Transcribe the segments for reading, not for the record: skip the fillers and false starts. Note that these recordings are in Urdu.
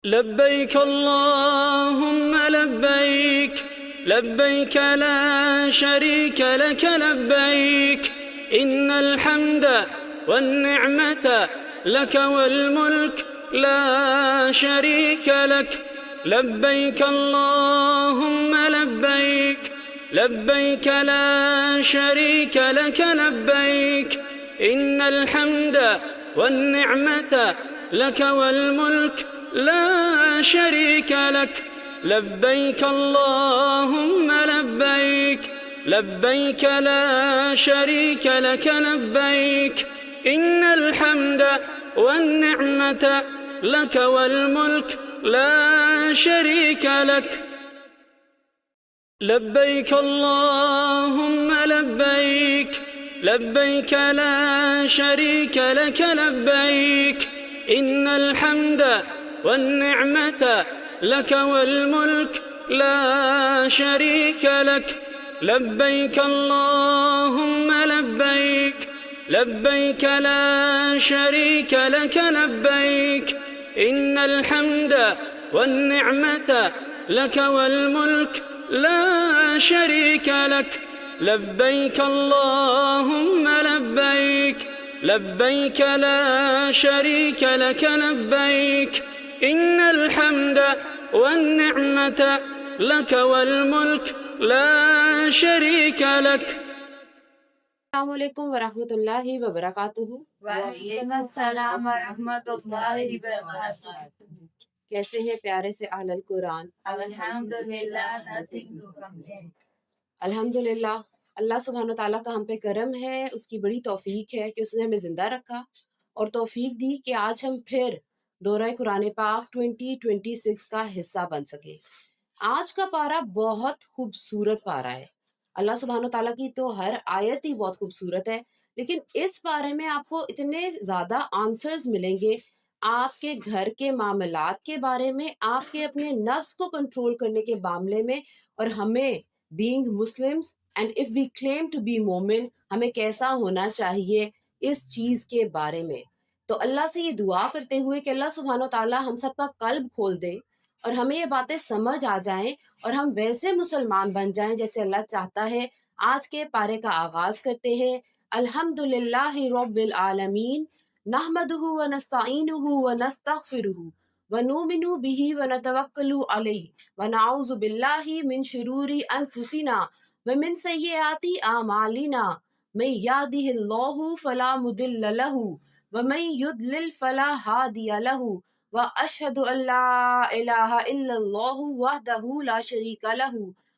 لبيك اللهم لبيك لبيك لا شريك لك لبيك إن الحمد والنعمة لك والملك لا شريك لك لبيك اللهم لبيك لبيك لا شريك لك لبيك إن الحمد والنعمة لك والملك لا شريك لك لبيك اللهم لبيك لبيك لا شريك لك لبيك إن الحمد والنعمة لك والملك لا شريك لك لبيك اللهم لبيك لبيك لا شريك لك لبيك إن الحمد والنعمة لك والملك لا شريك لك لبيك اللهم لبيك لبيك لا شريك لك لبيك إن الحمد والنعمة لك والملك لا شريك لك لبيك اللهم لبيك لبيك لا شريك لك لبيك إن الحمد والنعمة لك والملك لا شريك لك. السلام علیکم ورحمۃ اللہ وبرکاتہ. وعلیکم السلام ورحمۃ اللہ وبرکاتہ. کیسے ہیں پیارے سے اہل القرآن؟ الحمدللہ nothing to complain. الحمدللہ اللہ سبحانہ تعالیٰ کا ہم پہ کرم ہے، اس کی بڑی توفیق ہے کہ اس نے ہمیں زندہ رکھا اور توفیق دی کہ آج ہم پھر دورہ قرآن پاک 2026 کا حصہ بن سکے. آج کا پارہ بہت خوبصورت پارہ ہے. اللہ سبحانہ تعالیٰ کی تو ہر آیت ہی بہت خوبصورت ہے، لیکن اس پارے میں آپ کو اتنے زیادہ آنسرز ملیں گے آپ کے گھر کے معاملات کے بارے میں، آپ کے اپنے نفس کو کنٹرول کرنے کے معاملے میں، اور ہمیں being Muslims and if we claim to be مومن ہمیں کیسا ہونا چاہیے اس چیز کے بارے میں. تو اللہ سے یہ دعا کرتے ہوئے کہ اللہ سبحانہ تعالیٰ ہم سب کا قلب کھول دے اور ہمیں یہ باتیں سمجھ آ جائیں اور ہم ویسے مسلمان بن جائیں جیسے اللہ چاہتا ہے. آج کے پارے کا آغاز کرتے ہیں. الحمدللہ رب العالمین نحمدہ ونستعینہ ونستغفرہ ونؤمن بہ ونتوکل علیہ ونعوذ باللہ من شرور انفسنا ومن سیئات اعمالنا من یہدہ اللہ فلا مضل لہ ومن یضلل فلا ہادی لہ واشہد ان لا الہ الا اللہ وحدہ لا شریک لہ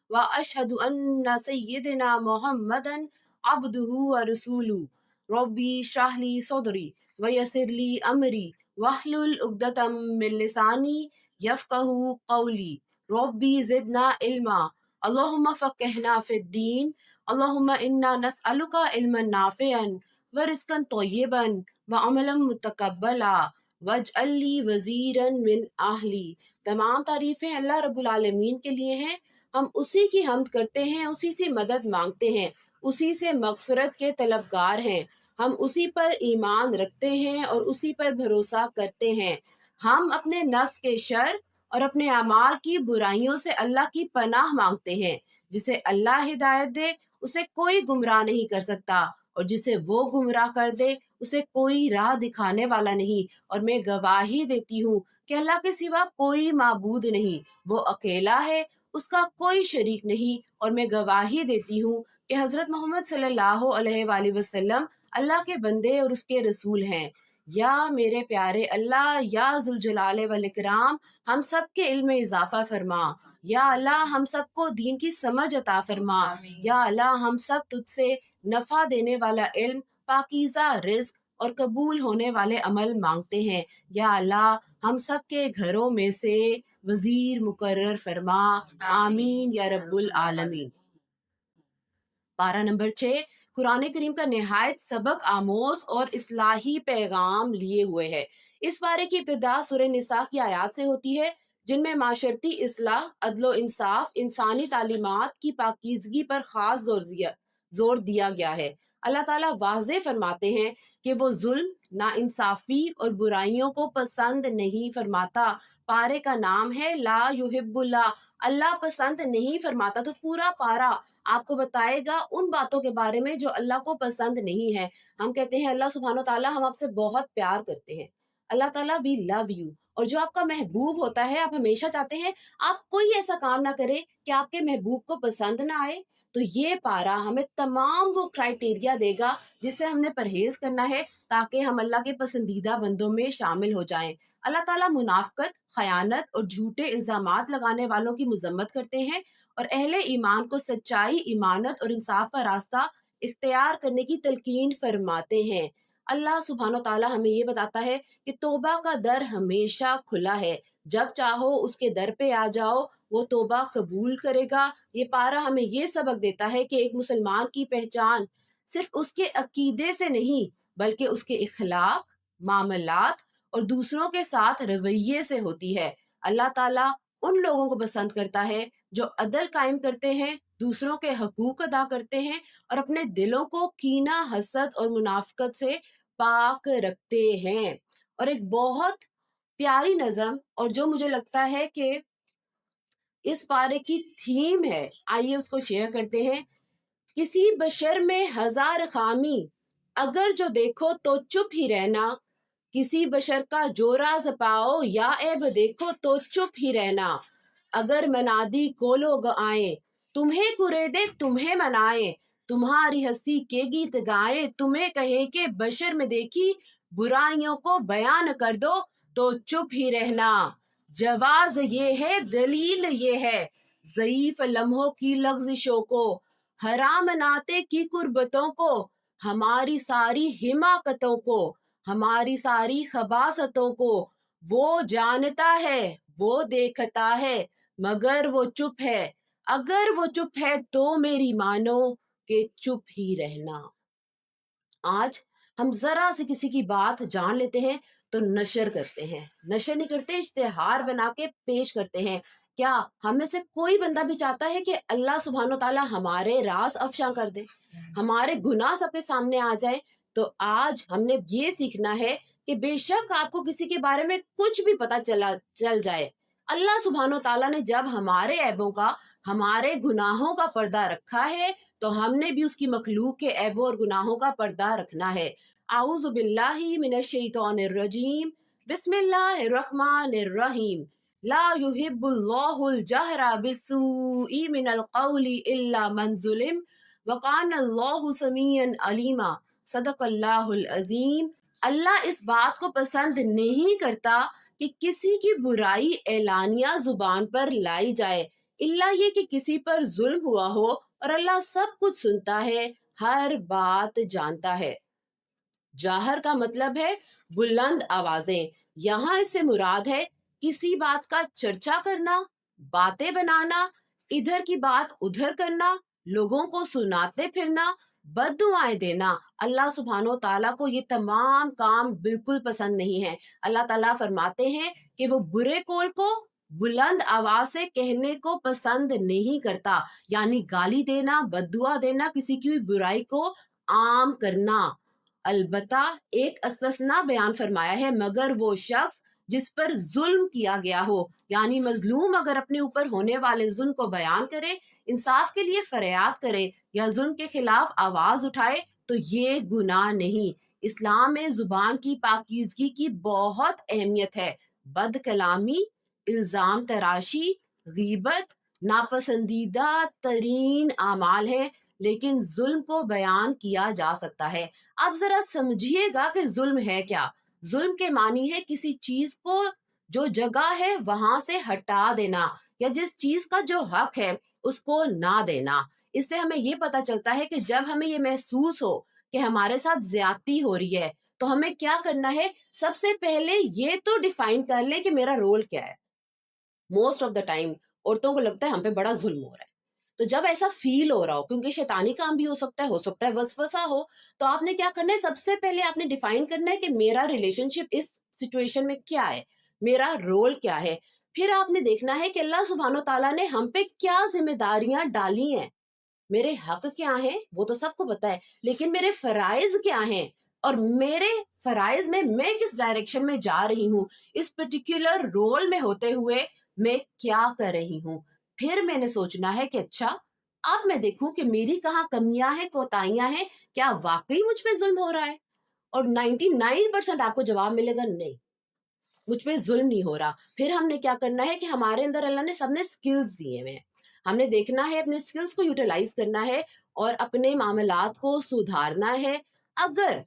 واشہد ان سیدنا محمدا عبدہ ورسولہ. ربی اشرح لی صدری ویسر لی امری واحلل عقدۃ من لسانی یفقہوا قولی. ربی زدنا علما اللہم فقہنا فی الدین اللہم انا نسألک علما نافعا ورزقا طیبا وعملا متقبلا واجعل لی وزیرا من اہلی. تمام تعریفیں اللہ رب العالمین کے لیے ہیں. ہم اسی کی حمد کرتے ہیں، اسی سے مدد مانگتے ہیں، اسی سے مغفرت کے طلبگار ہیں. ہم اسی پر ایمان رکھتے ہیں اور اسی پر بھروسہ کرتے ہیں. ہم اپنے نفس کے شر اور اپنے اعمال کی برائیوں سے اللہ کی پناہ مانگتے ہیں. جسے اللہ ہدایت دے اسے کوئی گمراہ نہیں کر سکتا، اور جسے وہ گمراہ کر دے اسے کوئی راہ دکھانے والا نہیں. اور میں گواہی دیتی ہوں کہ اللہ کے سوا کوئی معبود نہیں، وہ اکیلا ہے، اس کا کوئی شریک نہیں. اور میں گواہی دیتی ہوں کہ حضرت محمد صلی اللہ علیہ وآلہ وسلم اللہ کے بندے اور اس کے رسول ہیں. یا میرے پیارے اللہ، یا ذوالجلال والاکرام ہم سب کے علم میں اضافہ فرما. یا اللہ ہم سب کو دین کی سمجھ عطا فرما. یا اللہ ہم سب تجھ سے نفع دینے والا علم، پاکیزہ رزق اور قبول ہونے والے عمل مانگتے ہیں. یا اللہ ہم سب کے گھروں میں سے وزیر مقرر فرما. آمین یا رب العالمین. پارہ نمبر 6 قرآن کریم کا نہایت سبق آموز اور اصلاحی پیغام لیے ہوئے ہے. اس پارے کی ابتدا سورہ نساء کی آیات سے ہوتی ہے جن میں معاشرتی اصلاح، عدل و انصاف، انسانی تعلیمات کی پاکیزگی پر خاص زور دیا گیا ہے. اللہ تعالیٰ واضح فرماتے ہیں کہ وہ ظلم، نا انصافی اور برائیوں کو پسند نہیں فرماتا. پارے کا نام ہے لا یحب اللہ، اللہ پسند نہیں فرماتا. تو پورا پارا آپ کو بتائے گا ان باتوں کے بارے میں جو اللہ کو پسند نہیں ہے. ہم کہتے ہیں اللہ سبحانہ و تعالیٰ ہم آپ سے بہت پیار کرتے ہیں، اللہ تعالیٰ وی لو یو، اور جو آپ کا محبوب ہوتا ہے آپ ہمیشہ چاہتے ہیں آپ کوئی ایسا کام نہ کرے کہ آپ کے محبوب کو پسند نہ آئے. تو یہ پارا ہمیں تمام وہ کرائٹیریا دے گا جس سے ہم نے پرہیز کرنا ہے تاکہ ہم اللہ کے پسندیدہ بندوں میں شامل ہو جائیں. اللہ تعالیٰ منافقت، خیانت اور جھوٹے الزامات لگانے والوں کی مذمت کرتے ہیں اور اہل ایمان کو سچائی، ایمانت اور انصاف کا راستہ اختیار کرنے کی تلقین فرماتے ہیں. اللہ سبحانہ و تعالیٰ ہمیں یہ بتاتا ہے کہ توبہ کا در ہمیشہ کھلا ہے، جب چاہو اس کے در پہ آ جاؤ، وہ توبہ قبول کرے گا. یہ پارا ہمیں یہ سبق دیتا ہے کہ ایک مسلمان کی پہچان صرف اس کے عقیدے سے نہیں بلکہ اس کے اخلاق، معاملات اور دوسروں کے ساتھ رویے سے ہوتی ہے. اللہ تعالیٰ ان لوگوں کو پسند کرتا ہے جو عدل قائم کرتے ہیں، دوسروں کے حقوق ادا کرتے ہیں اور اپنے دلوں کو کینہ، حسد اور منافقت سے پاک رکھتے ہیں. اور ایک بہت پیاری نظم اور جو مجھے لگتا ہے کہ اس پارے کی تھیم ہے، آئیے اس کو شیئر کرتے ہیں. کسی بشر میں ہزار خامی، اگر جو دیکھو تو چپ ہی رہنا. کسی بشر کا جو راز پاؤ یا عیب دیکھو تو چپ ہی رہنا. اگر منادی کو لوگ آئیں تمہیں کریدے تمہیں منائیں. تمہاری ہستی کے گیت گائیں تمہیں کہے کہ بشر میں دیکھی برائیوں کو بیان کر دو تو چپ ہی رہنا. جواز یہ ہے، دلیل یہ ہے، ضعیف لمحوں کی لغزشوں کو، حرام ناتے کی قربتوں کو، ہماری ساری حماقتوں کو، ہماری ساری خباثتوں کو. وہ جانتا ہے، وہ دیکھتا ہے، مگر وہ چپ ہے. اگر وہ چپ ہے تو میری مانو کہ چپ ہی رہنا. آج ہم ذرا سے کسی کی بات جان لیتے ہیں تو نشر کرتے ہیں، نشر نہیں کرتے، اشتہار بنا کے پیش کرتے ہیں. کیا ہم میں سے کوئی بندہ بھی چاہتا ہے کہ اللہ سبحانہ و تعالیٰ ہمارے راز افشاں کر دے، ہمارے گناہ سب کے سامنے آ جائے؟ تو آج ہم نے یہ سیکھنا ہے کہ بے شک آپ کو کسی کے بارے میں کچھ بھی پتہ چل جائے، اللہ سبحانہ و تعالیٰ نے جب ہمارے عیبوں کا، ہمارے گناہوں کا پردہ رکھا ہے تو ہم نے بھی اس کی مخلوق کے عیبوں اور گناہوں کا پردہ رکھنا ہے. اعوذ باللہ من الشیطان الرجیم، بسم اللہ الرحمن الرحیم. لا يحب اللہ الجہر بالسوء من القول الا من ظلم وکان اللہ سمیعا علیما. صدق اللہ العظیم. اللہ اس بات کو پسند نہیں کرتا کہ کسی کی برائی اعلانیہ زبان پر لائی جائے، الا یہ کہ کسی پر ظلم ہوا ہو، اور اللہ سب کچھ سنتا ہے، ہر بات جانتا ہے. جاہر کا مطلب ہے بلند آوازیں. یہاں اس سے مراد ہے کسی بات کا چرچا کرنا، باتیں بنانا، ادھر کی بات ادھر کرنا، لوگوں کو سناتے پھرنا، بد دعائیں دینا. اللہ سبحانہ و تعالیٰ کو یہ تمام کام بالکل پسند نہیں ہے. اللہ تعالیٰ فرماتے ہیں کہ وہ برے قول کو بلند آواز سے کہنے کو پسند نہیں کرتا، یعنی گالی دینا، بد دعا دینا، کسی کی برائی کو عام کرنا. البتہ ایک استثناء بیان فرمایا ہے، مگر وہ شخص جس پر ظلم کیا گیا ہو، یعنی مظلوم اگر اپنے اوپر ہونے والے ظلم کو بیان کرے، انصاف کے لیے فریاد کرے یا ظلم کے خلاف آواز اٹھائے تو یہ گناہ نہیں. اسلام میں زبان کی پاکیزگی کی بہت اہمیت ہے. بد کلامی، الزام تراشی، غیبت ناپسندیدہ ترین اعمال ہیں، لیکن ظلم کو بیان کیا جا سکتا ہے. آپ ذرا سمجھیے گا کہ ظلم ہے کیا. ظلم کے معنی ہے کسی چیز کو جو جگہ ہے وہاں سے ہٹا دینا، یا جس چیز کا جو حق ہے اس کو نہ دینا. اس سے ہمیں یہ پتہ چلتا ہے کہ جب ہمیں یہ محسوس ہو کہ ہمارے ساتھ زیادتی ہو رہی ہے تو ہمیں کیا کرنا ہے. سب سے پہلے یہ تو ڈیفائن کر لیں کہ میرا رول کیا ہے. موسٹ آف دا ٹائم عورتوں کو لگتا ہے ہم پہ بڑا ظلم ہو رہا ہے. تو جب ایسا فیل ہو رہا ہو، کیونکہ شیطانی کام بھی ہو سکتا ہے وسوسہ ہو، تو آپ نے کیا کرنا ہے، سب سے پہلے آپ نے ڈیفائن کرنا ہے کہ میرا ریلیشن شپ اس سچویشن میں کیا ہے، میرا رول کیا ہے. پھر آپ نے دیکھنا ہے کہ اللہ سبحانہ و تعالیٰ نے ہم پہ کیا ذمہ داریاں ڈالی ہیں. میرے حق کیا ہیں وہ تو سب کو پتا ہے، لیکن میرے فرائض کیا ہیں، اور میرے فرائض میں کس ڈائریکشن میں جا رہی ہوں, اس پرٹیکولر رول میں ہوتے ہوئے میں کیا کر رہی ہوں. پھر میں نے سوچنا ہے کہ اچھا اب میں دیکھوں کہ میری کہاں کمیاں ہیں, کوتاہیاں ہیں, کیا واقعی مجھ پہ ظلم ہو رہا ہے. اور 99% آپ کو جواب ملے گا نہیں, مجھ پہ ظلم نہیں ہو رہا. پھر ہم نے کیا کرنا ہے کہ ہمارے اندر اللہ نے سب نے سکلز دیے ہوئے ہیں, ہم نے دیکھنا ہے اپنے سکلز کو یوٹیلائز کرنا ہے اور اپنے معاملات کو سدھارنا ہے. اگر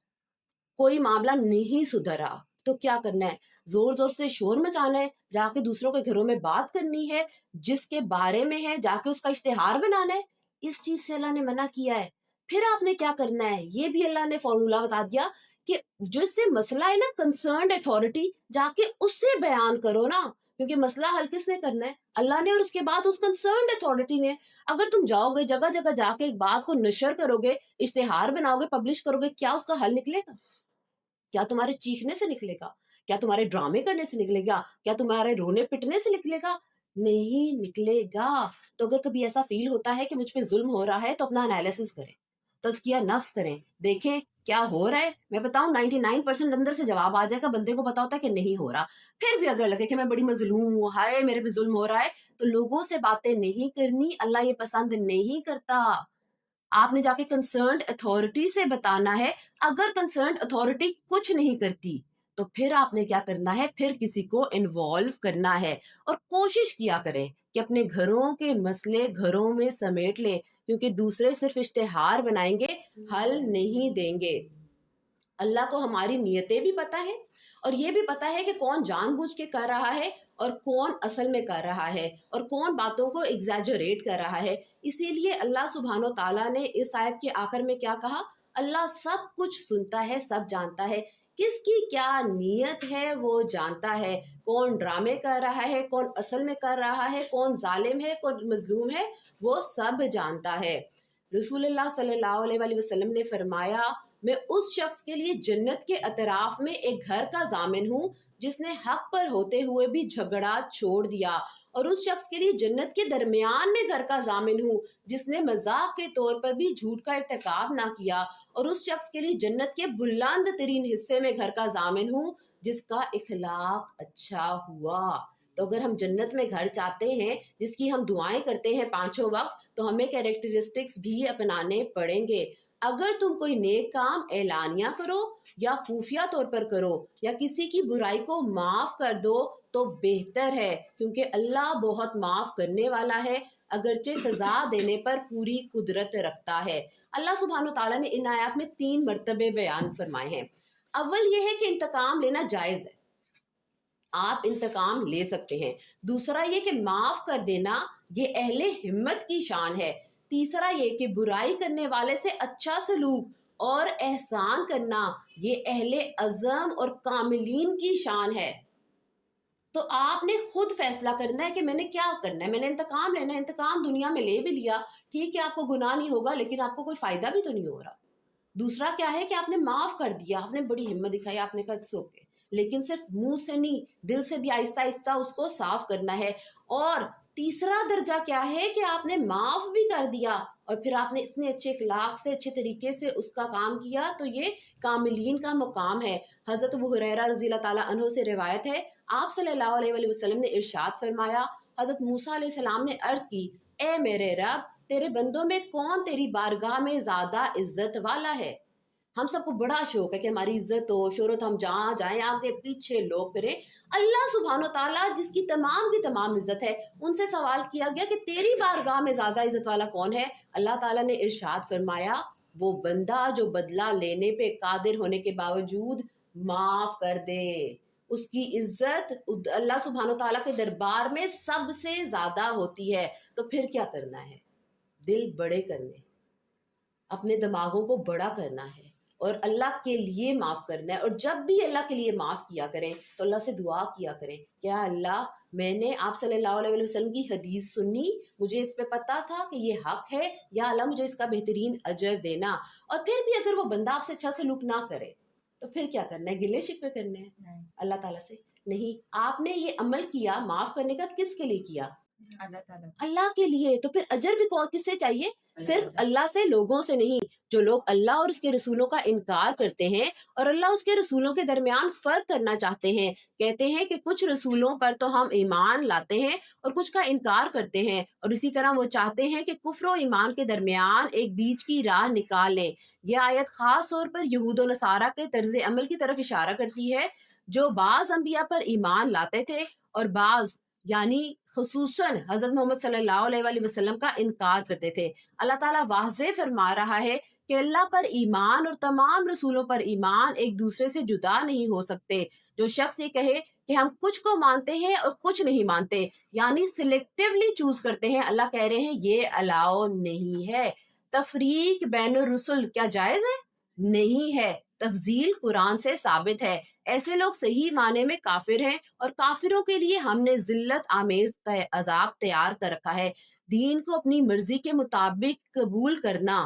کوئی معاملہ نہیں سدھرا تو کیا کرنا ہے, زور زور سے شور مچانا ہے, جا کے دوسروں کے گھروں میں بات کرنی ہے, جس کے بارے میں ہے جا کے اس کا اشتہار بنانا ہے. اس چیز سے اللہ نے منع کیا ہے. پھر آپ نے کیا کرنا ہے, یہ بھی اللہ نے فارمولا بتا دیا کہ جو اس سے مسئلہ ہے نا, کنسرنڈ اتھارٹی, جا کے اس سے بیان کرو نا, کیونکہ مسئلہ حل کس نے کرنا ہے, اللہ نے, اور اس کے بعد اس کنسرنڈ اتھارٹی نے. اگر تم جاؤ گے جگہ جگہ جا کے ایک بات کو نشر کرو گے, اشتہار بناؤ گے, پبلش کرو گے, کیا اس کا حل نکلے گا؟ کیا تمہارے چیخنے سے نکلے گا؟ کیا تمہارے ڈرامے کرنے سے نکلے گا؟ کیا تمہارے رونے پٹنے سے نکلے گا؟ نہیں نکلے گا. تو اگر کبھی ایسا فیل ہوتا ہے کہ مجھ پہ ظلم ہو رہا ہے تو اپنا انالیسس کریں, تزکیہ نفس کریں, دیکھیں کیا ہو رہا ہے. میں بتاؤں 99% اندر سے جواب آ جائے گا, بندے کو پتا ہوتا ہے کہ نہیں ہو رہا. پھر بھی اگر لگے کہ میں بڑی مظلوم ہوں, ہائے میرے پہ ظلم ہو رہا ہے, تو لوگوں سے باتیں نہیں کرنی, اللہ یہ پسند نہیں کرتا. آپ نے جا کے کنسرنڈ اتھارٹی سے بتانا ہے. اگر کنسرنڈ اتھارٹی کچھ نہیں کرتی تو پھر آپ نے کیا کرنا ہے, پھر کسی کو انوالو کرنا ہے, اور کوشش کیا کریں کہ اپنے گھروں کے مسئلے گھروں میں سمیٹ لیں, کیونکہ دوسرے صرف اشتہار بنائیں گے, حل نہیں دیں گے. اللہ کو ہماری نیتیں بھی پتہ ہے, اور یہ بھی پتہ ہے کہ کون جان بوجھ کے کر رہا ہے اور کون اصل میں کر رہا ہے, اور کون باتوں کو ایگزیجریٹ کر رہا ہے. اسی لیے اللہ سبحانہ و تعالیٰ نے اس آیت کے آخر میں کیا کہا, اللہ سب کچھ سنتا ہے, سب جانتا ہے, کس کی کیا نیت ہے وہ جانتا ہے, کون ڈرامے کر رہا ہے, کون اصل میں کر رہا ہے, کون ظالم ہے, کون مظلوم ہے, وہ سب جانتا ہے. رسول اللہ صلی اللہ علیہ وآلہ وسلم نے فرمایا, میں اس شخص کے لیے جنت کے اطراف میں ایک گھر کا ضامن ہوں جس نے حق پر ہوتے ہوئے بھی جھگڑا چھوڑ دیا, اور اس شخص کے لیے جنت کے درمیان میں گھر کا ضامن ہوں جس نے مذاق کے طور پر بھی جھوٹ کا ارتکاب نہ کیا, اور اس شخص کے لیے جنت کے بلند ترین حصے میں گھر کا ضامن ہوں جس کا اخلاق اچھا ہوا. تو اگر ہم جنت میں گھر چاہتے ہیں جس کی ہم دعائیں کرتے ہیں 5 وقت, تو ہمیں کیریکٹرسٹکس بھی اپنانے پڑیں گے. اگر تم کوئی نیک کام اعلانیہ کرو یا خفیہ طور پر کرو یا کسی کی برائی کو معاف کر دو تو بہتر ہے, کیونکہ اللہ بہت معاف کرنے والا ہے, اگرچہ سزا دینے پر پوری قدرت رکھتا ہے. اللہ سبحانہ و تعالیٰ نے ان آیات میں 3 مرتبے بیان فرمائے ہیں. اول یہ ہے کہ انتقام لینا جائز ہے, آپ انتقام لے سکتے ہیں. دوسرا یہ کہ معاف کر دینا یہ اہل ہمت کی شان ہے. تیسرا یہ کہ برائی کرنے والے سے اچھا سلوک اور احسان کرنا یہ اہل عزم اور کاملین کی شان ہے. تو آپ نے خود فیصلہ کرنا ہے کہ میں نے کیا کرنا ہے. میں نے انتقام لینا ہے, انتقام دنیا میں لے بھی لیا, ٹھیک ہے آپ کو گناہ نہیں ہوگا, لیکن آپ کو کوئی فائدہ بھی تو نہیں ہو رہا. دوسرا کیا ہے کہ آپ نے معاف کر دیا, آپ نے بڑی ہمت دکھائی, آپ نے کہا اٹس اوکے, لیکن صرف منہ سے نہیں, دل سے بھی آہستہ آہستہ اس کو صاف کرنا ہے. اور تیسرا درجہ کیا ہے کہ آپ نے معاف بھی کر دیا اور پھر آپ نے اتنے اچھے اخلاق سے, اچھے طریقے سے اس کا کام کیا, تو یہ کاملین کا مقام ہے. حضرت ابو ہریرہ رضی اللہ تعالیٰ عنہ سے روایت ہے, آپ صلی اللہ علیہ وآلہ وسلم نے ارشاد فرمایا, حضرت موسیٰ علیہ السلام نے عرض کی, اے میرے رب, تیرے بندوں میں کون تیری بارگاہ میں زیادہ عزت والا ہے؟ ہم سب کو بڑا شوق ہے کہ ہماری عزت ہو, شہرت, ہم جہاں جائیں آگے پیچھے لوگ پھریں. اللہ سبحانہ و تعالیٰ جس کی تمام عزت ہے, ان سے سوال کیا گیا کہ تیری بارگاہ میں زیادہ عزت والا کون ہے؟ اللہ تعالیٰ نے ارشاد فرمایا, وہ بندہ جو بدلہ لینے پہ قادر ہونے کے باوجود معاف کر دے. اس کی عزت اللہ سبحانہ و تعالیٰ کے دربار میں سب سے زیادہ ہوتی ہے. تو پھر کیا کرنا ہے؟ دل بڑے کرنے, اپنے دماغوں کو بڑا کرنا ہے اور اللہ کے لیے معاف کرنا ہے. اور جب بھی اللہ کے لیے معاف کیا کریں تو اللہ سے دعا کیا کریں, کیا اللہ میں نے آپ صلی اللہ علیہ وسلم کی حدیث سنی, مجھے اس پہ پتا تھا کہ یہ حق ہے, یا اللہ مجھے اس کا بہترین اجر دینا. اور پھر بھی اگر وہ بندہ آپ سے اچھا سلوک نہ کرے تو پھر کیا کرنا ہے؟ گلے شکوے کرنے ہیں اللہ تعالیٰ سے؟ نہیں. آپ نے یہ عمل کیا معاف کرنے کا, کس کے لیے کیا؟ اللہ کے لیے. تو پھر اجر بھی کس سے چاہیے؟ صرف اللہ سے, لوگوں سے نہیں. جو لوگ اللہ اور اس کے رسولوں کا انکار کرتے ہیں اور اللہ اس کے رسولوں کے درمیان فرق کرنا چاہتے ہیں, کہتے ہیں کہ کچھ رسولوں پر تو ہم ایمان لاتے ہیں اور کچھ کا انکار کرتے ہیں, اور اسی طرح وہ چاہتے ہیں کہ کفر و ایمان کے درمیان ایک بیچ کی راہ نکال لیں. یہ آیت خاص طور پر یہود و نصارہ کے طرز عمل کی طرف اشارہ کرتی ہے, جو بعض انبیاء پر ایمان لاتے تھے اور بعض یعنی خصوصاً حضرت محمد صلی اللہ علیہ وآلہ وسلم کا انکار کرتے تھے. اللہ تعالیٰ واضح فرما رہا ہے کہ اللہ پر ایمان اور تمام رسولوں پر ایمان ایک دوسرے سے جدا نہیں ہو سکتے. جو شخص یہ کہے کہ ہم کچھ کو مانتے ہیں اور کچھ نہیں مانتے, یعنی سلیکٹیولی چوز کرتے ہیں, اللہ کہہ رہے ہیں یہ الاؤ نہیں ہے. تفریق بین الرسل کیا جائز ہے؟ نہیں ہے. تفضیل قرآن سے ثابت ہے. ایسے لوگ صحیح معنی میں کافر ہیں, اور کافروں کے لیے ہم نے ذلت آمیز عذاب تیار کر رکھا ہے. دین کو اپنی مرضی کے مطابق قبول کرنا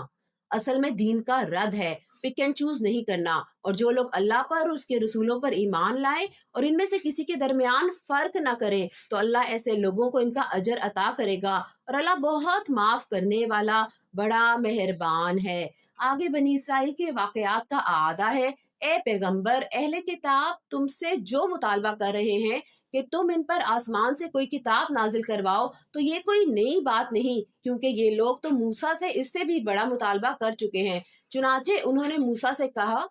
اصل میں دین کا رد ہے, پک اینڈ چوز نہیں کرنا. اور جو لوگ اللہ پر اور اس کے رسولوں پر ایمان لائیں اور ان میں سے کسی کے درمیان فرق نہ کریں, تو اللہ ایسے لوگوں کو ان کا اجر عطا کرے گا, اور اللہ بہت معاف کرنے والا بڑا مہربان ہے. آگے بنی اسرائیل کے واقعات کا اعادہ ہے. اے پیغمبر, اہل کتاب تم سے جو مطالبہ کر رہے ہیں کہ تم ان پر آسمان سے کوئی کتاب نازل کرواؤ, تو یہ کوئی نئی بات نہیں, کیونکہ یہ لوگ تو موسیٰ سے اس سے بھی بڑا مطالبہ کر چکے ہیں. چنانچہ انہوں نے موسیٰ سے کہا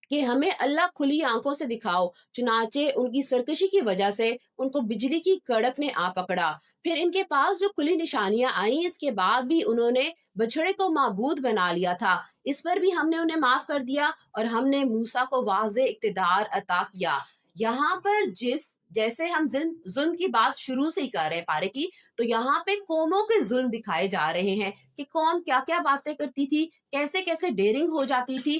کہ ہمیں اللہ کھلی آنکھوں سے دکھاؤ. چنانچہ ان کی سرکشی کی وجہ سے ان کو بجلی کی کڑک نے آ پکڑا. پھر ان کے پاس جو کھلی نشانیاں آئیں, اس کے بعد بھی انہوں نے بچھڑے کو معبود بنا لیا تھا. اس پر بھی ہم نے انہیں معاف کر دیا, اور ہم نے موسیٰ کو واضح اقتدار عطا کیا. یہاں پر جیسے ہم ظلم کی بات شروع سے ہی کر رہے ہیں پارے کی, تو یہاں پہ قوموں کے ظلم دکھائے جا رہے ہیں کہ قوم کیا کیا باتیں کرتی تھی, کیسے کیسے ڈیرنگ ہو جاتی تھی.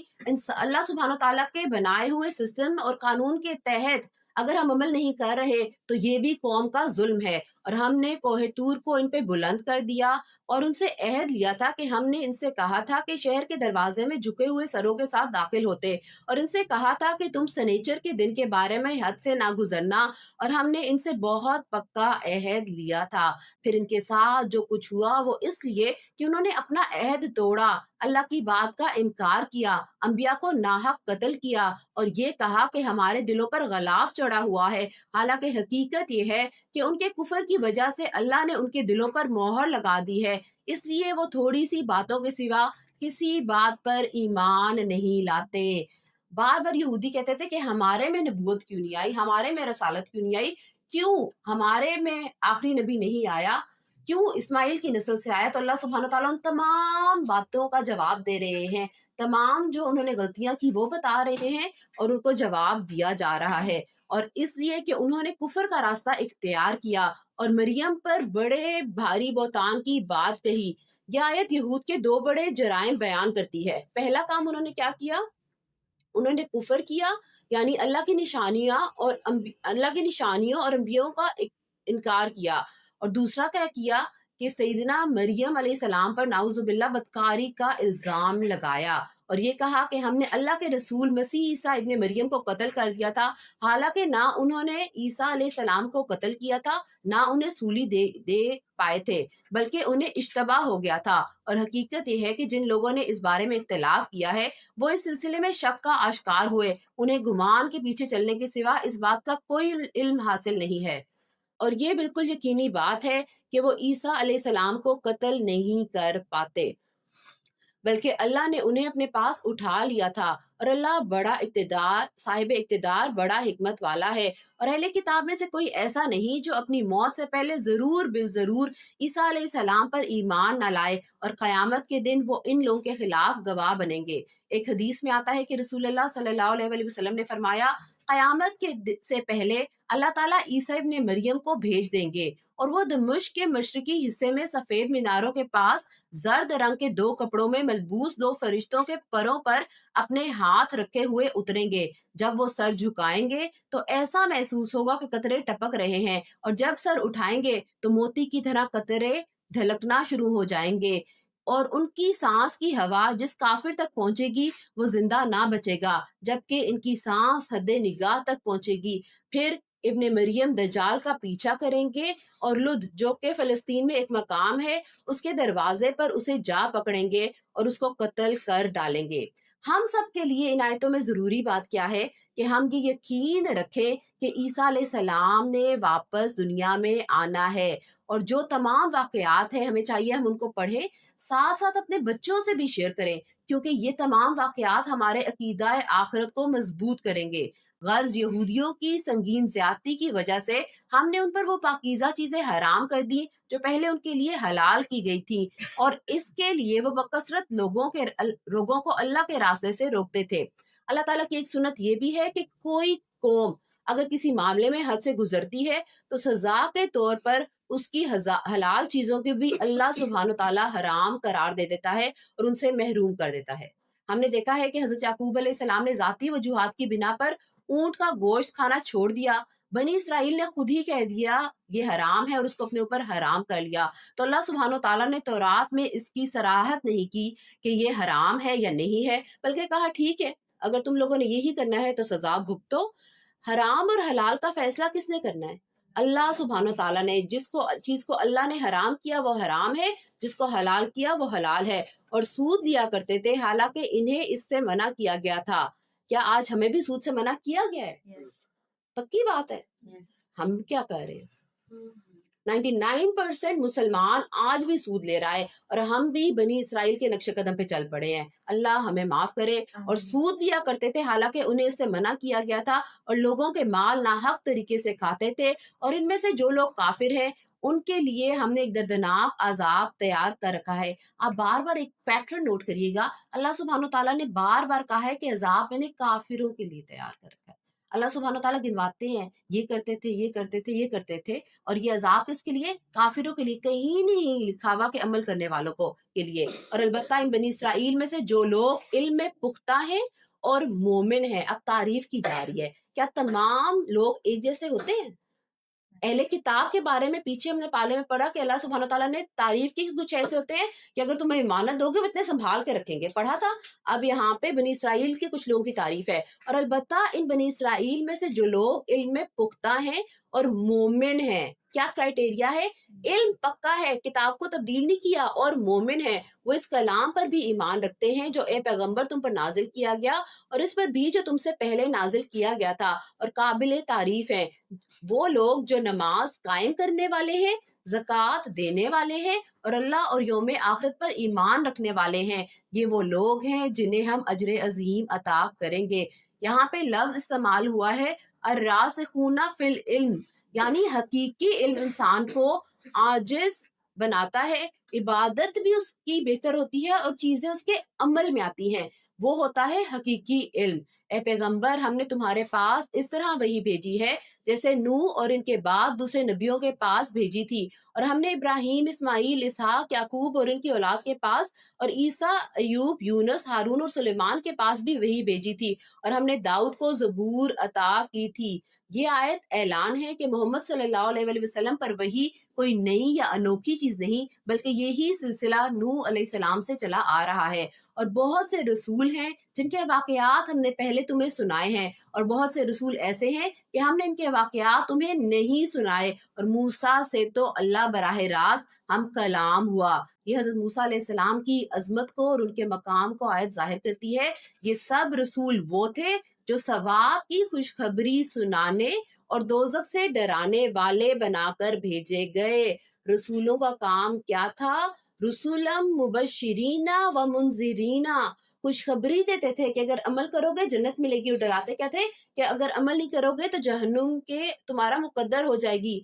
اللہ سبحانہ و تعالیٰ کے بنائے ہوئے سسٹم اور قانون کے تحت اگر ہم عمل نہیں کر رہے تو یہ بھی قوم کا ظلم ہے. اور ہم نے کوہ طور کو ان پہ بلند کر دیا, اور ان سے عہد لیا تھا کہ ہم نے ان سے کہا تھا کہ شہر کے دروازے میں جھکے ہوئے سروں کے ساتھ داخل ہوتے, اور ان سے کہا تھا کہ تم سنیچر کے دن کے بارے میں حد سے نہ گزرنا, اور ہم نے ان سے بہت پکا عہد لیا تھا. پھر ان کے ساتھ جو کچھ ہوا وہ اس لیے کہ انہوں نے اپنا عہد توڑا, اللہ کی بات کا انکار کیا, انبیاء کو ناحق قتل کیا, اور یہ کہا کہ ہمارے دلوں پر غلاف چڑھا ہوا ہے. حالانکہ حقیقت یہ ہے کہ ان کے کفر کی وجہ سے اللہ نے ان کے دلوں پر مہر لگا دی ہے, اس لیے وہ تھوڑی سی باتوں کے سوا کسی بات پر ایمان نہیں لاتے. بار بار یہودی کہتے تھے کہ ہمارے میں نبوت کیوں نہیں آئی, ہمارے میں رسالت کیوں نہیں آئی, کیوں ہمارے میں آخری نبی نہیں آیا, کیوں اسماعیل کی نسل سے آیا. تو اللہ سبحانہ تعالیٰ ان تمام باتوں کا جواب دے رہے ہیں, تمام جو انہوں نے غلطیاں کی وہ بتا رہے ہیں, اور ان کو جواب دیا جا رہا ہے. اور اس لیے کہ انہوں نے کفر کا راستہ اختیار کیا اور مریم پر بڑے بھاری بہتان کی بات کہی. یہ آیت یہود کے دو بڑے جرائم بیان کرتی ہے. پہلا کام انہوں نے کیا کیا, انہوں نے کفر کیا, یعنی اللہ کی نشانیاں اور انبیاءوں کا انکار کیا. اور دوسرا کیا کیا کہ سیدنا مریم علیہ السلام پر نعوذ باللہ بدکاری کا الزام لگایا, اور یہ کہا کہ ہم نے اللہ کے رسول مسیح عیسیٰ ابن مریم کو قتل کر دیا تھا. حالانکہ نہ انہوں نے عیسیٰ علیہ السلام کو قتل کیا تھا, نہ انہیں سولی دے پائے تھے, بلکہ انہیں اشتباہ ہو گیا تھا. اور حقیقت یہ ہے کہ جن لوگوں نے اس بارے میں اختلاف کیا ہے وہ اس سلسلے میں شک کا آشکار ہوئے, انہیں گمان کے پیچھے چلنے کے سوا اس بات کا کوئی علم حاصل نہیں ہے. اور یہ بالکل یقینی بات ہے کہ وہ عیسیٰ علیہ السلام کو قتل نہیں کر پاتے, بلکہ اللہ نے انہیں اپنے پاس اٹھا لیا تھا. اور اللہ بڑا صاحب اقتدار, بڑا حکمت والا ہے. اور اہل کتاب میں سے کوئی ایسا نہیں جو اپنی موت سے پہلے ضرور بالضرور عیسیٰ علیہ السلام پر ایمان نہ لائے, اور قیامت کے دن وہ ان لوگوں کے خلاف گواہ بنیں گے. ایک حدیث میں آتا ہے کہ رسول اللہ صلی اللہ علیہ وسلم نے فرمایا, قیامت کے سے پہلے اللہ تعالیٰ عیسیٰ ابن مریم کو بھیج دیں گے, اور وہ دمشق کے مشرقی حصے میں سفید میناروں کے پاس زرد رنگ کے 2 کپڑوں میں ملبوس 2 فرشتوں کے پروں پر اپنے ہاتھ رکھے ہوئے اتریں گے. جب وہ سر جھکائیں گے تو ایسا محسوس ہوگا کہ قطرے ٹپک رہے ہیں, اور جب سر اٹھائیں گے تو موتی کی طرح قطرے ڈھلکنا شروع ہو جائیں گے, اور ان کی سانس کی ہوا جس کافر تک پہنچے گی وہ زندہ نہ بچے گا, جبکہ ان کی سانس حد نگاہ تک پہنچے گی. پھر ابن مریم دجال کا پیچھا کریں گے اور لد جو کہ فلسطین میں ایک مقام ہے اس کے دروازے پر اسے جا پکڑیں گے اور اس کو قتل کر ڈالیں گے۔ ہم سب کے لیے ان آیتوں میں ضروری بات کیا ہے کہ ہم یہ یقین رکھیں کہ عیسیٰ علیہ السلام نے واپس دنیا میں آنا ہے، اور جو تمام واقعات ہیں ہمیں چاہیے ہم ان کو پڑھیں، ساتھ ساتھ اپنے بچوں سے بھی شیئر کریں، کیونکہ یہ تمام واقعات ہمارے عقیدہ آخرت کو مضبوط کریں گے۔ غرض یہودیوں کی سنگین زیادتی کی وجہ سے ہم نے ان پر وہ پاکیزہ چیزیں حرام کر دی جو پہلے ان کے لیے حلال کی گئی تھیں، اور اس کے لیے وہ بکثرت لوگوں کو اللہ کے راستے سے روکتے تھے۔ اللہ تعالیٰ کی ایک سنت یہ بھی ہے کہ کوئی قوم اگر کسی معاملے میں حد سے گزرتی ہے تو سزا کے طور پر اس کی حلال چیزوں کی بھی اللہ سبحانہ تعالیٰ حرام قرار دے دیتا ہے اور ان سے محروم کر دیتا ہے۔ ہم نے دیکھا ہے کہ حضرت یعقوب علیہ السلام نے ذاتی وجوہات کی بنا پر اونٹ کا گوشت کھانا چھوڑ دیا، بنی اسرائیل نے خود ہی کہہ دیا یہ حرام ہے اور اس کو اپنے اوپر حرام کر لیا، تو اللہ سبحانہ و تعالیٰ نے تورات میں اس کی صراحت نہیں کی کہ یہ حرام ہے یا نہیں ہے، بلکہ کہا ٹھیک ہے اگر تم لوگوں نے یہی کرنا ہے تو سزا بھگتو۔ حرام اور حلال کا فیصلہ کس نے کرنا ہے؟ اللہ سبحانہ و تعالیٰ نے۔ جس کو چیز کو اللہ نے حرام کیا وہ حرام ہے، جس کو حلال کیا وہ حلال ہے۔ اور سود لیا کرتے تھے حالانکہ انہیں اس سے منع کیا گیا تھا۔ کیا آج ہمیں بھی سود سے منع کیا گیا ہے؟ پکی بات ہے۔ ہم کیا کر رہے ہیں؟ 99% مسلمان آج بھی سود لے رہا ہے، اور ہم بھی بنی اسرائیل کے نقش قدم پہ چل پڑے ہیں۔ اللہ ہمیں معاف کرے۔ اور سود لیا کرتے تھے حالانکہ انہیں اس سے منع کیا گیا تھا، اور لوگوں کے مال ناحق طریقے سے کھاتے تھے، اور ان میں سے جو لوگ کافر ہیں ان کے لیے ہم نے ایک دردناک عذاب تیار کر رکھا ہے۔ آپ بار بار ایک پیٹرن نوٹ کریے گا، اللہ سبحانہ تعالیٰ نے بار بار کہا ہے کہ عذاب میں نے کافروں کے لیے تیار کر رکھا ہے۔ اللہ سبحانہ تعالیٰ گنواتے ہیں یہ کرتے تھے یہ کرتے تھے یہ کرتے تھے، اور یہ عذاب کس کے لیے؟ کافروں کے لیے، کہیں نہیں لکھا ہوا کہ عمل کرنے والوں کو کے لیے۔ اور البتہ ان بنی اسرائیل میں سے جو لوگ علم میں پختہ ہیں اور مومن ہیں، اب تعریف کی جا رہی ہے۔ کیا تمام لوگ ایک جیسے ہوتے ہیں؟ اہل کتاب کے بارے میں پیچھے ہم نے پالے میں پڑھا کہ اللہ سبحانہ تعالیٰ نے تعریف کی کہ کچھ ایسے ہوتے ہیں کہ اگر تمہیں امانت دو گے وہ اتنے سنبھال کے رکھیں گے، پڑھا تھا۔ اب یہاں پہ بنی اسرائیل کے کچھ لوگوں کی تعریف ہے، اور البتہ ان بنی اسرائیل میں سے جو لوگ علم میں پختہ ہیں اور مومن ہیں۔ کیا کرائٹیریا ہے؟ علم پکا ہے، کتاب کو تبدیل نہیں کیا، اور مومن ہے، وہ اس کلام پر بھی ایمان رکھتے ہیں جو اے پیغمبر تم پر نازل کیا گیا، اور اس پر بھی جو تم سے پہلے نازل کیا گیا تھا، اور قابل تعریف ہیں وہ لوگ جو نماز قائم کرنے والے ہیں، زکوٰۃ دینے والے ہیں، اور اللہ اور یوم آخرت پر ایمان رکھنے والے ہیں۔ یہ وہ لوگ ہیں جنہیں ہم اجر عظیم عطا کریں گے۔ یہاں پہ لفظ استعمال ہوا ہے الراسخون فی العلم، یعنی حقیقی علم انسان کو عاجز بناتا ہے، عبادت بھی اس کی بہتر ہوتی ہے اور چیزیں اس کے عمل میں آتی ہیں، وہ ہوتا ہے حقیقی علم۔ اے پیغمبر ہم نے تمہارے پاس اس طرح وحی بھیجی ہے جیسے نوح اور ان کے بعد دوسرے نبیوں کے پاس بھیجی تھی، اور ہم نے ابراہیم، اسماعیل، اسحاق، یعقوب اور ان کی اولاد کے پاس، اور عیسیٰ، ایوب، یونس، ہارون اور سلیمان کے پاس بھی وحی بھیجی تھی، اور ہم نے داؤد کو زبور عطا کی تھی۔ یہ آیت اعلان ہے کہ محمد صلی اللہ علیہ وآلہ وسلم پر وحی کوئی نئی یا انوکھی چیز نہیں، بلکہ یہی سلسلہ نوح علیہ السلام سے چلا آ رہا ہے، اور بہت سے رسول ہیں جن کے واقعات ہم نے پہلے تمہیں سنائے ہیں، اور بہت سے رسول ایسے ہیں کہ ہم نے ان کے واقعات تمہیں نہیں سنائے، اور موسیٰ سے تو اللہ براہ راست ہم کلام ہوا۔ یہ حضرت موسیٰ علیہ السلام کی عظمت کو اور ان کے مقام کو آیت ظاہر کرتی ہے۔ یہ سب رسول وہ تھے جو ثواب کی خوشخبری سنانے اور دوزخ سے ڈرانے والے بنا کر بھیجے گئے۔ رسولوں کا کام کیا تھا؟ رسولم مبشرین و منذرین، خوشخبری دیتے تھے کہ اگر عمل کرو گے جنت ملے گی، اور ڈراتے کیا تھے کہ اگر عمل نہیں کرو گے تو جہنم کے تمہارا مقدر ہو جائے گی۔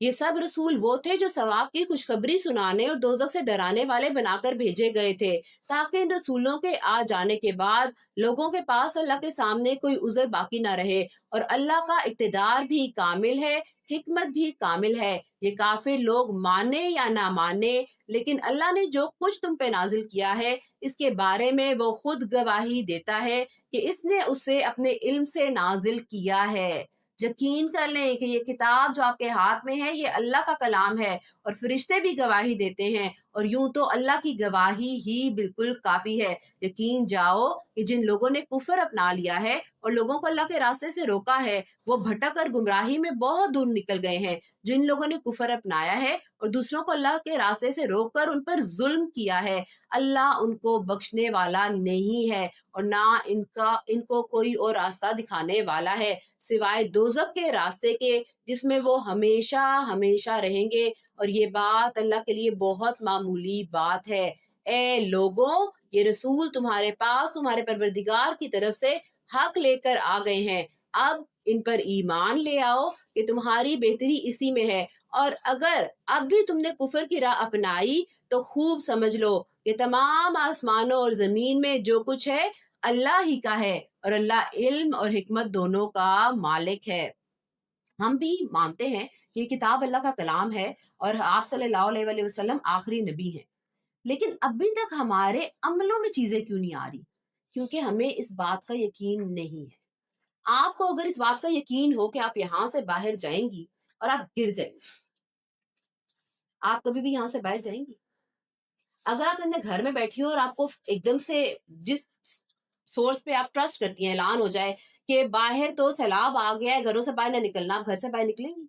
یہ سب رسول وہ تھے جو ثواب کی خوشخبری سنانے اور دوزخ سے ڈرانے والے بنا کر بھیجے گئے تھے، تاکہ ان رسولوں کے آ جانے کے بعد لوگوں کے پاس اللہ کے سامنے کوئی عذر باقی نہ رہے، اور اللہ کا اقتدار بھی کامل ہے، حکمت بھی کامل ہے۔ یہ کافر لوگ مانے یا نہ مانے، لیکن اللہ نے جو کچھ تم پہ نازل کیا ہے اس کے بارے میں وہ خود گواہی دیتا ہے کہ اس نے اسے اپنے علم سے نازل کیا ہے۔ یقین کر لیں کہ یہ کتاب جو آپ کے ہاتھ میں ہے یہ اللہ کا کلام ہے، اور فرشتے بھی گواہی دیتے ہیں، اور یوں تو اللہ کی گواہی ہی بالکل کافی ہے۔ یقین جاؤ کہ جن لوگوں نے کفر اپنا لیا ہے اور لوگوں کو اللہ کے راستے سے روکا ہے وہ بھٹک کر گمراہی میں بہت دور نکل گئے ہیں۔ جن لوگوں نے کفر اپنایا ہے اور دوسروں کو اللہ کے راستے سے روک کر ان پر ظلم کیا ہے، اللہ ان کو بخشنے والا نہیں ہے اور نہ ان کو کوئی اور راستہ دکھانے والا ہے سوائے دوزخ کے راستے کے، جس میں وہ ہمیشہ ہمیشہ رہیں گے، اور یہ بات اللہ کے لیے بہت معمولی بات ہے۔ اے لوگوں، یہ رسول تمہارے پاس تمہارے پروردگار کی طرف سے حق لے کر آ گئے ہیں، اب ان پر ایمان لے آؤ کہ تمہاری بہتری اسی میں ہے، اور اگر اب بھی تم نے کفر کی راہ اپنائی تو خوب سمجھ لو کہ تمام آسمانوں اور زمین میں جو کچھ ہے اللہ ہی کا ہے، اور اللہ علم اور حکمت دونوں کا مالک ہے۔ ہم بھی مانتے ہیں کہ یہ کتاب اللہ کا کلام ہے اور آپ صلی اللہ علیہ وآلہ وسلم آخری نبی ہیں، لیکن ابھی تک ہمارے عملوں میں چیزیں کیوں نہیں آ رہی؟ کیونکہ ہمیں اس بات کا یقین نہیں ہے۔ آپ کو اگر اس بات کا یقین ہو کہ آپ یہاں سے باہر جائیں گی اور آپ گر جائیں گی، آپ کبھی بھی یہاں سے باہر جائیں گی؟ اگر آپ اپنے گھر میں بیٹھی ہو اور آپ کو ایک دم سے جس سورس پہ آپ ٹرسٹ کرتی ہیں اعلان ہو جائے کہ باہر تو سیلاب آ گیا ہے، گھروں سے باہر نہ نکلنا، آپ گھر سے باہر نکلیں گی؟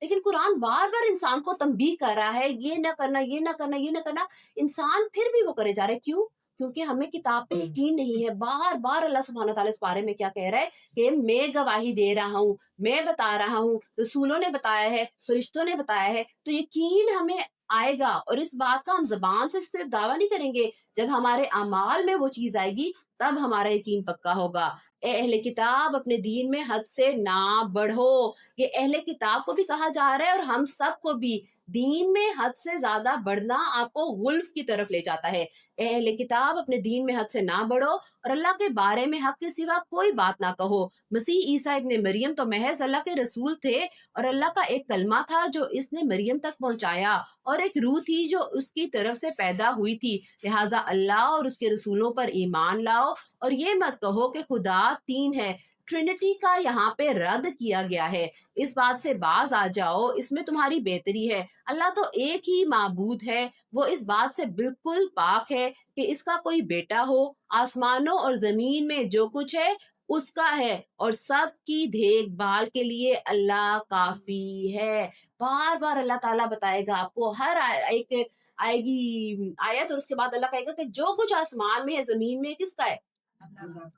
لیکن قرآن بار بار انسان کو تنبیہ کر رہا ہے یہ نہ کرنا، یہ نہ کرنا، یہ نہ کرنا، انسان پھر بھی وہ کرے جا رہا ہے۔ کیوں؟ کیونکہ ہمیں کتاب پہ یقین نہیں ہے۔ بار بار اللہ سبحانہ تعالیٰ اس بارے میں کیا کہہ رہا ہے کہ میں گواہی دے رہا ہوں، میں بتا رہا ہوں، رسولوں نے بتایا ہے، فرشتوں نے بتایا ہے، تو یقین ہمیں آئے گا، اور اس بات کا ہم زبان سے صرف دعویٰ نہیں کریں گے، جب ہمارے اعمال میں وہ چیز آئے گی تب ہمارا یقین پکا ہوگا۔ اے اہل کتاب، اپنے دین میں حد سے نہ بڑھو۔ یہ اہل کتاب کو بھی کہا جا رہا ہے اور ہم سب کو بھی۔ دین میں حد سے زیادہ بڑھنا آپ کو غلف کی طرف لے جاتا ہے۔ اے اہل کتاب، اپنے دین میں حد سے نہ بڑھو اور اللہ کے بارے میں حق کے سوا کوئی بات نہ کہو۔ مسیح عیسیٰ ابن مریم تو محض اللہ کے رسول تھے اور اللہ کا ایک کلمہ تھا جو اس نے مریم تک پہنچایا، اور ایک روح تھی جو اس کی طرف سے پیدا ہوئی تھی، لہٰذا اللہ اور اس کے رسولوں پر ایمان لاؤ اور یہ مت کہو کہ خدا تین ہے۔ ٹرینٹی کا یہاں پہ رد کیا گیا ہے۔ اس بات سے باز آ جاؤ، اس میں تمہاری بہتری ہے۔ اللہ تو ایک ہی معبود ہے، وہ اس بات سے بالکل پاک ہے کہ اس کا کوئی بیٹا ہو۔ آسمانوں اور زمین میں جو کچھ ہے اس کا ہے، اور سب کی دیکھ بھال کے لیے اللہ کافی ہے۔ بار بار اللہ تعالیٰ بتائے گا آپ کو، ہر ایک آئے گی آیت اور اس کے بعد اللہ کہے گا کہ جو کچھ آسمان میں ہے زمین میں کس کا ہے۔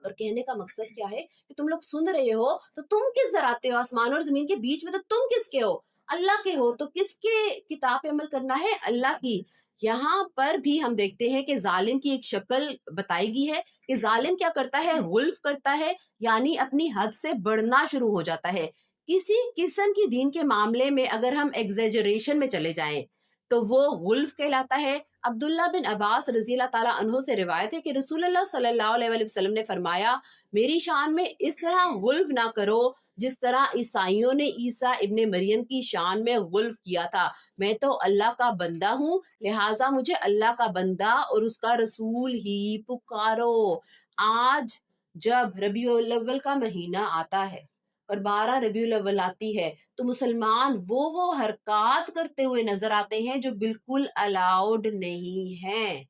اور کہنے کا مقصد کیا ہے کہ تم لوگ سن رہے ہو تو تم کس در آتے ہو؟ آسمان اور زمین کے بیچ میں تو تم کس کے ہو؟ اللہ کے ہو۔ تو کس کے کتاب پہ عمل کرنا ہے؟ اللہ کی۔ یہاں پر بھی ہم دیکھتے ہیں کہ ظالم کی ایک شکل بتائی گئی ہے کہ ظالم کیا کرتا ہے؟ غلف کرتا ہے، یعنی اپنی حد سے بڑھنا شروع ہو جاتا ہے۔ کسی قسم کی دین کے معاملے میں اگر ہم ایگزیجریشن میں چلے جائیں تو وہ غلف کہلاتا ہے۔ عبداللہ بن عباس رضی اللہ تعالیٰ عنہ سے روایت ہے کہ رسول اللہ صلی اللہ علیہ وآلہ وسلم نے فرمایا، میری شان میں اس طرح غلف نہ کرو جس طرح عیسائیوں نے عیسیٰ ابن مریم کی شان میں غلف کیا تھا۔ میں تو اللہ کا بندہ ہوں، لہٰذا مجھے اللہ کا بندہ اور اس کا رسول ہی پکارو۔ آج جب ربیع الاول کا مہینہ آتا ہے اور 12 ربیع الاول آتی ہے تو مسلمان وہ حرکات کرتے ہوئے نظر آتے ہیں جو بالکل الاؤڈ نہیں ہیں۔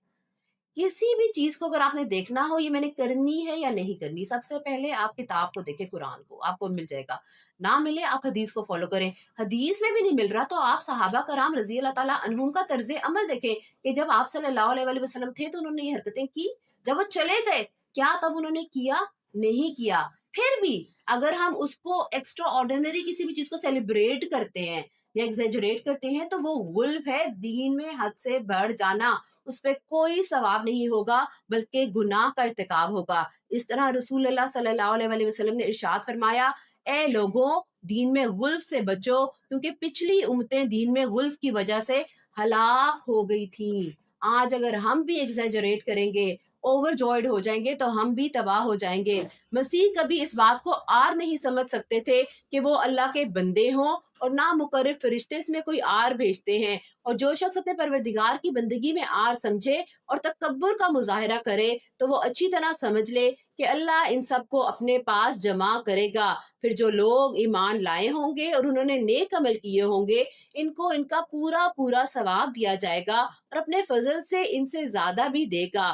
کسی بھی چیز کو اگر آپ نے دیکھنا ہو یہ میں نے کرنی ہے یا نہیں کرنی، سب سے پہلے آپ کتاب کو دیکھیں، قرآن کو، آپ کو مل جائے گا۔ نہ ملے آپ حدیث کو فالو کریں، حدیث میں بھی نہیں مل رہا تو آپ صحابہ کرام رضی اللہ تعالیٰ عنہم کا طرز عمل دیکھیں کہ جب آپ صلی اللہ علیہ وآلہ وسلم تھے تو انہوں نے یہ حرکتیں کی، جب وہ چلے گئے کیا تب انہوں نے کیا؟ نہیں کیا۔ پھر بھی اگر ہم اس کو ایکسٹرا آرڈینری کسی بھی چیز کو سیلیبریٹ کرتے ہیں یا ایگزیجریٹ کرتے ہیں تو وہ غلف ہے، دین میں حد سے بڑھ جانا۔ اس پہ کوئی ثواب نہیں ہوگا بلکہ گناہ کا ارتکاب ہوگا۔ اس طرح رسول اللہ صلی اللہ علیہ وآلہ وسلم نے ارشاد فرمایا، اے لوگوں، دین میں غلف سے بچو، کیونکہ پچھلی امتیں دین میں غلف کی وجہ سے ہلاک ہو گئی تھیں۔ آج اگر ہم بھی ایگزیجریٹ کریں گے، اوور جوائڈ ہو جائیں گے تو ہم بھی تباہ ہو جائیں گے۔ مسیح کبھی اس بات کو آر نہیں سمجھ سکتے تھے کہ وہ اللہ کے بندے ہوں، اور نہ مقرب فرشتے اس میں کوئی آر بھیجتے ہیں، اور جو شخص اپنے پروردگار کی بندگی میں آر سمجھے اور تکبر کا مظاہرہ کرے تو وہ اچھی طرح سمجھ لے کہ اللہ ان سب کو اپنے پاس جمع کرے گا۔ پھر جو لوگ ایمان لائے ہوں گے اور انہوں نے نیک عمل کیے ہوں گے ان کو ان کا پورا پورا ثواب دیا جائے گا اور اپنے فضل سے ان سے زیادہ بھی دے گا۔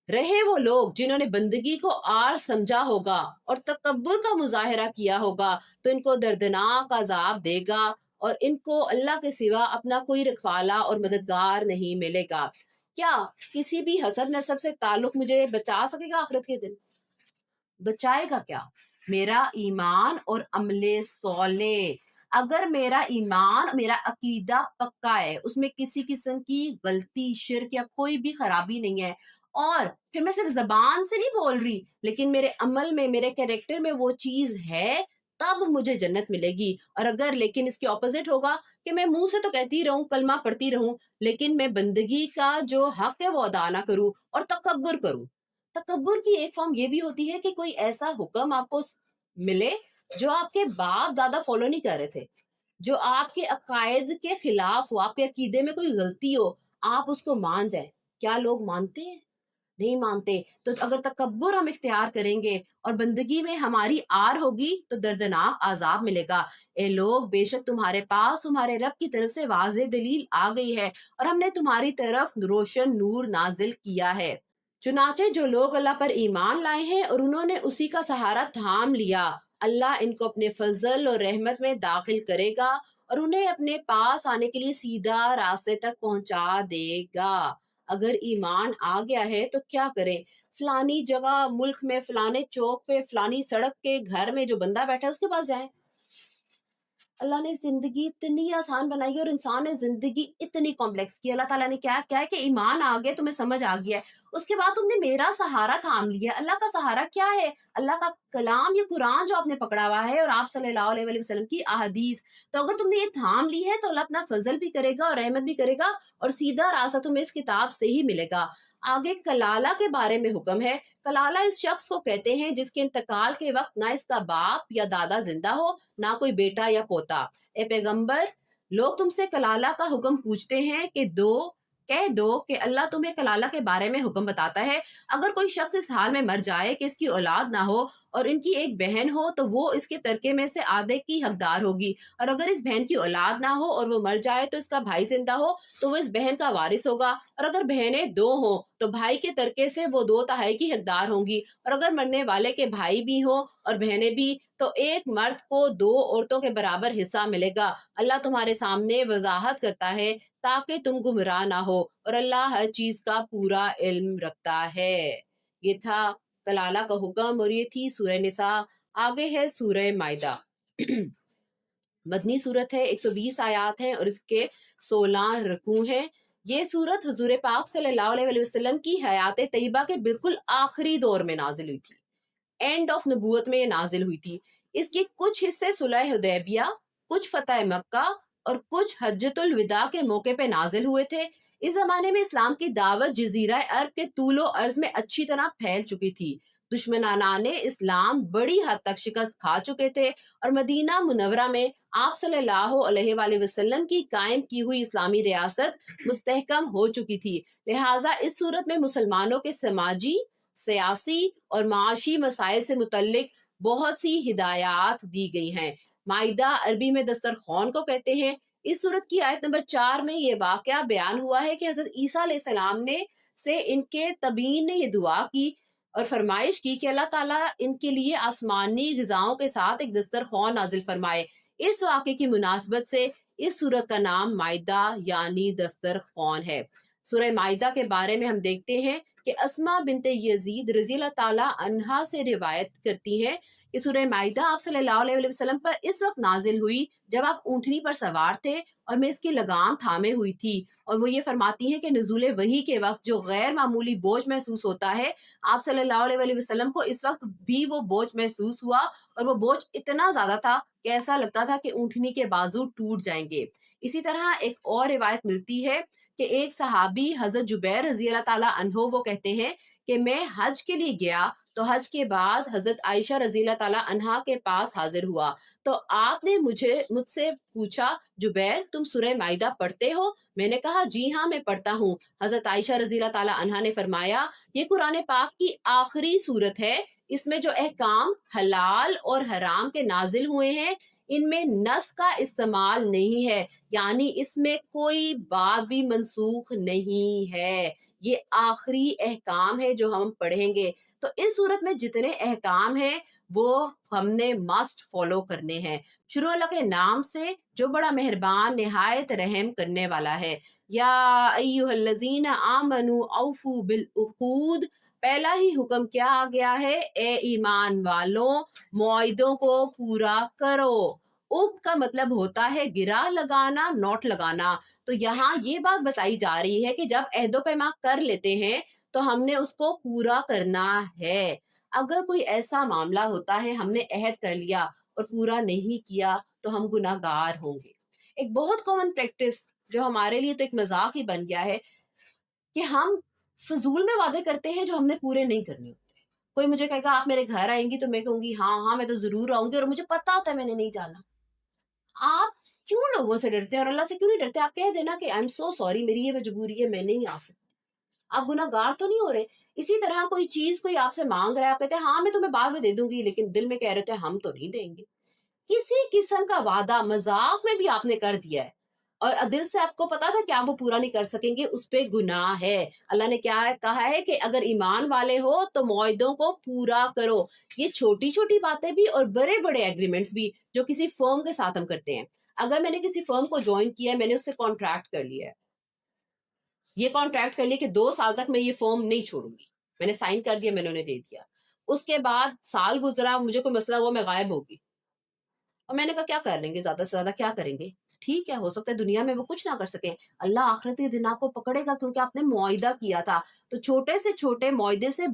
رہے وہ لوگ جنہوں نے بندگی کو آر سمجھا ہوگا اور تکبر کا مظاہرہ کیا ہوگا تو ان کو دردناک عذاب دے گا اور ان کو اللہ کے سوا اپنا کوئی رکھوالا اور مددگار نہیں ملے گا۔ کیا کسی بھی حسب نسب سے تعلق مجھے بچا سکے گا آخرت کے دن؟ بچائے گا کیا؟ میرا ایمان اور عمل صالح۔ اگر میرا ایمان، میرا عقیدہ پکا ہے، اس میں کسی قسم کی غلطی، شرک یا کوئی بھی خرابی نہیں ہے، اور پھر میں صرف زبان سے نہیں بول رہی لیکن میرے عمل میں، میرے کیریکٹر میں وہ چیز ہے، تب مجھے جنت ملے گی۔ اور اگر لیکن اس کے اپوزٹ ہوگا کہ میں منہ سے تو کہتی رہوں، کلمہ پڑھتی رہوں، لیکن میں بندگی کا جو حق ہے وہ ادا نہ کروں اور تکبر کروں۔ تکبر کی ایک فارم یہ بھی ہوتی ہے کہ کوئی ایسا حکم آپ کو ملے جو آپ کے باپ دادا فالو نہیں کر رہے تھے، جو آپ کے عقائد کے خلاف ہو، آپ کے عقیدے میں کوئی غلطی ہو، آپ اس کو مان جائیں۔ کیا لوگ مانتے ہیں؟ نہیں مانتے۔ تو اگر تکبر ہم اختیار کریں گے اور بندگی میں ہماری آر ہوگی تو دردناک عذاب ملے گا۔ اے لوگ، بے شک تمہارے پاس تمہارے رب کی طرف سے واضح دلیل آ گئی ہے اور ہم نے تمہاری طرف روشن نور نازل کیا ہے۔ چنانچہ جو لوگ اللہ پر ایمان لائے ہیں اور انہوں نے اسی کا سہارا تھام لیا، اللہ ان کو اپنے فضل اور رحمت میں داخل کرے گا اور انہیں اپنے پاس آنے کے لیے سیدھا راستے تک پہنچا دے گا۔ اگر ایمان آ گیا ہے تو کیا کریں؟ فلانی جگہ ملک میں، فلانے چوک پہ، فلانی سڑک کے گھر میں جو بندہ بیٹھا ہے اس کے پاس جائیں۔ اللہ نے زندگی اتنی آسان بنائی ہے اور انسان نے زندگی اتنی کمپلیکس کی۔ اللہ تعالیٰ نے کیا ہے کہ ایمان آ گیا، تمہیں سمجھ آ گیا ہے، اس کے بعد تم نے میرا سہارا تھام لیا۔ اللہ کا سہارا کیا ہے؟ اللہ کا کلام، یہ قرآن جو آپ نے پکڑا ہوا ہے، اور آپ صلی اللہ علیہ وآلہ وسلم کی احادیث۔ تو اگر تم نے یہ تھام لی ہے تو اللہ اپنا فضل بھی کرے گا اور رحمت بھی کرے گا، اور سیدھا راستہ تمہیں اس کتاب سے ہی ملے گا۔ آگے کلالہ کے بارے میں حکم ہے۔ کلالہ اس شخص کو کہتے ہیں جس کے انتقال کے وقت نہ اس کا باپ یا دادا زندہ ہو، نہ کوئی بیٹا یا پوتا۔ اے پیغمبر، لوگ تم سے کلالہ کا حکم پوچھتے ہیں کہ کہہ دو کہ اللہ تمہیں کلالہ کے بارے میں حکم بتاتا ہے۔ اگر کوئی شخص اس حال میں مر جائے کہ اس کی اولاد نہ ہو اور ان کی ایک بہن ہو تو وہ اس کے ترکے میں سے آدھے کی حقدار ہوگی، اور اگر اس بہن کی اولاد نہ ہو اور وہ مر جائے تو اس کا بھائی زندہ ہو تو وہ اس بہن کا وارث ہوگا، اور اگر بہنیں 2 ہوں تو بھائی کے ترکے سے وہ 2 تہائی کی حقدار ہوں گی، اور اگر مرنے والے کے بھائی بھی ہوں اور بہنیں بھی تو ایک مرد کو 2 عورتوں کے برابر حصہ ملے گا۔ اللہ تمہارے سامنے وضاحت کرتا ہے تاکہ تم گمراہ نہ ہو، اور اللہ ہر چیز کا پورا علم رکھتا ہے۔ یہ تھا کلالہ کا حکم، اور یہ تھی سورہ نساء۔ آگے ہے سورہ مائدہ۔ مدنی صورت ہے، 120 آیات ہیں اور اس کے 16 رکوع ہیں۔ یہ صورت حضور پاک صلی اللہ علیہ وآلہ وسلم کی حیات طیبہ کے بالکل آخری دور میں نازل ہوئی تھی، اینڈ آف نبوت میں یہ نازل ہوئی تھی۔ اس کے کچھ حصے صلح حدیبیہ، کچھ فتح مکہ اور کچھ حجۃ الوداع کے موقع پہ نازل ہوئے تھے۔ اس زمانے میں اسلام کی دعوت جزیرہ عرب کے طول و عرض میں اچھی طرح پھیل چکی تھی۔ دشمنان اسلام بڑی حد تک شکست کھا چکے تھے، اور مدینہ منورہ میں آپ صلی اللہ علیہ وآلہ وسلم کی قائم کی ہوئی اسلامی ریاست مستحکم ہو چکی تھی۔ لہٰذا اس صورت میں مسلمانوں کے سماجی، سیاسی اور معاشی مسائل سے متعلق بہت سی ہدایات دی گئی ہیں۔ مائدہ عربی میں دسترخوان کو کہتے ہیں۔ اس صورت کی آیت نمبر 4 میں یہ واقعہ بیان ہوا ہے کہ حضرت عیسیٰ علیہ السلام سے ان کے تبیین نے یہ دعا کی اور فرمائش کی کہ اللہ تعالیٰ ان کے لیے آسمانی غذاؤں کے ساتھ ایک دسترخوان نازل فرمائے۔ اس واقعے کی مناسبت سے اس سورت کا نام مائدہ یعنی دسترخوان ہے۔ سورہ مائدہ کے بارے میں ہم دیکھتے ہیں کہ اسماء بنت یزید رضی اللہ تعالیٰ عنہا سے روایت کرتی ہیں کہ سورہ مائدہ آپ صلی اللہ علیہ وآلہ وسلم پر اس وقت نازل ہوئی جب آپ اونٹنی پر سوار تھے اور میں اس کی لگام تھامے ہوئی تھی، اور وہ یہ فرماتی ہے کہ نزول وحی کے وقت جو غیر معمولی بوجھ محسوس ہوتا ہے، آپ صلی اللہ علیہ وآلہ وسلم کو اس وقت بھی وہ بوجھ محسوس ہوا، اور وہ بوجھ اتنا زیادہ تھا کہ ایسا لگتا تھا کہ اونٹنی کے بازو ٹوٹ جائیں گے۔ اسی طرح ایک اور روایت ملتی ہے کہ ایک صحابی حضرت جبیر رضی اللہ تعالیٰ عنہ وہ کہتے ہیں کہ میں حج کے لیے گیا تو حج کے بعد حضرت عائشہ رضی اللہ تعالیٰ عنہا کے پاس حاضر ہوا تو آپ نے مجھ سے پوچھا، جبیر تم سورہ مائدہ پڑھتے ہو؟ میں نے کہا جی ہاں میں پڑھتا ہوں۔ حضرت عائشہ رضی اللہ تعالیٰ عنہا نے فرمایا یہ قرآن پاک کی آخری سورت ہے، اس میں جو احکام حلال اور حرام کے نازل ہوئے ہیں ان میں نص کا استعمال نہیں ہے، یعنی اس میں کوئی بات بھی منسوخ نہیں ہے، یہ آخری احکام ہے جو ہم پڑھیں گے. تو اس صورت میں جتنے احکام ہیں وہ ہم نے مسٹ فالو کرنے ہیں. شروع اللہ کے نام سے جو بڑا مہربان نہایت رحم کرنے والا ہے. یا ایھا الذین آمنوا اوفوا بالعقود، پہلا ہی حکم کیا آ گیا ہے؟ اے ایمان والوں معاہدوں کو پورا کرو. عقد کا مطلب ہوتا ہے گرا لگانا، نوٹ لگانا. تو یہاں یہ بات بتائی جا رہی ہے کہ جب عہد و پیمان کر لیتے ہیں تو ہم نے اس کو پورا کرنا ہے. اگر کوئی ایسا معاملہ ہوتا ہے ہم نے عہد کر لیا اور پورا نہیں کیا تو ہم گناہ گار ہوں گے. ایک بہت کامن پریکٹس جو ہمارے لیے تو ایک مذاق ہی بن گیا ہے کہ ہم فضول میں وعدے کرتے ہیں جو ہم نے پورے نہیں کرنے ہوتے. کوئی مجھے کہے گا آپ میرے گھر آئیں گی تو میں کہوں گی ہاں میں تو ضرور آؤں گی، اور مجھے پتا ہوتا ہے میں نے نہیں جانا. آپ کیوں لوگوں سے ڈرتے ہیں اور اللہ سے کیوں نہیں ڈرتے؟ آپ کہہ دینا کہ آئی ایم سو سوری، میری یہ مجبوری ہے، میں نہیں آ سکتی. آپ گناہ گار تو نہیں ہو رہے. اسی طرح کوئی چیز کوئی آپ سے مانگ رہا ہے، آپ کہتے ہیں ہاں میں تمہیں بعد میں دے دوں گی، لیکن دل میں کہہ رہے تھے ہم تو نہیں دیں گے. کسی قسم کا وعدہ مذاق میں بھی آپ نے کر دیا ہے اور دل سے آپ کو پتا تھا کہ آپ وہ پورا نہیں کر سکیں گے، اس پہ گناہ ہے. اللہ نے کیا کہا ہے کہ اگر ایمان والے ہو تو معاہدوں کو پورا کرو. یہ چھوٹی چھوٹی باتیں بھی اور بڑے بڑے ایگریمنٹس بھی جو کسی فرم کے ساتھ ہم کرتے ہیں. اگر میں نے کسی فرم کو جوائن کیا ہے، میں نے اس سے کانٹریکٹ کر لیا ہے، یہ کانٹریکٹ کر لیا کہ 2 سال تک میں یہ فرم نہیں چھوڑوں گی، میں نے سائن کر دیا، میں نے انہیں دے دیا. اس کے بعد سال گزرا، مجھے کوئی مسئلہ ہوا، میں غائب ہوگی، اور میں نے کہا کیا کر لیں گے، زیادہ سے زیادہ کیا کریں گے. ٹھیک ہے، ہو سکتا ہے دنیا میں وہ کچھ نہ کر سکیں، اللہ آخرت کے دن آپ کو پکڑے گا کیونکہ آپ نے معاہدہ کیا تھا. تو چھوٹے سے چھوٹے معاہدے سے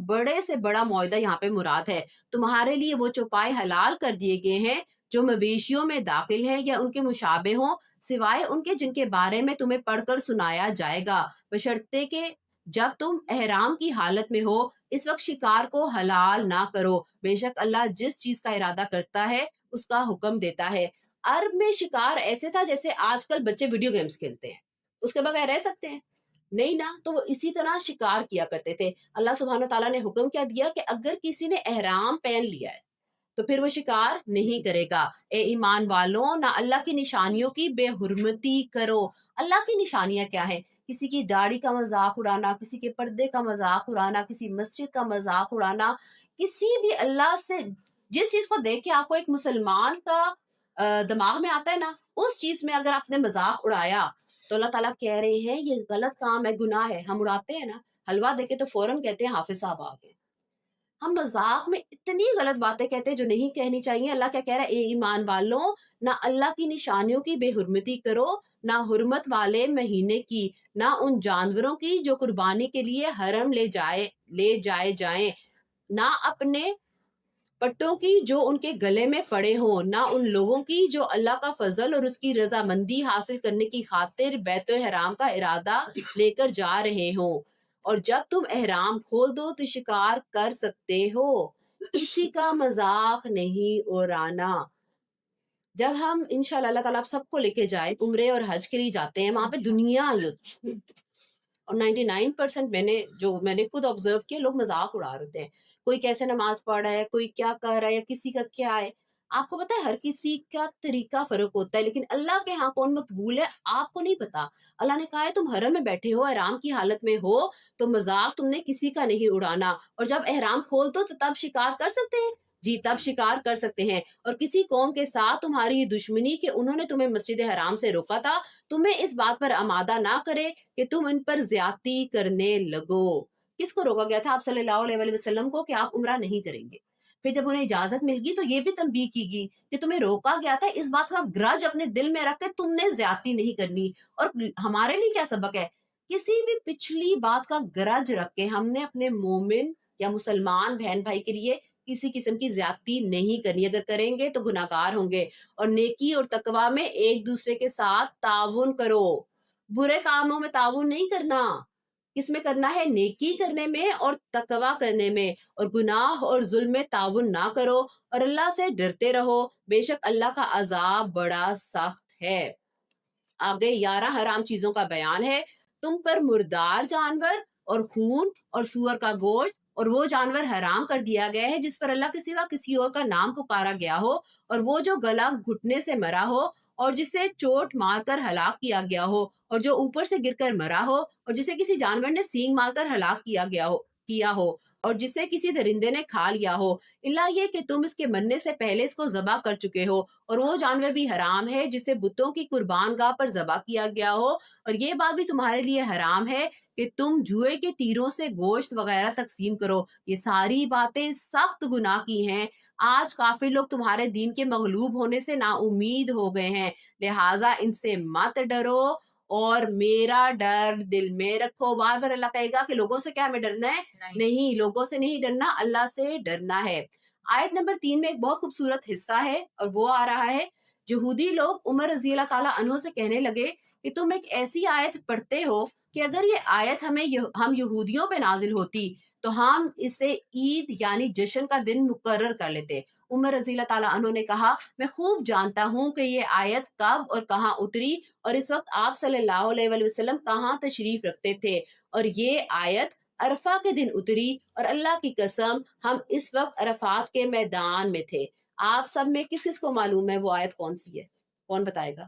بڑا معاہدہ یہاں پہ مراد ہے. تمہارے لیے وہ چوپائے حلال کر دیے گئے ہیں جو مویشیوں میں داخل ہیں یا ان کے مشابہ ہوں، سوائے ان کے جن کے بارے میں تمہیں پڑھ کر سنایا جائے گا، بشرطے کہ جب تم احرام کی حالت میں ہو اس وقت شکار کو حلال نہ کرو. بے شک اللہ جس چیز کا ارادہ کرتا ہے اس کا حکم دیتا ہے. عرب میں شکار ایسے تھا جیسے آج کل بچے ویڈیو گیمز کھیلتے ہیں، اس کے بغیر رہ سکتے ہیں؟ نہیں نا. تو وہ اسی طرح شکار کیا کرتے تھے. اللہ سبحانہ تعالیٰ نے حکم کیا دیا کہ اگر کسی نے احرام پہن لیا ہے تو پھر وہ شکار نہیں کرے گا. اے ایمان والوں نہ اللہ کی نشانیوں کی بے حرمتی کرو. اللہ کی نشانیاں کیا ہیں؟ کسی کی داڑھی کا مذاق اڑانا، کسی کے پردے کا مذاق اڑانا، کسی مسجد کا مذاق اڑانا، کسی بھی اللہ سے جس چیز کو دیکھ کے آپ کو ایک مسلمان کا دماغ میں آتا ہے نا، اس چیز میں اگر آپ نے مذاق اڑایا تو اللہ تعالیٰ کہہ رہے ہیں یہ غلط کام ہے، گناہ ہے. ہم اڑاتے ہیں نا، حلوہ دیکھے تو فوراً کہتے ہیں حافظ صاحب آ گئے. ہم مذاق میں اتنی غلط باتیں کہتے ہیں جو نہیں کہنی چاہیے. اللہ کیا کہہ رہا ہے؟ اے ایمان والوں نہ اللہ کی نشانیوں کی بے حرمتی کرو، نہ حرمت والے مہینے کی، نہ ان جانوروں کی جو قربانی کے لیے حرم لے جائے جائیں، نہ اپنے پٹوں کی جو ان کے گلے میں پڑے ہوں، نہ ان لوگوں کی جو اللہ کا فضل اور اس کی رضامندی حاصل کرنے کی خاطر بیت الحرام کا ارادہ لے کر جا رہے ہوں. اور جب تم احرام کھول دو تو شکار کر سکتے ہو، کسی کا مذاق نہیں اڑانا. جب ہم انشاءاللہ اللہ تعالیٰ سب کو لے کے جائے عمرے اور حج کے لیے جاتے ہیں، وہاں پہ دنیا اور 99% میں نے خود آبزرو کیا، لوگ مذاق اڑا رہے ہیں. کوئی کیسے نماز پڑھ رہا ہے، کوئی کیا کر رہا ہے، یا کسی کا کیا ہے. آپ کو پتا ہے ہر کسی کا طریقہ فرق ہوتا ہے، لیکن اللہ کے ہاں کون مقبول ہے آپ کو نہیں پتا. اللہ نے کہا ہے تم حرم میں بیٹھے ہو، احرام کی حالت میں ہو، تو مذاق تم نے کسی کا نہیں اڑانا. اور جب احرام کھول دو تو تب شکار کر سکتے ہیں، جی تب شکار کر سکتے ہیں. اور کسی قوم کے ساتھ تمہاری یہ دشمنی کہ انہوں نے تمہیں مسجد حرام سے روکا تھا، تمہیں اس بات پر آمادہ نہ کرے کہ تم ان پر زیادتی کرنے لگو. کس کو روکا گیا تھا؟ آپ صلی اللہ علیہ وسلم کو کہ آپ عمرہ نہیں کریں گے. پھر جب انہیں اجازت مل گئی تو یہ بھی تنبیہ کی گئی کہ تمہیں روکا گیا تھا، اس بات کا گرج اپنے دل میں رکھ کے تم نے زیادتی نہیں کرنی. اور ہمارے لیے کیا سبق ہے؟ کسی بھی پچھلی بات کا گرج رکھ کے ہم نے اپنے مومن یا مسلمان بہن بھائی کے لیے کسی قسم کی زیادتی نہیں کرنی. اگر کریں گے تو گناہ گار ہوں گے. اور نیکی اور تقویٰ میں ایک دوسرے کے ساتھ تعاون کرو. برے کاموں میں تعاون نہیں کرنا. کس میں کرنا ہے؟ نیکی کرنے میں اور تقویٰ کرنے میں. اور گناہ اور ظلم میں تعاون نہ کرو اور اللہ سے ڈرتے رہو، بے شک اللہ کا عذاب بڑا سخت ہے. آگے 11 حرام چیزوں کا بیان ہے. تم پر مردار جانور اور خون اور سور کا گوشت اور وہ جانور حرام کر دیا گیا ہے جس پر اللہ کے سوا کسی اور کا نام پکارا گیا ہو، اور وہ جو گلا گھٹنے سے مرا ہو، اور جسے چوٹ مار کر ہلاک کیا گیا ہو، اور جو اوپر سے گر کر مرا ہو، اور جسے کسی جانور نے سینگ مار کر ہلاک کیا ہو، اور جسے کسی درندے نے کھا لیا ہو، الا یہ کہ تم اس کے مرنے سے پہلے اس کو ذبح کر چکے ہو، اور وہ جانور بھی حرام ہے جسے بتوں کی قربان گاہ پر ذبح کیا گیا ہو، اور یہ بات بھی تمہارے لیے حرام ہے کہ تم جوئے کے تیروں سے گوشت وغیرہ تقسیم کرو، یہ ساری باتیں سخت گناہ کی ہیں۔ آج کافر لوگ تمہارے دین کے مغلوب ہونے سے نا امید ہو گئے ہیں، لہٰذا ان سے مت ڈرو اور میرا ڈر دل میں رکھو۔ بار بار اللہ کہے گا کہ لوگوں سے کیا ہمیں ڈرنا ہے؟ نہیں، لوگوں سے نہیں ڈرنا، اللہ سے ڈرنا ہے۔ آیت نمبر 3 میں ایک بہت خوبصورت حصہ ہے اور وہ آ رہا ہے، یہودی لوگ عمر رضی اللہ تعالیٰ عنہ سے کہنے لگے کہ تم ایک ایسی آیت پڑھتے ہو کہ اگر یہ آیت ہم یہودیوں پہ نازل ہوتی تو ہم اسے عید یعنی جشن کا دن مقرر کر لیتے۔ عمر رضی اللہ تعالیٰ عنہ نے کہا، میں خوب جانتا ہوں کہ یہ آیت کب اور کہاں اتری اور اس وقت آپ صلی اللہ علیہ وآلہ وسلم کہاں تشریف رکھتے تھے، اور یہ آیت عرفہ کے دن اتری، اور اللہ کی قسم ہم اس وقت عرفات کے میدان میں تھے۔ آپ سب میں کس کس کو معلوم ہے وہ آیت کون سی ہے؟ کون بتائے گا؟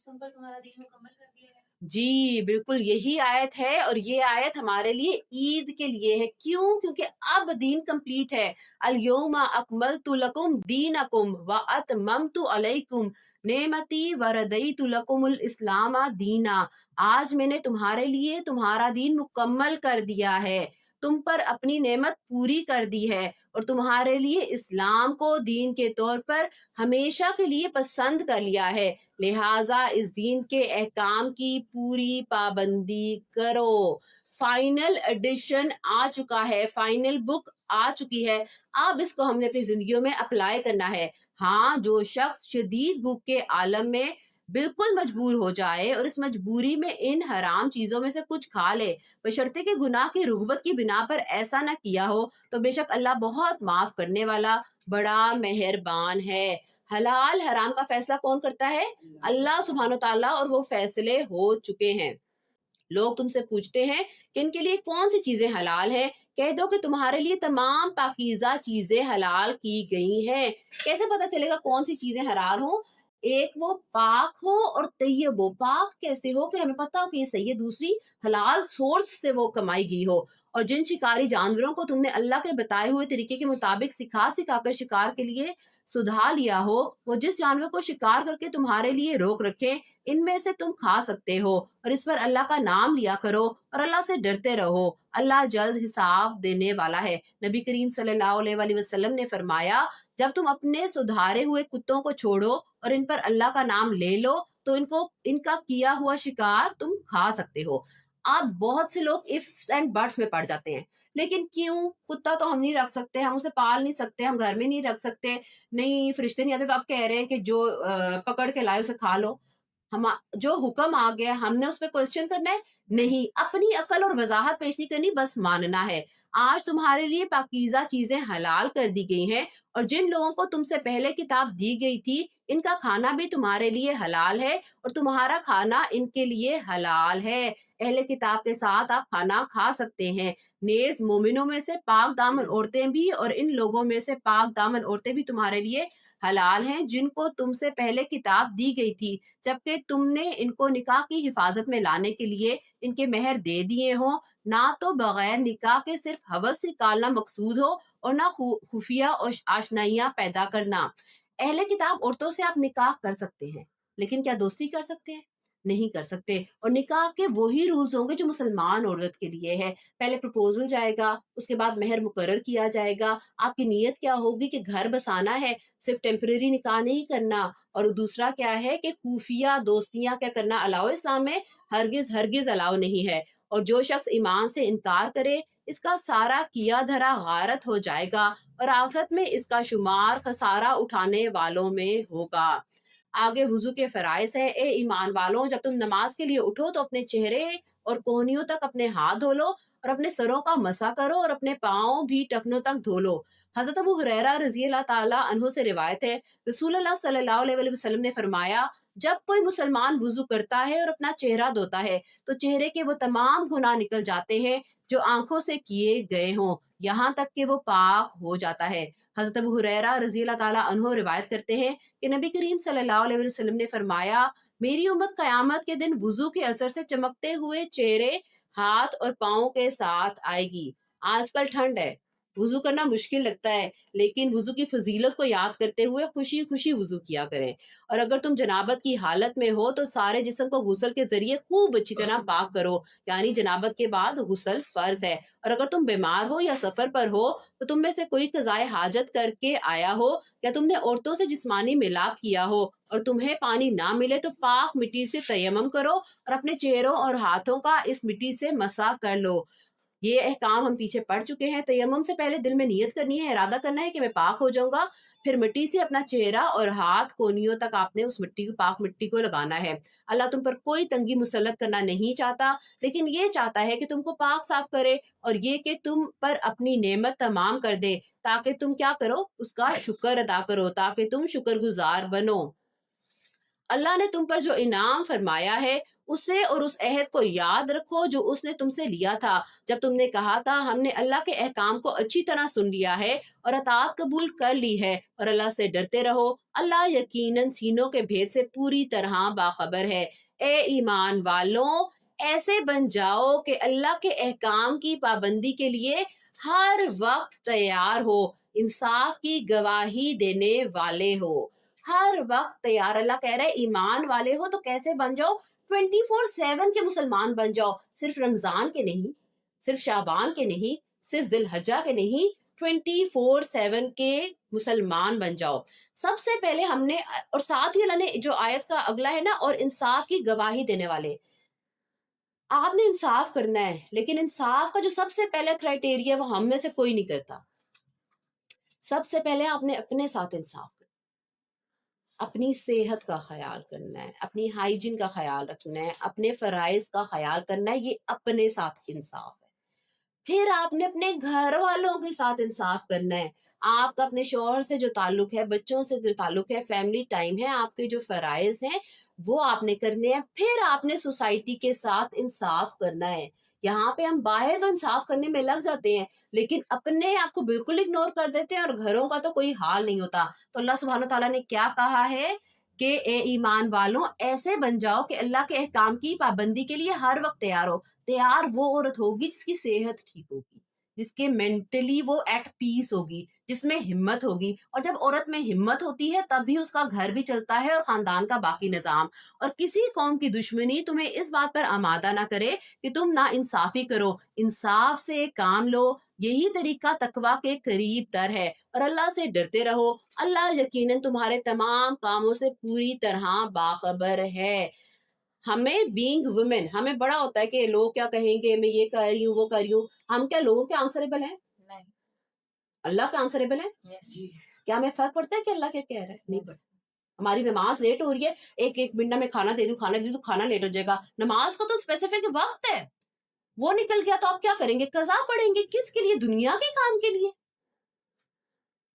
تم پر تمہارا دین مکمل کر دیا ہے۔ جی بالکل یہی آیت ہے، اور یہ آیت ہمارے لیے عید کے لیے ہے۔ کیوں؟ کیونکہ اب دین کمپلیٹ ہے۔ الیوم اکملت لکم دینکم واتممت علیکم نعمتی وردیت لکم الاسلام دینا۔ آج میں نے تمہارے لیے تمہارا دین مکمل کر دیا ہے، تم پر اپنی نعمت پوری کر دی ہے، اور تمہارے لیے اسلام کو دین کے طور پر ہمیشہ کے لیے پسند کر لیا ہے، لہٰذا اس دین کے احکام کی پوری پابندی کرو۔ فائنل ایڈیشن آ چکا ہے، فائنل بک آ چکی ہے، اب اس کو ہم نے اپنی زندگیوں میں اپلائی کرنا ہے۔ ہاں، جو شخص شدید بھوک کے عالم میں بالکل مجبور ہو جائے اور اس مجبوری میں ان حرام چیزوں میں سے کچھ کھا لے، بشرطے کہ گناہ کی رغبت کی بنا پر ایسا نہ کیا ہو، تو بے شک اللہ بہت معاف کرنے والا، بڑا مہربان ہے۔ حلال حرام کا فیصلہ کون کرتا ہے؟ اللہ سبحانہ تعالیٰ، اور وہ فیصلے ہو چکے ہیں۔ لوگ تم سے پوچھتے ہیں کہ ان کے لیے کون سی چیزیں حلال ہیں، کہہ دو کہ تمہارے لیے تمام پاکیزہ چیزیں حلال کی گئی ہیں۔ کیسے پتہ چلے گا کون سی چیزیں حلال ہوں؟ ایک وہ پاک ہو اور طیب ہو۔ پاک کیسے ہو؟ کہ ہمیں پتہ ہو کہ یہ صحیح ہے، دوسری حلال سورس سے وہ کمائی گئی ہو، اور جن شکاری جانوروں کو تم نے اللہ کے بتائے ہوئے طریقے کے مطابق سکھا کر شکار کے لیے سدھا لیا ہو، وہ جس جانور کو شکار کر کے تمہارے لیے روک رکھے، ان میں سے تم کھا سکتے ہو، اور اس پر اللہ کا نام لیا کرو اور اللہ سے ڈرتے رہو، اللہ جلد حساب دینے والا ہے۔ نبی کریم صلی اللہ علیہ وآلہ وسلم نے فرمایا، جب تم اپنے سدھارے ہوئے کتوں کو چھوڑو اور ان پر اللہ کا نام لے لو تو ان کا کیا ہوا شکار تم کھا سکتے ہو۔ اب بہت سے لوگ ifs اینڈ بٹس میں پڑ جاتے ہیں، لیکن کیوں؟ کتا تو ہم نہیں رکھ سکتے، ہم اسے پال نہیں سکتے، ہم گھر میں نہیں رکھ سکتے، نہیں فرشتے نہیں آتے، تو آپ کہہ رہے ہیں کہ جو پکڑ کے لائے اسے کھا لو۔ جو حکم آ گیا ہم نے اس پہ کوشچن کرنا ہے؟ نہیں، اپنی عقل اور وضاحت پیش نہیں کرنی، بس ماننا ہے۔ آج تمہارے لیے پاکیزہ چیزیں حلال کر دی گئی ہیں، اور جن لوگوں کو تم سے پہلے کتاب دی گئی تھی ان کا کھانا بھی تمہارے لیے حلال ہے، اور تمہارا کھانا ان کے لیے حلال ہے۔ اہل کتاب کے ساتھ آپ کھانا کھا سکتے ہیں، نیز مومنوں میں سے پاک دامن عورتیں بھی، اور ان لوگوں میں سے پاک دامن عورتیں بھی تمہارے لیے حلال ہیں جن کو تم سے پہلے کتاب دی گئی تھی، جبکہ تم نے ان کو نکاح کی حفاظت میں لانے کے لیے ان کے مہر دے دیے ہوں، نہ تو بغیر نکاح کے صرف ہوس سے نکالنا مقصود ہو اور نہ خفیہ آشنائیاں پیدا کرنا۔ اہل کتاب عورتوں سے آپ نکاح کر سکتے ہیں، لیکن کیا دوستی کر سکتے ہیں؟ نہیں کر سکتے، اور نکاح کے وہی رولز ہوں گے جو مسلمان عورت کے لیے ہے۔ پہلے پرپوزل جائے گا، اس کے بعد مہر مقرر کیا جائے گا، آپ کی نیت کیا ہوگی کہ گھر بسانا ہے، صرف ٹیمپریری نکاح نہیں کرنا، اور دوسرا کیا ہے کہ خفیہ دوستیاں کیا کرنا الاؤ اسلام میں ہرگز الاؤ نہیں ہے۔ اور جو شخص ایمان سے انکار کرے اس کا سارا کیا دھرا غارت ہو جائے گا، اور آخرت میں اس کا شمار خسارہ اٹھانے والوں میں ہوگا۔ آگے وضو کے فرائض ہیں۔ اے ایمان والوں، جب تم نماز کے لیے اٹھو تو اپنے چہرے اور کونیوں تک اپنے ہاتھ دھو لو، اور اپنے سروں کا مسح کرو، اور اپنے پاؤں بھی ٹخنوں تک دھو لو۔ حضرت ابو ہریرہ رضی اللہ تعالیٰ عنہ سے روایت ہے، رسول اللہ صلی اللہ علیہ وآلہ وسلم نے فرمایا، جب کوئی مسلمان وضو کرتا ہے اور اپنا چہرہ دھوتا ہے تو چہرے کے وہ تمام گناہ نکل جاتے ہیں جو آنکھوں سے کیے گئے ہوں، یہاں تک کہ وہ پاک ہو جاتا ہے۔ حضرت ابو ہریرہ رضی اللہ تعالیٰ عنہ روایت کرتے ہیں کہ نبی کریم صلی اللہ علیہ وسلم نے فرمایا، میری امت قیامت کے دن وضو کے اثر سے چمکتے ہوئے چہرے، ہاتھ اور پاؤں کے ساتھ آئے گی۔ آج کل ٹھنڈ ہے، وضو کرنا مشکل لگتا ہے، لیکن وضو کی فضیلت کو یاد کرتے ہوئے خوشی خوشی وضو کیا کریں۔ اور اگر تم جنابت کی حالت میں ہو تو سارے جسم کو غسل کے ذریعے خوب اچھی طرح پاک کرو، یعنی جنابت کے بعد غسل فرض ہے۔ اور اگر تم بیمار ہو یا سفر پر ہو تو تم میں سے کوئی قضائے حاجت کر کے آیا ہو یا تم نے عورتوں سے جسمانی ملاپ کیا ہو اور تمہیں پانی نہ ملے تو پاک مٹی سے تیمم کرو اور اپنے چہروں اور ہاتھوں کا اس مٹی سے مسح کر لو۔ یہ احکام ہم پیچھے پڑھ چکے ہیں۔ تیمم سے پہلے دل میں نیت کرنی ہے، ارادہ کرنا ہے کہ میں پاک ہو جاؤں گا، پھر مٹی سے اپنا چہرہ اور ہاتھ کونیوں تک آپ نے اس پاک مٹی کو لگانا ہے۔ اللہ تم پر کوئی تنگی مسلط کرنا نہیں چاہتا، لیکن یہ چاہتا ہے کہ تم کو پاک صاف کرے اور یہ کہ تم پر اپنی نعمت تمام کر دے تاکہ تم کیا کرو، اس کا شکر ادا کرو، تاکہ تم شکر گزار بنو۔ اللہ نے تم پر جو انعام فرمایا ہے اسے اور اس عہد کو یاد رکھو جو اس نے تم سے لیا تھا جب تم نے کہا تھا ہم نے اللہ کے احکام کو اچھی طرح سن لیا ہے اور اطاعت قبول کر لی ہے، اور اللہ سے ڈرتے رہو، اللہ یقیناً سینوں کے بھید سے پوری طرح باخبر ہے۔ اے ایمان والوں، ایسے بن جاؤ کہ اللہ کے احکام کی پابندی کے لیے ہر وقت تیار ہو، انصاف کی گواہی دینے والے ہو، ہر وقت تیار۔ اللہ کہہ رہے ایمان والے ہو تو کیسے بن جاؤ؟ 24/7 کے مسلمان بن جاؤ، صرف رمضان کے نہیں، صرف شعبان کے نہیں، صرف ذی الحجہ کے نہیں، 24/7 کے مسلمان بن جاؤ۔ سب سے پہلے ہم نے، اور ساتھ ہی اللہ نے جو آیت کا اگلا ہے نا، اور انصاف کی گواہی دینے والے، آپ نے انصاف کرنا ہے، لیکن انصاف کا جو سب سے پہلا کرائٹیریا وہ ہم میں سے کوئی نہیں کرتا۔ سب سے پہلے آپ نے اپنے ساتھ انصاف کرنا، اپنی صحت کا خیال کرنا ہے، اپنی ہائیجین کا خیال رکھنا ہے، اپنے فرائض کا خیال کرنا ہے، یہ اپنے ساتھ انصاف ہے۔ پھر آپ نے اپنے گھر والوں کے ساتھ انصاف کرنا ہے، آپ کا اپنے شوہر سے جو تعلق ہے، بچوں سے جو تعلق ہے، فیملی ٹائم ہے، آپ کے جو فرائض ہیں وہ آپ نے کرنے ہیں۔ پھر آپ نے سوسائٹی کے ساتھ انصاف کرنا ہے۔ یہاں پہ ہم باہر تو انصاف کرنے میں لگ جاتے ہیں، لیکن اپنے آپ کو بالکل اگنور کر دیتے ہیں، اور گھروں کا تو کوئی حال نہیں ہوتا۔ تو اللہ سبحانہ تعالیٰ نے کیا کہا ہے کہ اے ایمان والوں، ایسے بن جاؤ کہ اللہ کے احکام کی پابندی کے لیے ہر وقت تیار ہو۔ تیار وہ عورت ہوگی جس کی صحت ٹھیک ہوگی، جس کے مینٹلی وہ ایٹ پیس ہوگی، جس میں ہمت ہوگی، اور جب عورت میں ہمت ہوتی ہے تبھی اس کا گھر بھی چلتا ہے اور خاندان کا باقی نظام۔ اور کسی قوم کی دشمنی تمہیں اس بات پر آمادہ نہ کرے کہ تم نا انصافی کرو، انصاف سے کام لو، یہی طریقہ تقویٰ کے قریب تر ہے، اور اللہ سے ڈرتے رہو، اللہ یقیناً تمہارے تمام کاموں سے پوری طرح باخبر ہے۔ ہمیں بینگ وومن، ہمیں بڑا ہوتا ہے کہ لوگ کیا کہیں گے، میں یہ کر رہی ہوں وہ کر رہی ہوں۔ ہم کیا لوگوں کے آنسریبل ہیں؟ نہیں۔ اللہ کے آنسریبل ہیں؟ کیا ہمیں فرق پڑتا ہے کہ اللہ کیا کہہ رہا ہے؟ نہیں پڑتا۔ ہماری نماز لیٹ ہو رہی ہے، ایک منٹ میں کھانا دے دوں، کھانا لیٹ ہو جائے گا۔ نماز کو تو اسپیسیفک وقت ہے، وہ نکل گیا تو آپ کیا کریں گے؟ قضا پڑھیں گے۔ کس کے لیے؟ دنیا کے کام کے لیے۔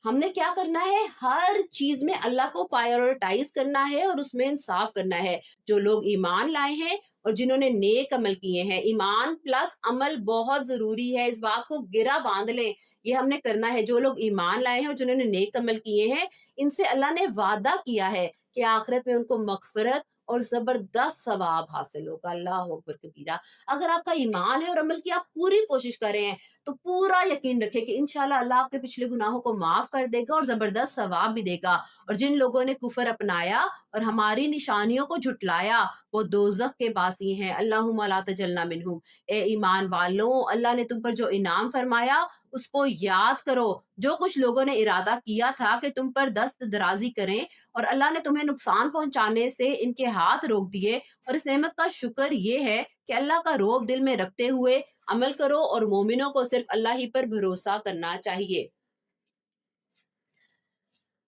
ہم نے کیا کرنا ہے؟ ہر چیز میں اللہ کو پائرورٹائز کرنا ہے اور اس میں انصاف کرنا ہے۔ جو لوگ ایمان لائے ہیں اور جنہوں نے نیک عمل کیے ہیں، ایمان پلس عمل بہت ضروری ہے، اس بات کو گرا باندھ لیں، یہ ہم نے کرنا ہے۔ جو لوگ ایمان لائے ہیں اور جنہوں نے نیک عمل کیے ہیں، ان سے اللہ نے وعدہ کیا ہے کہ آخرت میں ان کو مغفرت اور زبردست ثواب حاصل ہوگا۔ اللہ اکبر کبیرہ۔ اگر آپ کا ایمان ہے اور عمل کی آپ پوری کوشش کر رہے ہیں تو پورا یقین رکھیں کہ انشاءاللہ اللہ آپ کے پچھلے گناہوں کو معاف کر دے گا اور زبردست ثواب بھی دے گا۔ اور جن لوگوں نے کفر اپنایا اور ہماری نشانیوں کو جھٹلایا وہ دوزخ کے باسی ہیں۔ اللہم لا تجلنا منہم۔ اے ایمان والوں، اللہ نے تم پر جو انعام فرمایا اس کو یاد کرو۔ جو کچھ لوگوں نے ارادہ کیا تھا کہ تم پر دست درازی کریں اور اللہ نے تمہیں نقصان پہنچانے سے ان کے ہاتھ روک دیے، اور اس نعمت کا شکر یہ ہے کہ اللہ کا روب دل میں رکھتے ہوئے عمل کرو، اور مومنوں کو صرف اللہ ہی پر بھروسہ کرنا چاہیے۔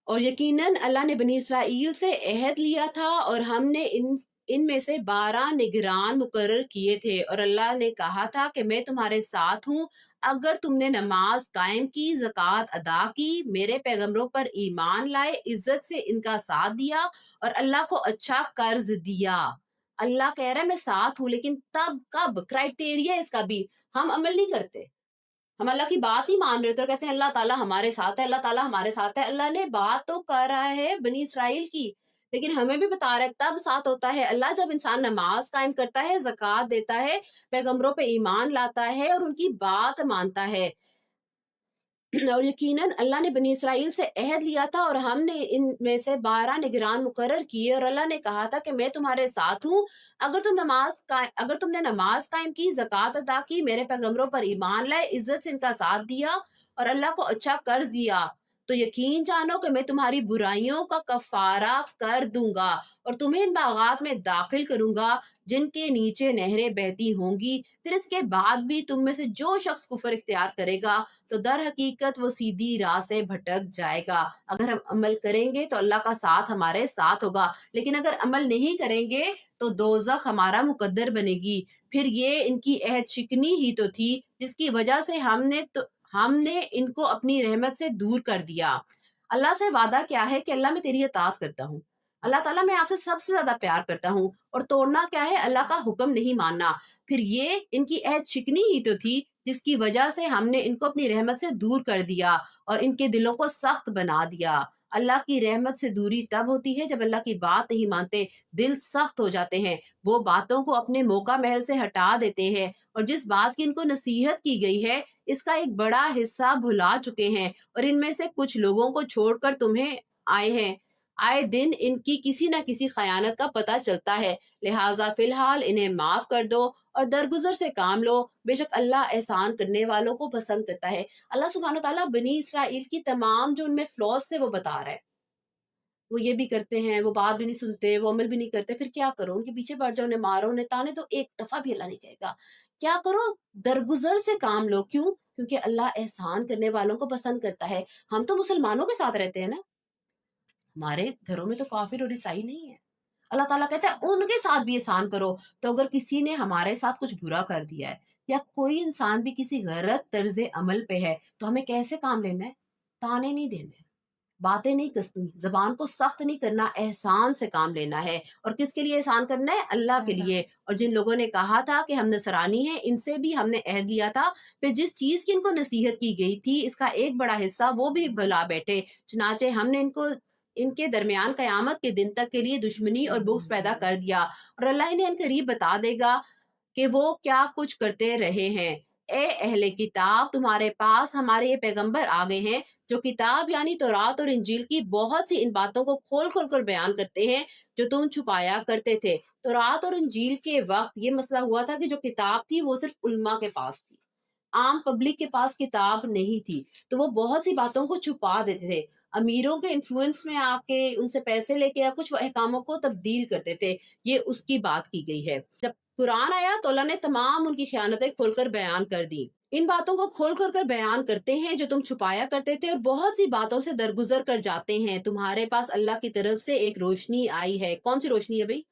اور یقیناً اللہ نے بنی اسرائیل سے عہد لیا تھا اور ہم نے ان میں سے 12 نگران مقرر کیے تھے، اور اللہ نے کہا تھا کہ میں تمہارے ساتھ ہوں اگر تم نے نماز قائم کی، زکوٰۃ ادا کی، میرے پیغمبروں پر ایمان لائے، عزت سے ان کا ساتھ دیا اور اللہ کو اچھا قرض دیا۔ اللہ کہہ رہا ہے میں ساتھ ہوں، لیکن تب کب؟ کرائٹیریا اس کا بھی، ہم عمل نہیں کرتے، ہم اللہ کی بات ہی مان رہے ہوتے اور کہتے ہیں اللہ تعالیٰ ہمارے ساتھ ہے، اللہ تعالیٰ ہمارے ساتھ ہے. اللہ نے بات تو کر رہا ہے بنی اسرائیل کی، لیکن ہمیں بھی بتا رہا ہے تب ساتھ ہوتا ہے اللہ جب انسان نماز قائم کرتا ہے، زکوٰۃ دیتا ہے، پیغمبروں پہ ایمان لاتا ہے اور ان کی بات مانتا ہے. اور یقیناً اللہ نے بنی اسرائیل سے عہد لیا تھا اور ہم نے ان میں سے 12 نگران مقرر کیے، اور اللہ نے کہا تھا کہ میں تمہارے ساتھ ہوں. اگر تم نے نماز قائم کی، زکوٰۃ ادا کی، میرے پیغمبروں پر ایمان لائے، عزت سے ان کا ساتھ دیا اور اللہ کو اچھا قرض دیا، تو یقین جانو کہ میں تمہاری برائیوں کا کفارہ کر دوں گا اور تمہیں ان باغات میں داخل کروں گا جن کے نیچے نہریں بہتی ہوں گی. پھر اس کے بعد بھی تم میں سے جو شخص کفر اختیار کرے گا تو در حقیقت وہ سیدھی راہ سے بھٹک جائے گا. اگر ہم عمل کریں گے تو اللہ کا ساتھ ہمارے ساتھ ہوگا، لیکن اگر عمل نہیں کریں گے تو دوزخ ہمارا مقدر بنے گی. پھر یہ ان کی عہد شکنی ہی تو تھی جس کی وجہ سے ہم نے ان کو اپنی رحمت سے دور کر دیا. اللہ سے وعدہ کیا ہے کہ اللہ میں تیری اطاعت کرتا ہوں، اللہ تعالیٰ میں آپ سے سب سے زیادہ پیار کرتا ہوں. اور توڑنا کیا ہے؟ اللہ کا حکم نہیں ماننا. پھر یہ ان کی عہد شکنی ہی تو تھی جس کی وجہ سے ہم نے ان کو اپنی رحمت سے دور کر دیا اور ان کے دلوں کو سخت بنا دیا. اللہ کی رحمت سے دوری تب ہوتی ہے جب اللہ کی بات نہیں مانتے، دل سخت ہو جاتے ہیں، وہ باتوں کو اپنے موقع محل سے ہٹا دیتے ہیں، اور جس بات کی ان کو نصیحت کی گئی ہے اس کا ایک بڑا حصہ بھلا چکے ہیں، اور ان میں سے کچھ لوگوں کو چھوڑ کر تمہیں آئے ہیں. آئے دن ان کی کسی نہ کسی خیانت کا پتہ چلتا ہے، لہٰذا فی الحال انہیں معاف کر دو اور درگزر سے کام لو، بے شک اللہ احسان کرنے والوں کو پسند کرتا ہے. اللہ سبحانہ وتعالیٰ بنی اسرائیل کی تمام جو ان میں فلاز تھے وہ بتا رہا ہے. وہ یہ بھی کرتے ہیں، وہ بات بھی نہیں سنتے، وہ عمل بھی نہیں کرتے، پھر کیا کرو؟ ان کے پیچھے پڑ جاؤ، انہیں مارو، انہیں تانے تو ایک دفعہ بھی اللہ نہیں کہے گا. کیا کرو؟ درگزر سے کام لو. کیوں؟ کیونکہ اللہ احسان کرنے والوں کو پسند کرتا ہے. ہم تو مسلمانوں کے ساتھ رہتے ہیں نا، ہمارے گھروں میں تو کافر اور عیسائی نہیں ہے. اللہ تعالیٰ کہتا ہے ان کے ساتھ بھی احسان کرو. تو اگر کسی نے ہمارے ساتھ کچھ برا کر دیا ہے یا کوئی انسان بھی کسی غلط طرز عمل پہ ہے تو ہمیں کیسے کام لینا ہے؟ تانے نہیں دینے، باتیں نہیں کسنی، زبان کو سخت نہیں کرنا، احسان سے کام لینا ہے. اور کس کے لیے احسان کرنا ہے؟ اللہ کے لیے. اور جن لوگوں نے کہا تھا کہ ہم نصرانی ہیں، ان سے بھی ہم نے عہد لیا تھا، پھر جس چیز کی ان کو نصیحت کی گئی تھی اس کا ایک بڑا حصہ وہ بھی بھلا بیٹھے، چنانچہ ہم نے ان کے درمیان قیامت کے دن تک کے لیے دشمنی اور بغض پیدا کر دیا، اور اللہ انہیں ان قریب بتا دے گا کہ وہ کیا کچھ کرتے رہے ہیں. اے اہل کتاب، تمہارے پاس ہمارے یہ پیغمبر آ گئے ہیں جو کتاب یعنی تورات اور انجیل کی بہت سی ان باتوں کو کھول کھول کر بیان کرتے ہیں جو تم چھپایا کرتے تھے. تورات اور انجیل کے وقت یہ مسئلہ ہوا تھا کہ جو کتاب تھی وہ صرف علماء کے پاس تھی، عام پبلک کے پاس کتاب نہیں تھی، تو وہ بہت سی باتوں کو چھپا دیتے تھے، امیروں کے انفلوئنس میں آ کے ان سے پیسے لے کے یا کچھ احکاموں کو تبدیل کرتے تھے. یہ اس کی بات کی گئی ہے. جب قرآن آیا تو اللہ نے تمام ان کی خیانتیں کھول کر بیان کر دی. ان باتوں کو کھول کھول کر بیان کرتے ہیں جو تم چھپایا کرتے تھے، اور بہت سی باتوں سے درگزر کر جاتے ہیں. تمہارے پاس اللہ کی طرف سے ایک روشنی آئی ہے. کون سی روشنی ہے بھائی؟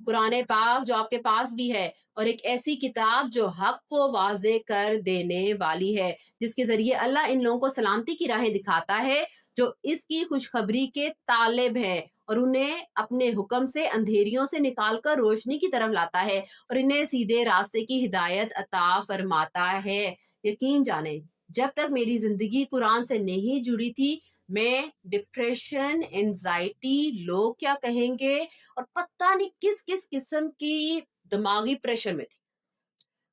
قرآن پاک جو آپ کے پاس بھی ہے، اور ایک ایسی کتاب جو حق کو واضح کر دینے والی ہے، جس کے ذریعے اللہ ان لوگوں کو سلامتی کی راہیں دکھاتا ہے جو اس کی خوشخبری کے طالب ہے، اور انہیں اپنے حکم سے اندھیریوں سے نکال کر روشنی کی طرف لاتا ہے اور انہیں سیدھے راستے کی ہدایت عطا فرماتا ہے. یقین جانیں جب تک میری زندگی قرآن سے نہیں جڑی تھی میں ڈپریشن، انزائٹی، لوگ کیا کہیں گے اور پتہ نہیں کس کس قسم کی دماغی پریشر میں تھی.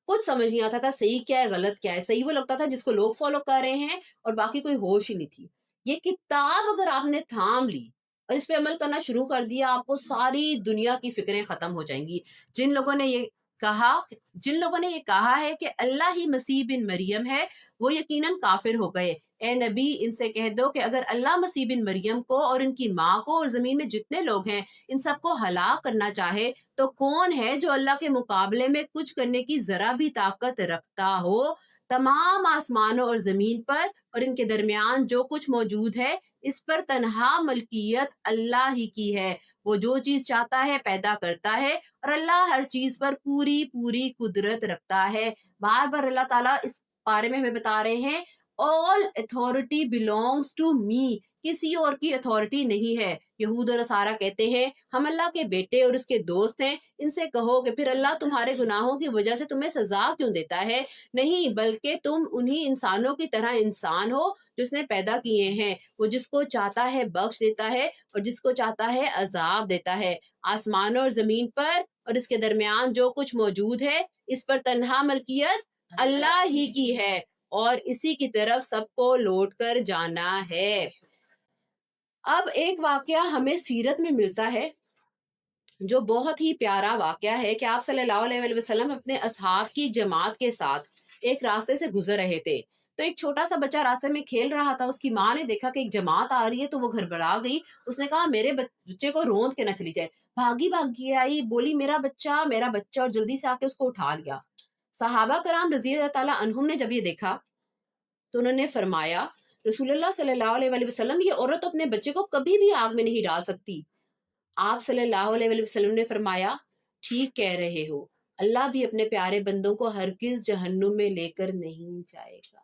کچھ سمجھ نہیں آتا تھا صحیح کیا ہے غلط کیا ہے. صحیح وہ لگتا تھا جس کو لوگ فالو کر رہے ہیں اور باقی کوئی ہوش ہی نہیں تھی. یہ کتاب اگر آپ نے تھام لی اور اس پہ عمل کرنا شروع کر دیا، آپ کو ساری دنیا کی فکریں ختم ہو جائیں گی. جن لوگوں نے یہ کہا ہے کہ اللہ ہی مسیح بن مریم ہے، وہ یقیناً کافر ہو گئے. اے نبی ان سے کہہ دو کہ اگر اللہ مسیح بن مریم کو اور ان کی ماں کو اور زمین میں جتنے لوگ ہیں ان سب کو ہلاک کرنا چاہے تو کون ہے جو اللہ کے مقابلے میں کچھ کرنے کی ذرا بھی طاقت رکھتا ہو؟ تمام آسمانوں اور زمین پر اور ان کے درمیان جو کچھ موجود ہے اس پر تنہا ملکیت اللہ ہی کی ہے. وہ جو چیز چاہتا ہے پیدا کرتا ہے اور اللہ ہر چیز پر پوری قدرت رکھتا ہے. بار بار اللہ تعالیٰ اس بارے میں ہمیں بتا رہے ہیں all authority belongs to me. کسی اور کی اتھارٹی نہیں ہے. یہود و نصارہ کہتے ہیں ہم اللہ کے بیٹے اور اس کے دوست ہیں. ان سے کہو کہ پھر اللہ تمہارے گناہوں کی وجہ سے تمہیں سزا کیوں دیتا ہے؟ نہیں، بلکہ تم انہی انسانوں کی طرح انسان ہو جس نے پیدا کیے ہیں. وہ جس کو چاہتا ہے بخش دیتا ہے اور جس کو چاہتا ہے عذاب دیتا ہے. آسمان اور زمین پر اور اس کے درمیان جو کچھ موجود ہے اس پر تنہا ملکیت اللہ ہی کی ہے اور اسی کی طرف سب کو لوٹ کر جانا ہے. اب ایک واقعہ ہمیں سیرت میں ملتا ہے جو بہت ہی پیارا واقعہ ہے کہ آپ صلی اللہ علیہ وسلم اپنے اصحاب کی جماعت کے ساتھ ایک راستے سے گزر رہے تھے. تو ایک چھوٹا سا بچہ راستے میں کھیل رہا تھا. اس کی ماں نے دیکھا کہ ایک جماعت آ رہی ہے تو وہ گھبرا گئی. اس نے کہا میرے بچے کو روند کے نہ چلی جائے. بھاگی آئی، بولی میرا بچہ، اور جلدی سے آ کے اس کو اٹھا لیا. صحابہ کرام رضی اللہ تعالیٰ عنہم نے جب یہ دیکھا تو انہوں نے فرمایا رسول اللہ صلی اللہ علیہ وسلم یہ عورت اپنے بچے کو کبھی بھی آگ میں نہیں ڈال سکتی. آپ صلی اللہ علیہ وسلم نے فرمایا ٹھیک کہہ رہے ہو، اللہ بھی اپنے پیارے بندوں کو ہرگز جہنم میں لے کر نہیں جائے گا.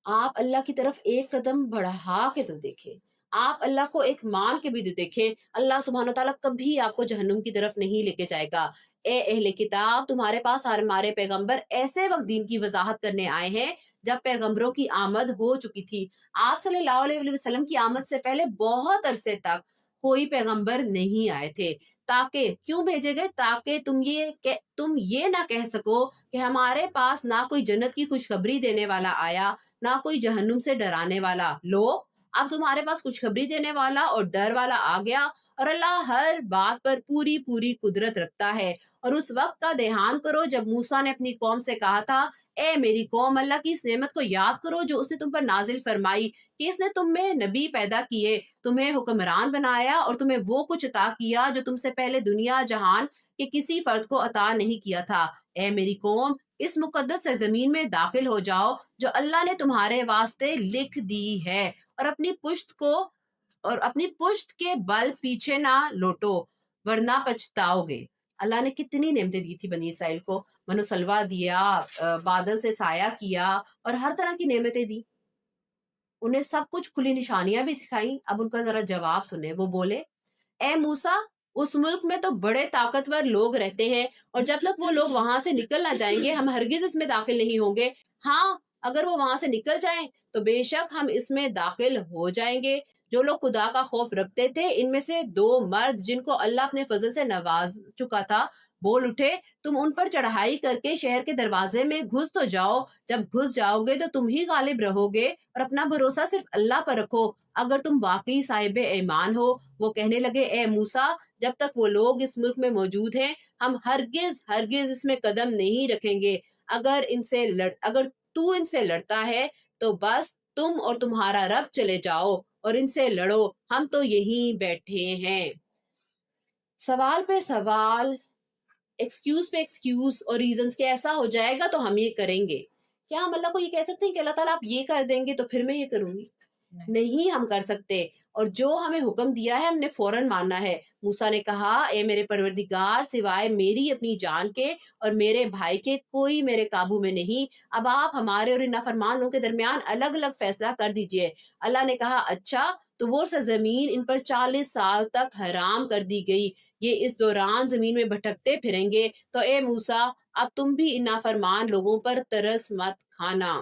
آپ اللہ کی طرف ایک قدم بڑھا کے تو دیکھیں، آپ اللہ کو ایک مان کے بھی تو دیکھیں. اللہ سبحانہ تعالیٰ کبھی آپ کو جہنم کی طرف نہیں لے کے جائے گا. اے اہل کتاب، تمہارے پاس ہمارے پیغمبر ایسے وقت دین کی وضاحت کرنے آئے ہیں جب پیغمبروں کی آمد ہو چکی تھی. آپ صلی اللہ علیہ وسلم کی آمد سے پہلے بہت عرصے تک کوئی پیغمبر نہیں آئے تھے. تاکہ کیوں بھیجے گئے؟ تاکہ تم یہ نہ کہہ سکو کہ ہمارے پاس نہ کوئی جنت کی خوشخبری دینے والا آیا نہ کوئی جہنم سے ڈرانے والا. لو اب تمہارے پاس خوشخبری دینے والا اور ڈر والا آ گیا، اور اللہ ہر بات پر پوری قدرت رکھتا ہے. اور اس وقت کا دھیان کرو جب موسیٰ نے اپنی قوم سے کہا تھا اے میری قوم، اللہ کی اس نعمت کو یاد کرو جو اس نے تم پر نازل فرمائی کہ اس نے تم میں نبی پیدا کیے، تمہیں حکمران بنایا اور تمہیں وہ کچھ عطا کیا جو تم سے پہلے دنیا جہان کے کسی فرد کو عطا نہیں کیا تھا. اے میری قوم، اس مقدس سرزمین میں داخل ہو جاؤ جو اللہ نے تمہارے واسطے لکھ دی ہے، اور اپنی پشت کے بل پیچھے نہ لوٹو ورنہ پچھتاؤ گے. اللہ نے کتنی نعمتیں دی تھی بنی اسرائیل کو. من و سلوہ دیا، بادل سے سایہ کیا اور ہر طرح کی نعمتیں دی. انہیں سب کچھ کھلی نشانیاں بھی دکھائیں. اب ان کا ذرا جواب سنیں. وہ بولے اے موسیٰ، اس ملک میں تو بڑے طاقتور لوگ رہتے ہیں اور جب تک وہ لوگ وہاں سے نکل نہ جائیں گے ہم ہرگز اس میں داخل نہیں ہوں گے. ہاں، اگر وہ وہاں سے نکل جائیں تو بے شک ہم اس میں داخل ہو جائیں گے. جو لوگ خدا کا خوف رکھتے تھے ان میں سے 2 مرد جن کو اللہ اپنے فضل سے نواز چکا تھا بول اٹھے تم ان پر چڑھائی کر کے شہر کے دروازے میں گھس تو جاؤ. جب گھس جاؤ گے تو تم ہی غالب رہو گے اور اپنا بھروسہ صرف اللہ پر رکھو اگر تم واقعی صاحب ایمان ہو. وہ کہنے لگے اے موسیٰ، جب تک وہ لوگ اس ملک میں موجود ہیں ہم ہرگز اس میں قدم نہیں رکھیں گے. اگر تو ان سے لڑتا ہے تو بس تم اور تمہارا رب چلے جاؤ اور ان سے لڑو، ہم تو یہیں بیٹھے ہیں. سوال پہ سوال، ایکسکیوز پہ ایکسکیوز اور ریزنز کے ایسا ہو جائے گا تو ہم یہ کریں گے. کیا ہم اللہ کو یہ کہہ سکتے ہیں کہ اللہ تعالیٰ آپ یہ کر دیں گے تو پھر میں یہ کروں گی؟ نہیں ہم کر سکتے. اور جو ہمیں حکم دیا ہے ہم نے فوراً ماننا ہے. موسیٰ نے کہا اے میرے پروردگار، سوائے میری اپنی جان کے اور میرے بھائی کے کوئی میرے قابو میں نہیں. اب آپ ہمارے اور ان نافرمان لوگوں کے درمیان الگ الگ فیصلہ کر دیجئے. اللہ نے کہا اچھا. تو وہ سرزمین ان پر 40 سال تک حرام کر دی گئی. یہ اس دوران زمین میں بھٹکتے پھریں گے. تو اے موسیٰ، اب تم بھی ان نافرمان لوگوں پر ترس مت کھانا.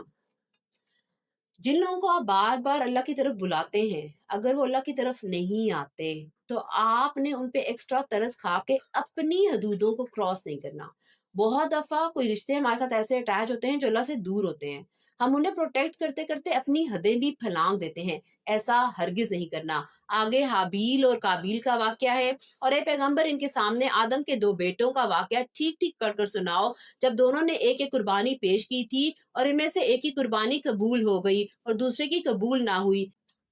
جن لوگوں کو آپ بار بار اللہ کی طرف بلاتے ہیں اگر وہ اللہ کی طرف نہیں آتے تو آپ نے ان پہ ایکسٹرا ترس کھا کے اپنی حدودوں کو کراس نہیں کرنا. بہت دفعہ کوئی رشتے ہمارے ساتھ ایسے اٹیچ ہوتے ہیں جو اللہ سے دور ہوتے ہیں، ہم انہیں پروٹیکٹ کرتے کرتے اپنی حدیں بھی پھلانگ دیتے ہیں. ایسا ہرگز نہیں کرنا. آگے حابیل اور قابیل کا واقعہ ہے، اور اے پیغمبر ان کے سامنے آدم کے 2 بیٹوں کا واقعہ ٹھیک پڑھ کر سناؤ. جب دونوں نے ایک ایک قربانی پیش کی تھی اور ان میں سے ایک کی قربانی قبول ہو گئی اور دوسرے کی قبول نہ ہوئی.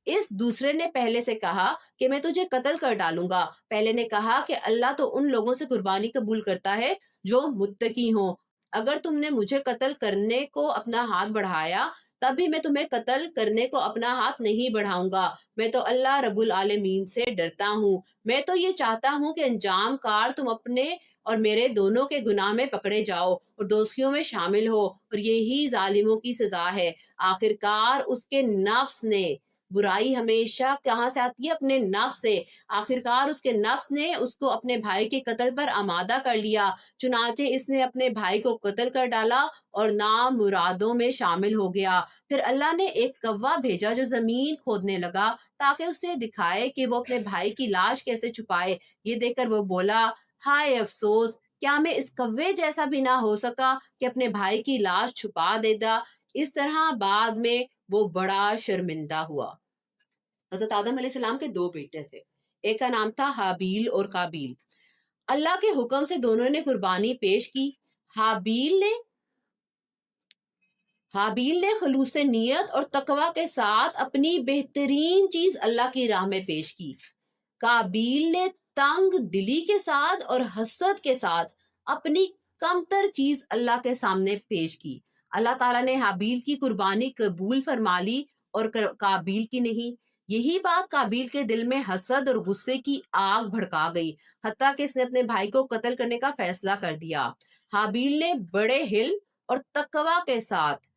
اس دوسرے نے پہلے سے کہا کہ میں تجھے قتل کر ڈالوں گا. پہلے نے کہا کہ اللہ تو ان لوگوں سے قربانی قبول کرتا ہے جو متقی ہوں. اگر تم نے مجھے قتل کرنے کو اپنا ہاتھ بڑھایا تب بھی میں تمہیں قتل کرنے کو اپنا ہاتھ نہیں بڑھاؤں گا. میں تو اللہ رب العالمین سے ڈرتا ہوں. میں تو یہ چاہتا ہوں کہ انجام کار تم اپنے اور میرے دونوں کے گناہ میں پکڑے جاؤ اور دوزخیوں میں شامل ہو، اور یہی ظالموں کی سزا ہے۔ آخرکار اس کے نفس نے، برائی ہمیشہ کہاں سے آتی ہے؟ اپنے نفس سے۔ آخرکار اس کے نفس نے اس کو اپنے بھائی کے قتل پر آمادہ کر لیا، چنانچہ اس نے اپنے بھائی کو قتل کر ڈالا اور نامرادوں میں شامل ہو گیا۔ پھر اللہ نے ایک کوا بھیجا جو زمین کھودنے لگا تاکہ اسے دکھائے کہ وہ اپنے بھائی کی لاش کیسے چھپائے۔ یہ دیکھ کر وہ بولا، ہائے افسوس، کیا میں اس کوے جیسا بھی نہ ہو سکا کہ اپنے بھائی کی لاش چھپا دیتا۔ اس طرح بعد میں وہ بڑا شرمندہ ہوا۔ حضرت آدم علیہ السلام کے 2 بیٹے تھے، ایک کا نام تھا حابیل اور قابیل۔ اللہ کے حکم سے دونوں نے قربانی پیش کی۔ حابیل نے خلوص نیت اور تقوی کے ساتھ اپنی بہترین چیز اللہ کی راہ میں پیش کی۔ قابیل نے تنگ دلی کے ساتھ اور حسد کے ساتھ اپنی کمتر چیز اللہ کے سامنے پیش کی۔ اللہ تعالیٰ نے حابیل کی قربانی قبول فرما لی اور قابیل کی نہیں۔ یہی بات قابیل کے دل میں حسد اور غصے کی آگ بھڑکا گئی، حتیٰ کہ اس نے اپنے بھائی کو قتل کرنے کا فیصلہ کر دیا۔ حابیل نے بڑے حلم اور تقوی کے ساتھ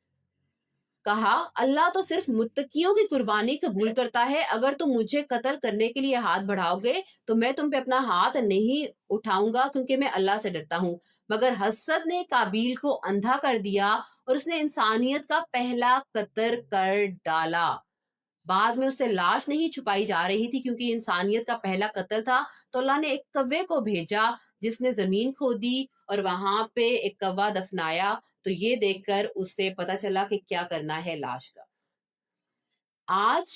کہا، اللہ تو صرف متقیوں کی قربانی قبول کرتا ہے، اگر تم مجھے قتل کرنے کے لیے ہاتھ بڑھاؤ گے تو میں تم پہ اپنا ہاتھ نہیں اٹھاؤں گا، کیونکہ میں اللہ سے ڈرتا ہوں۔ مگر حسد نے قابیل کو اندھا کر دیا اور اس نے انسانیت کا پہلا قتل کر ڈالا۔ بعد میں اس سے لاش نہیں چھپائی جا رہی تھی کیونکہ انسانیت کا پہلا قتل تھا، تو اللہ نے ایک کوے کو بھیجا جس نے زمین کھودی اور وہاں پہ ایک کوا دفنایا۔ تو یہ دیکھ کر اس سے پتا چلا کہ کیا کرنا ہے لاش کا۔ آج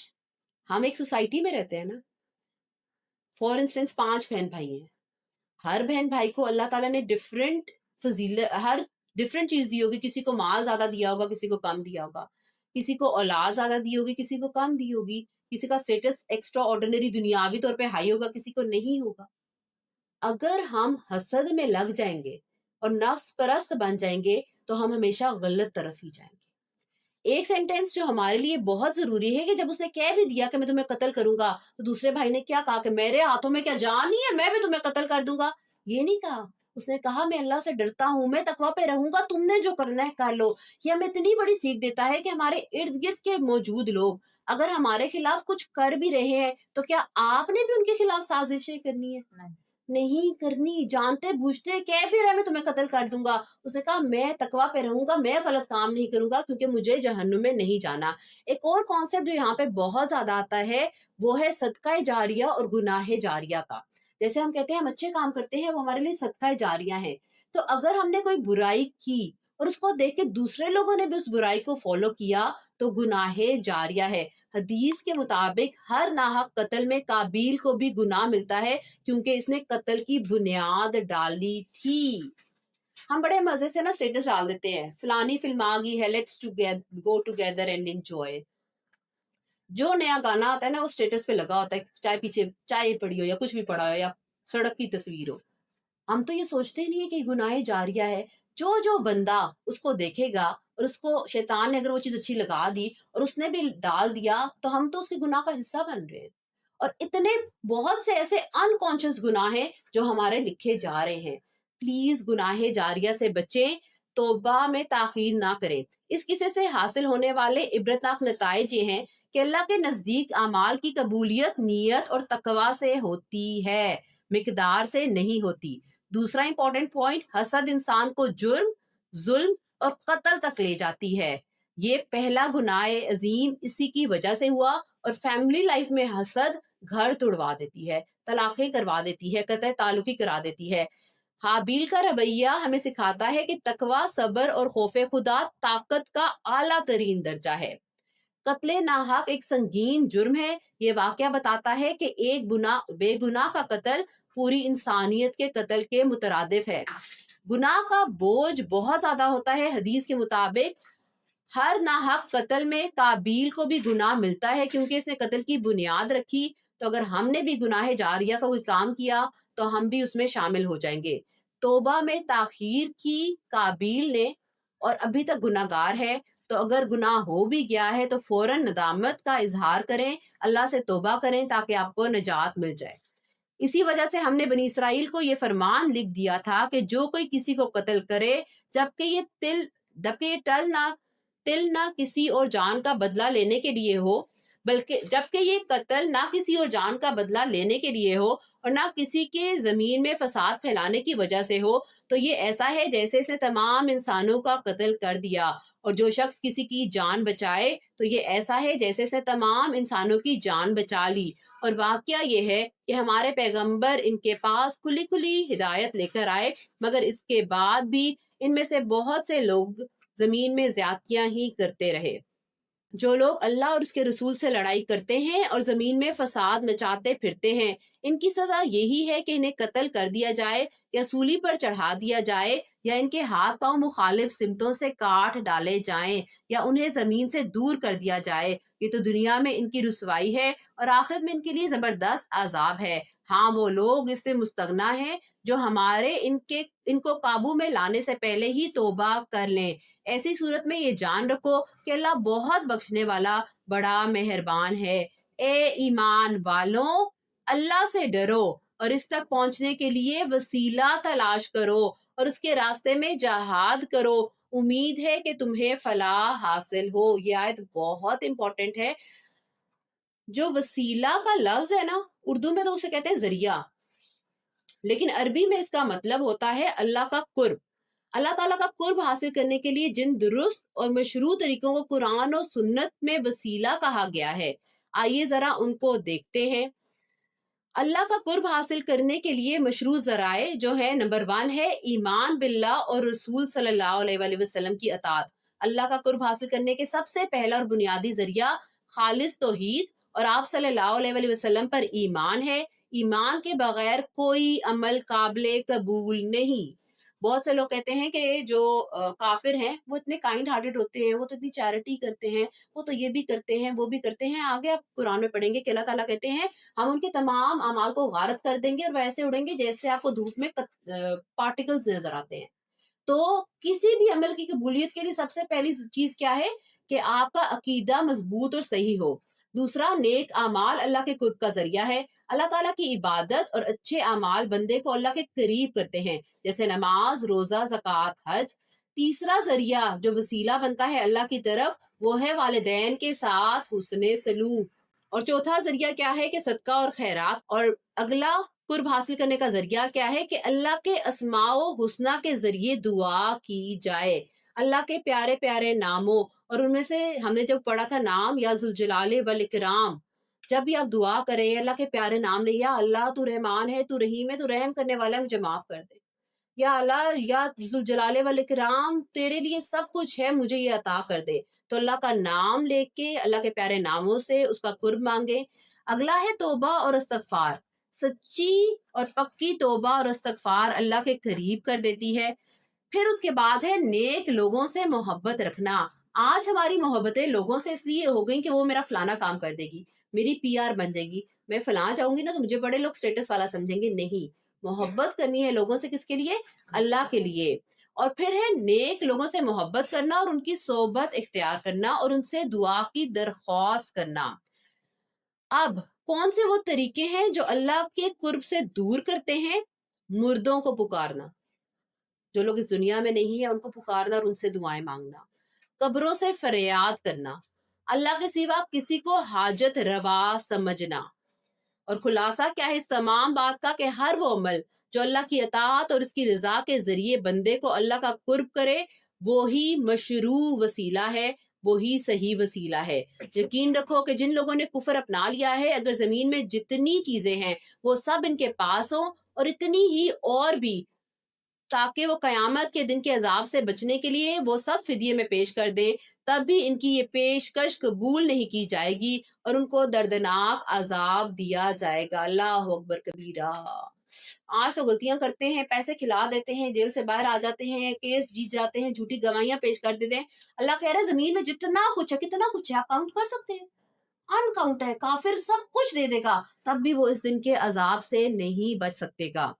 ہم ایک سوسائٹی میں رہتے ہیں نا، فار انسٹنس 5 بہن بھائی ہیں، ہر بہن بھائی کو اللہ تعالیٰ نے ڈفرینٹ چیز دی ہوگی، کسی کو مال زیادہ دیا ہوگا، کسی کو کم دیا ہوگا، کسی کو اولاد زیادہ دی ہوگی، کسی کو کم دی ہوگی، کسی کا سٹیٹس ایکسٹرا آرڈینری دنیاوی طور پہ ہائی ہوگا، کسی کو نہیں ہوگا۔ اگر ہم حسد میں لگ جائیں گے اور نفس پرست بن جائیں گے تو ہم ہمیشہ غلط طرف ہی جائیں گے۔ ایک سینٹینس جو ہمارے لیے بہت ضروری ہے کہ جب اس نے کہہ بھی دیا کہ میں تمہیں قتل کروں گا، تو دوسرے بھائی نے کیا کہا کہ میرے ہاتھوں میں کیا جان نہیں ہے، میں بھی تمہیں قتل کر دوں گا؟ یہ نہیں کہا، اس نے کہا میں اللہ سے ڈرتا ہوں، میں تقوی پہ رہوں گا، تم نے جو کرنا ہے کر لو۔ یہ ہمیں اتنی بڑی سیکھ دیتا ہے کہ ہمارے ارد گرد کے موجود لوگ اگر ہمارے خلاف کچھ کر بھی رہے ہیں تو کیا آپ نے بھی ان کے خلاف سازشیں کرنی ہے؟ نہیں کرنی۔ جانتے بوجھتے کہہ بھی رہے میں تمہیں قتل کر دوں گا، اس نے کہا میں تقوی پہ رہوں گا، میں غلط کام نہیں کروں گا کیونکہ مجھے جہنم میں نہیں جانا۔ ایک اور کانسیپٹ جو یہاں پہ بہت زیادہ آتا ہے وہ ہے صدقہ جاریہ اور گناہ جاریہ کا۔ جیسے ہم کہتے ہیں ہم اچھے کام کرتے ہیں، وہ ہمارے لیے صدقہ جاریہ ہیں۔ تو اگر ہم نے کوئی برائی کی اور اس کو دیکھ کے دوسرے لوگوں نے بھی اس برائی کو فالو کیا تو گناہ جاریہ ہے۔ حدیث کے مطابق ہر ناحق قتل میں قابیل کو بھی گناہ ملتا ہے کیونکہ اس نے قتل کی بنیاد ڈالی تھی۔ ہم بڑے مزے سے نا سٹیٹس ڈال دیتے ہیں، فلانی فلم آ گئی ہے، let's go together and enjoy. جو نیا گانا آتا ہے نا وہ سٹیٹس پہ لگا ہوتا ہے، چاہے پیچھے چائے پڑی ہو یا کچھ بھی پڑا ہو یا سڑک کی تصویر ہو۔ ہم تو یہ سوچتے نہیں ہے کہ گناہ جاریہ ہے۔ جو بندہ اس کو دیکھے گا اور اس کو شیطان نے اگر وہ چیز اچھی لگا دی اور اس نے بھی ڈال دیا تو ہم تو اس کے گناہ کا حصہ بن رہے ہیں۔ اور اتنے بہت سے ایسے انکانشیس گناہ ہیں جو ہمارے لکھے جا رہے ہیں۔ پلیز گناہ جاریہ سے بچیں، توبہ میں تاخیر نہ کریں۔ اس قصے سے حاصل ہونے والے عبرتناک نتائج یہ ہیں کہ اللہ کے نزدیک اعمال کی قبولیت نیت اور تقوی سے ہوتی ہے، مقدار سے نہیں ہوتی۔ دوسرا امپورٹنٹ پوائنٹ، حسد انسان کو جرم، ظلم اور قتل تک لے جاتی ہے۔ یہ پہلا گناہ عظیم اسی کی وجہ سے ہوا، اور فیملی لائف میں حسد گھر توڑوا دیتی ہے، طلاقیں کروا دیتی ہے، قطع تعلقی کرا دیتی ہے۔ حابیل کا رویہ ہمیں سکھاتا ہے کہ تقوی، صبر اور خوف خدا طاقت کا اعلیٰ ترین درجہ ہے۔ قتل ناحق ایک سنگین جرم ہے۔ یہ واقعہ بتاتا ہے کہ ایک بے گناہ کا قتل پوری انسانیت کے قتل کے مترادف ہے۔ گناہ کا بوجھ بہت زیادہ ہوتا ہے۔ حدیث کے مطابق ہر ناحق قتل میں قابیل کو بھی گناہ ملتا ہے کیونکہ اس نے قتل کی بنیاد رکھی۔ تو اگر ہم نے بھی گناہ جاریہ کا کوئی کام کیا تو ہم بھی اس میں شامل ہو جائیں گے۔ توبہ میں تاخیر کی قابیل نے اور ابھی تک گناہ گار ہے، تو اگر گناہ ہو بھی گیا ہے تو فوراً ندامت کا اظہار کریں، اللہ سے توبہ کریں تاکہ آپ کو نجات مل جائے۔ اسی وجہ سے ہم نے بنی اسرائیل کو یہ فرمان لکھ دیا تھا کہ جو کوئی کسی کو قتل کرے جبکہ یہ تل نہ کسی اور جان کا بدلہ لینے کے لیے ہو، بلکہ جبکہ یہ قتل نہ کسی اور جان کا بدلہ لینے کے لیے ہو اور نہ کسی کے زمین میں فساد پھیلانے کی وجہ سے ہو، تو یہ ایسا ہے جیسے اسے تمام انسانوں کا قتل کر دیا، اور جو شخص کسی کی جان بچائے تو یہ ایسا ہے جیسے اسے تمام انسانوں کی جان بچا لی۔ اور واقعہ یہ ہے کہ ہمارے پیغمبر ان کے پاس کھلی کھلی ہدایت لے کر آئے، مگر اس کے بعد بھی ان میں سے بہت سے لوگ زمین میں زیادتیاں ہی کرتے رہے۔ جو لوگ اللہ اور اس کے رسول سے لڑائی کرتے ہیں اور زمین میں فساد مچاتے پھرتے ہیں، ان کی سزا یہی ہے کہ انہیں قتل کر دیا جائے یا سولی پر چڑھا دیا جائے، یا ان کے ہاتھ پاؤں مخالف سمتوں سے کاٹ ڈالے جائیں، یا انہیں زمین سے دور کر دیا جائے۔ یہ تو دنیا میں ان کی رسوائی ہے اور آخرت میں ان کے لیے زبردست عذاب ہے۔ ہاں، وہ لوگ اس سے مستغنا ہیں جو ہمارے ان کو قابو میں لانے سے پہلے ہی توبہ کر لیں۔ ایسی صورت میں یہ جان رکھو کہ اللہ بہت بخشنے والا بڑا مہربان ہے۔ اے ایمان والوں، اللہ سے ڈرو اور اس تک پہنچنے کے لیے وسیلہ تلاش کرو اور اس کے راستے میں جہاد کرو، امید ہے کہ تمہیں فلاح حاصل ہو۔ یہ آیت بہت امپورٹنٹ ہے۔ جو وسیلہ کا لفظ ہے نا، اردو میں تو اسے کہتے ہیں ذریعہ، لیکن عربی میں اس کا مطلب ہوتا ہے اللہ کا قرب۔ اللہ تعالیٰ کا قرب حاصل کرنے کے لیے جن درست اور مشروع طریقوں کو قرآن و سنت میں وسیلہ کہا گیا ہے، آئیے ذرا ان کو دیکھتے ہیں۔ اللہ کا قرب حاصل کرنے کے لیے مشروع ذرائع جو ہے، نمبر 1 ہے ایمان باللہ اور رسول صلی اللہ علیہ وآلہ وسلم کی اطاعت۔ اللہ کا قرب حاصل کرنے کے سب سے پہلا اور بنیادی ذریعہ خالص توحید اور آپ صلی اللہ علیہ وآلہ وسلم پر ایمان ہے۔ ایمان کے بغیر کوئی عمل قابل قبول نہیں۔ بہت سے لوگ کہتے ہیں کہ جو کافر ہیں وہ اتنے کائنڈ ہارٹڈ ہوتے ہیں، وہ تو اتنی چیریٹی کرتے ہیں، وہ تو یہ بھی کرتے ہیں، وہ بھی کرتے ہیں۔ آگے آپ قرآن میں پڑھیں گے کہ اللہ تعالیٰ کہتے ہیں ہم ان کے تمام اعمال کو غارت کر دیں گے اور ویسے اڑیں گے جیسے آپ کو دھوپ میں پارٹیکلز نظر آتے ہیں۔ تو کسی بھی عمل کی قبولیت کے لیے سب سے پہلی چیز کیا ہے کہ آپ کا عقیدہ مضبوط اور صحیح ہو۔ دوسرا، نیک اعمال اللہ کے قرب کا ذریعہ ہے۔ اللہ تعالیٰ کی عبادت اور اچھے اعمال بندے کو اللہ کے قریب کرتے ہیں، جیسے نماز، روزہ، زکوٰۃ، حج۔ تیسرا ذریعہ جو وسیلہ بنتا ہے اللہ کی طرف، وہ ہے والدین کے ساتھ حسن سلوک۔ اور چوتھا ذریعہ کیا ہے کہ صدقہ اور خیرات۔ اور اگلا قرب حاصل کرنے کا ذریعہ کیا ہے کہ اللہ کے اسماء و حسنہ کے ذریعے دعا کی جائے، اللہ کے پیارے پیارے ناموں، اور ان میں سے ہم نے جب پڑھا تھا نام یا ذوالجلال والاکرام، جب بھی آپ دعا کریں اللہ کے پیارے نام لیں، یا اللہ تو رحمان ہے، تو رحیم ہے، تو رحم کرنے والا ہے، مجھے معاف کر دے، یا اللہ یا ذوالجلال والاکرام تیرے لیے سب کچھ ہے، مجھے یہ عطا کر دے۔ تو اللہ کا نام لے کے اللہ کے پیارے ناموں سے اس کا قرب مانگے۔ اگلا ہے توبہ اور استغفار۔ سچی اور پکی توبہ اور استغفار اللہ کے قریب کر دیتی ہے۔ پھر اس کے بعد ہے نیک لوگوں سے محبت رکھنا۔ آج ہماری محبتیں لوگوں سے اس لیے ہو گئی کہ وہ میرا فلانا کام کر دے گی، میری PR بن جائے گی، میں فلاں جاؤں گی نا تو مجھے بڑے لوگ سٹیٹس والا سمجھیں گے۔ نہیں، محبت کرنی ہے لوگوں سے، کس کے لیے؟ اللہ کے لیے۔ اور پھر ہے نیک لوگوں سے محبت کرنا اور ان کی صحبت اختیار کرنا اور ان سے دعا کی درخواست کرنا۔ اب کون سے وہ طریقے ہیں جو اللہ کے قرب سے دور کرتے ہیں؟ مردوں کو پکارنا، جو لوگ اس دنیا میں نہیں ہیں ان کو پکارنا اور ان سے دعائیں مانگنا، قبروں سے فریاد کرنا، اللہ کے سوا کسی کو حاجت روا سمجھنا۔ اور خلاصہ کیا ہے اس تمام بات کا کہ ہر وہ عمل جو اللہ کی اطاعت اور اس کی رضا کے ذریعے بندے کو اللہ کا قرب کرے، وہی مشروع وسیلہ ہے، وہی صحیح وسیلہ ہے۔ یقین رکھو کہ جن لوگوں نے کفر اپنا لیا ہے، اگر زمین میں جتنی چیزیں ہیں وہ سب ان کے پاس ہوں اور اتنی ہی اور بھی، تاکہ وہ قیامت کے دن کے عذاب سے بچنے کے لیے وہ سب فدیے میں پیش کر دیں، تب بھی ان کی یہ پیشکش قبول نہیں کی جائے گی اور ان کو دردناک عذاب دیا جائے گا۔ اللہ اکبر کبیرہ۔ آج تو غلطیاں کرتے ہیں، پیسے کھلا دیتے ہیں، جیل سے باہر آ جاتے ہیں، کیس جیت جاتے ہیں، جھوٹی گواہیاں پیش کر دیتے ہیں۔ اللہ کہہ رہا ہے زمین میں جتنا کچھ ہے، کتنا کچھ ہے، آپ کاؤنٹ کر سکتے ہیں؟ ان کاؤنٹ ہے۔ کافر سب کچھ دے دے گا، تب بھی وہ اس دن کے عذاب سے نہیں بچ سکتے گا۔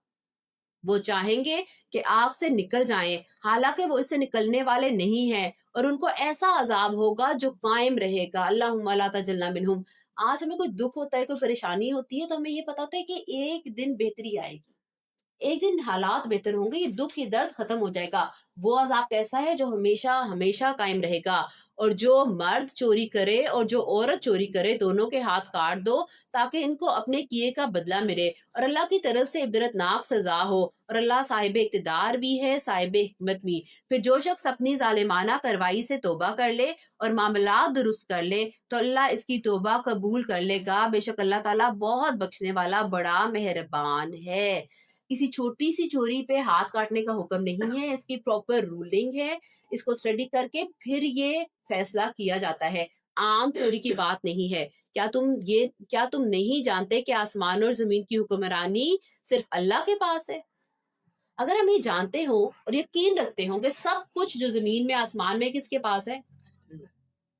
وہ چاہیں گے کہ آگ سے نکل جائیں، حالانکہ وہ اس سے نکلنے والے نہیں ہیں، اور ان کو ایسا عذاب ہوگا جو قائم رہے گا۔ اللہم لا تجعلنا منہم۔ آج ہمیں کوئی دکھ ہوتا ہے، کوئی پریشانی ہوتی ہے تو ہمیں یہ پتا ہوتا ہے کہ ایک دن بہتری آئے گی، ایک دن حالات بہتر ہوں گے، یہ دکھ یہ درد ختم ہو جائے گا۔ وہ عذاب کیسا ہے جو ہمیشہ ہمیشہ قائم رہے گا، اور جو مرد چوری کرے اور جو عورت چوری کرے دونوں کے ہاتھ کاٹ دو تاکہ ان کو اپنے کیے کا بدلہ ملے، اور اللہ کی طرف سے عبرتناک سزا ہو، اور اللہ صاحب اقتدار بھی ہے، صاحب حکمت بھی۔ پھر جو شخص اپنی ظالمانہ کارروائی سے توبہ کر لے اور معاملات درست کر لے تو اللہ اس کی توبہ قبول کر لے گا، بے شک اللہ تعالیٰ بہت بخشنے والا بڑا مہربان ہے۔ کسی چھوٹی سی چوری پہ ہاتھ کاٹنے کا حکم نہیں ہے، اس کی پراپر رولنگ ہے، اس کو اسٹڈی کر کے پھر یہ فیصلہ کیا جاتا ہے، عام چوری کی بات نہیں ہے۔ کیا تم نہیں جانتے کہ آسمان اور زمین کی حکمرانی صرف اللہ کے پاس ہے؟ اگر ہم یہ جانتے ہوں اور یقین رکھتے ہوں کہ سب کچھ جو زمین میں آسمان میں کس کے پاس ہے،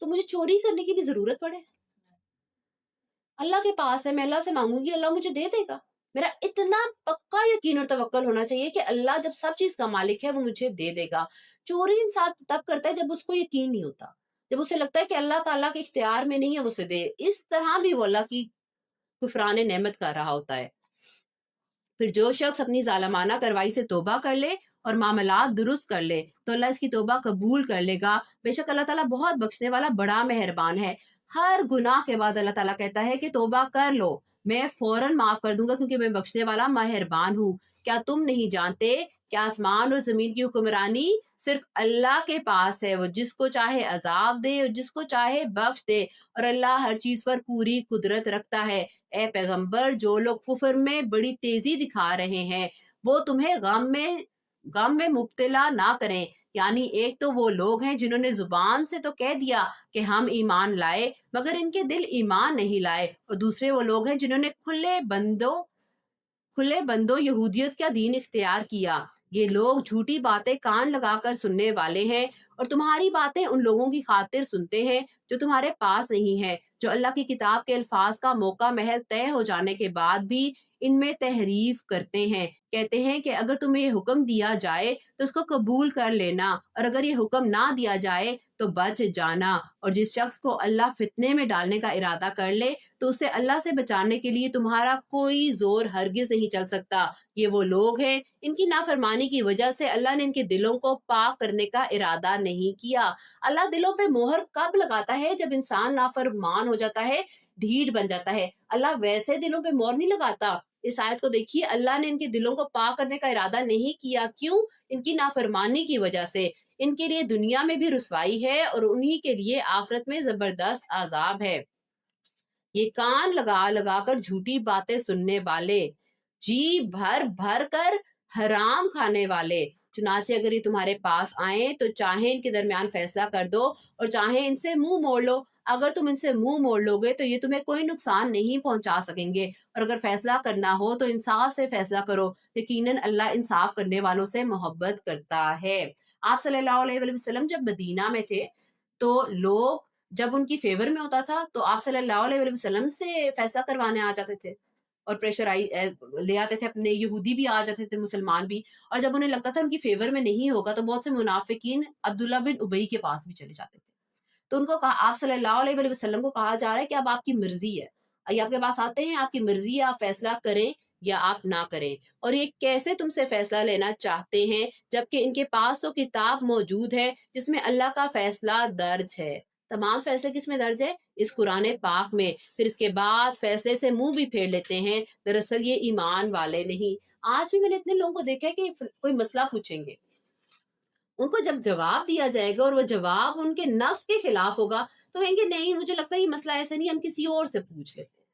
تو مجھے چوری کرنے کی بھی ضرورت پڑے؟ اللہ کے پاس ہے، میں اللہ سے مانگوں گی، اللہ مجھے دے دے گا۔ میرا اتنا پکا یقین اور توکل ہونا چاہیے کہ اللہ جب سب چیز کا مالک ہے وہ مجھے دے دے گا۔ چوری انسان تب کرتا ہے جب اس کو یقین نہیں ہوتا، جب اسے لگتا ہے کہ اللہ تعالیٰ کے اختیار میں نہیں ہے وہ اسے دے، اس طرح بھی وہ اللہ کی کفران نعمت کر رہا ہوتا ہے۔ پھر جو شخص اپنی ظالمانہ کارروائی سے توبہ کر لے اور معاملات درست کر لے تو اللہ اس کی توبہ قبول کر لے گا، بے شک اللہ تعالیٰ بہت بخشنے والا بڑا مہربان ہے۔ ہر گناہ کے بعد اللہ تعالیٰ کہتا ہے کہ توبہ کر لو، میں فوراً معاف کر دوں گا کیونکہ میں بخشنے والا مہربان ہوں۔ کیا تم نہیں جانتے کہ آسمان اور زمین کی حکمرانی صرف اللہ کے پاس ہے؟ وہ جس کو چاہے عذاب دے اور جس کو چاہے بخش دے، اور اللہ ہر چیز پر پوری قدرت رکھتا ہے۔ اے پیغمبر، جو لوگ کفر میں بڑی تیزی دکھا رہے ہیں وہ تمہیں غم میں مبتلا نہ کریں، یعنی ایک تو وہ لوگ ہیں جنہوں نے زبان سے تو کہہ دیا کہ ہم ایمان لائے مگر ان کے دل ایمان نہیں لائے، اور دوسرے وہ لوگ ہیں جنہوں نے کھلے بندوں یہودیت کا دین اختیار کیا۔ یہ لوگ جھوٹی باتیں کان لگا کر سننے والے ہیں، اور تمہاری باتیں ان لوگوں کی خاطر سنتے ہیں جو تمہارے پاس نہیں ہے، جو اللہ کی کتاب کے الفاظ کا موقع محل طے ہو جانے کے بعد بھی ان میں تحریف کرتے ہیں۔ کہتے ہیں کہ اگر تمہیں یہ حکم دیا جائے تو اس کو قبول کر لینا، اور اگر یہ حکم نہ دیا جائے تو بچ جانا، اور جس شخص کو اللہ فتنے میں ڈالنے کا ارادہ کر لے تو اسے اللہ سے بچانے کے لیے تمہارا کوئی زور ہرگز نہیں چل سکتا۔ یہ وہ لوگ ہیں ان کی نافرمانی کی وجہ سے اللہ نے ان کے دلوں کو پاک کرنے کا ارادہ نہیں کیا۔ اللہ دلوں پہ مہر کب لگاتا ہے؟ جب انسان نافرمان ہو جاتا ہے، ڈھیٹ بن جاتا ہے۔ اللہ ویسے دلوں پہ مہر نہیں لگاتا۔ اس آیت کو دیکھیے، اللہ نے ان کے دلوں کو پاک کرنے کا ارادہ نہیں کیا، کیوں؟ ان کی نافرمانی کی وجہ سے۔ ان کے لیے دنیا میں بھی رسوائی ہے اور انہی کے لیے آخرت میں زبردست عذاب ہے۔ یہ کان لگا لگا کر جھوٹی باتیں سننے والے، جی بھر بھر کر حرام کھانے والے، چنانچہ اگر یہ تمہارے پاس آئیں تو چاہے ان کے درمیان فیصلہ کر دو اور چاہے ان سے منہ موڑ لو۔ اگر تم ان سے منہ موڑ لو گے تو یہ تمہیں کوئی نقصان نہیں پہنچا سکیں گے، اور اگر فیصلہ کرنا ہو تو انصاف سے فیصلہ کرو، یقیناً اللہ انصاف کرنے والوں سے محبت کرتا ہے۔ آپ صلی اللہ علیہ وسلم جب مدینہ میں تھے تو لوگ جب ان کی فیور میں ہوتا تھا تو آپ صلی اللہ علیہ وسلم سے فیصلہ کروانے آ جاتے تھے اور پریشر لے آتے تھے، اپنے یہودی بھی آ جاتے تھے، مسلمان بھی، اور جب انہیں لگتا تھا ان کی فیور میں نہیں ہوگا تو بہت سے منافقین عبداللہ بن ابی کے پاس بھی چلے جاتے تھے۔ تو ان کو کہا، آپ صلی اللہ علیہ وسلم کو کہا جا رہا ہے کہ اب آپ کی مرضی ہے، یہ آپ کے پاس آتے ہیں، آپ کی مرضی ہے، آپ فیصلہ کریں یا آپ نہ کریں، اور یہ کیسے تم سے فیصلہ لینا چاہتے ہیں جبکہ ان کے پاس تو کتاب موجود ہے جس میں اللہ کا فیصلہ درج ہے۔ تمام فیصلے کس میں درج ہے؟ اس قرآن پاک میں۔ پھر اس کے بعد فیصلے سے منہ بھی پھیر لیتے ہیں، دراصل یہ ایمان والے نہیں۔ آج بھی میں نے اتنے لوگوں کو دیکھا ہے کہ کوئی مسئلہ پوچھیں گے، ان کو جب جواب دیا جائے گا اور وہ جواب ان کے نفس کے خلاف ہوگا تو کہیں گے نہیں، مجھے لگتا ہے یہ مسئلہ ایسے نہیں، ہم کسی اور سے پوچھ لیتے ہیں۔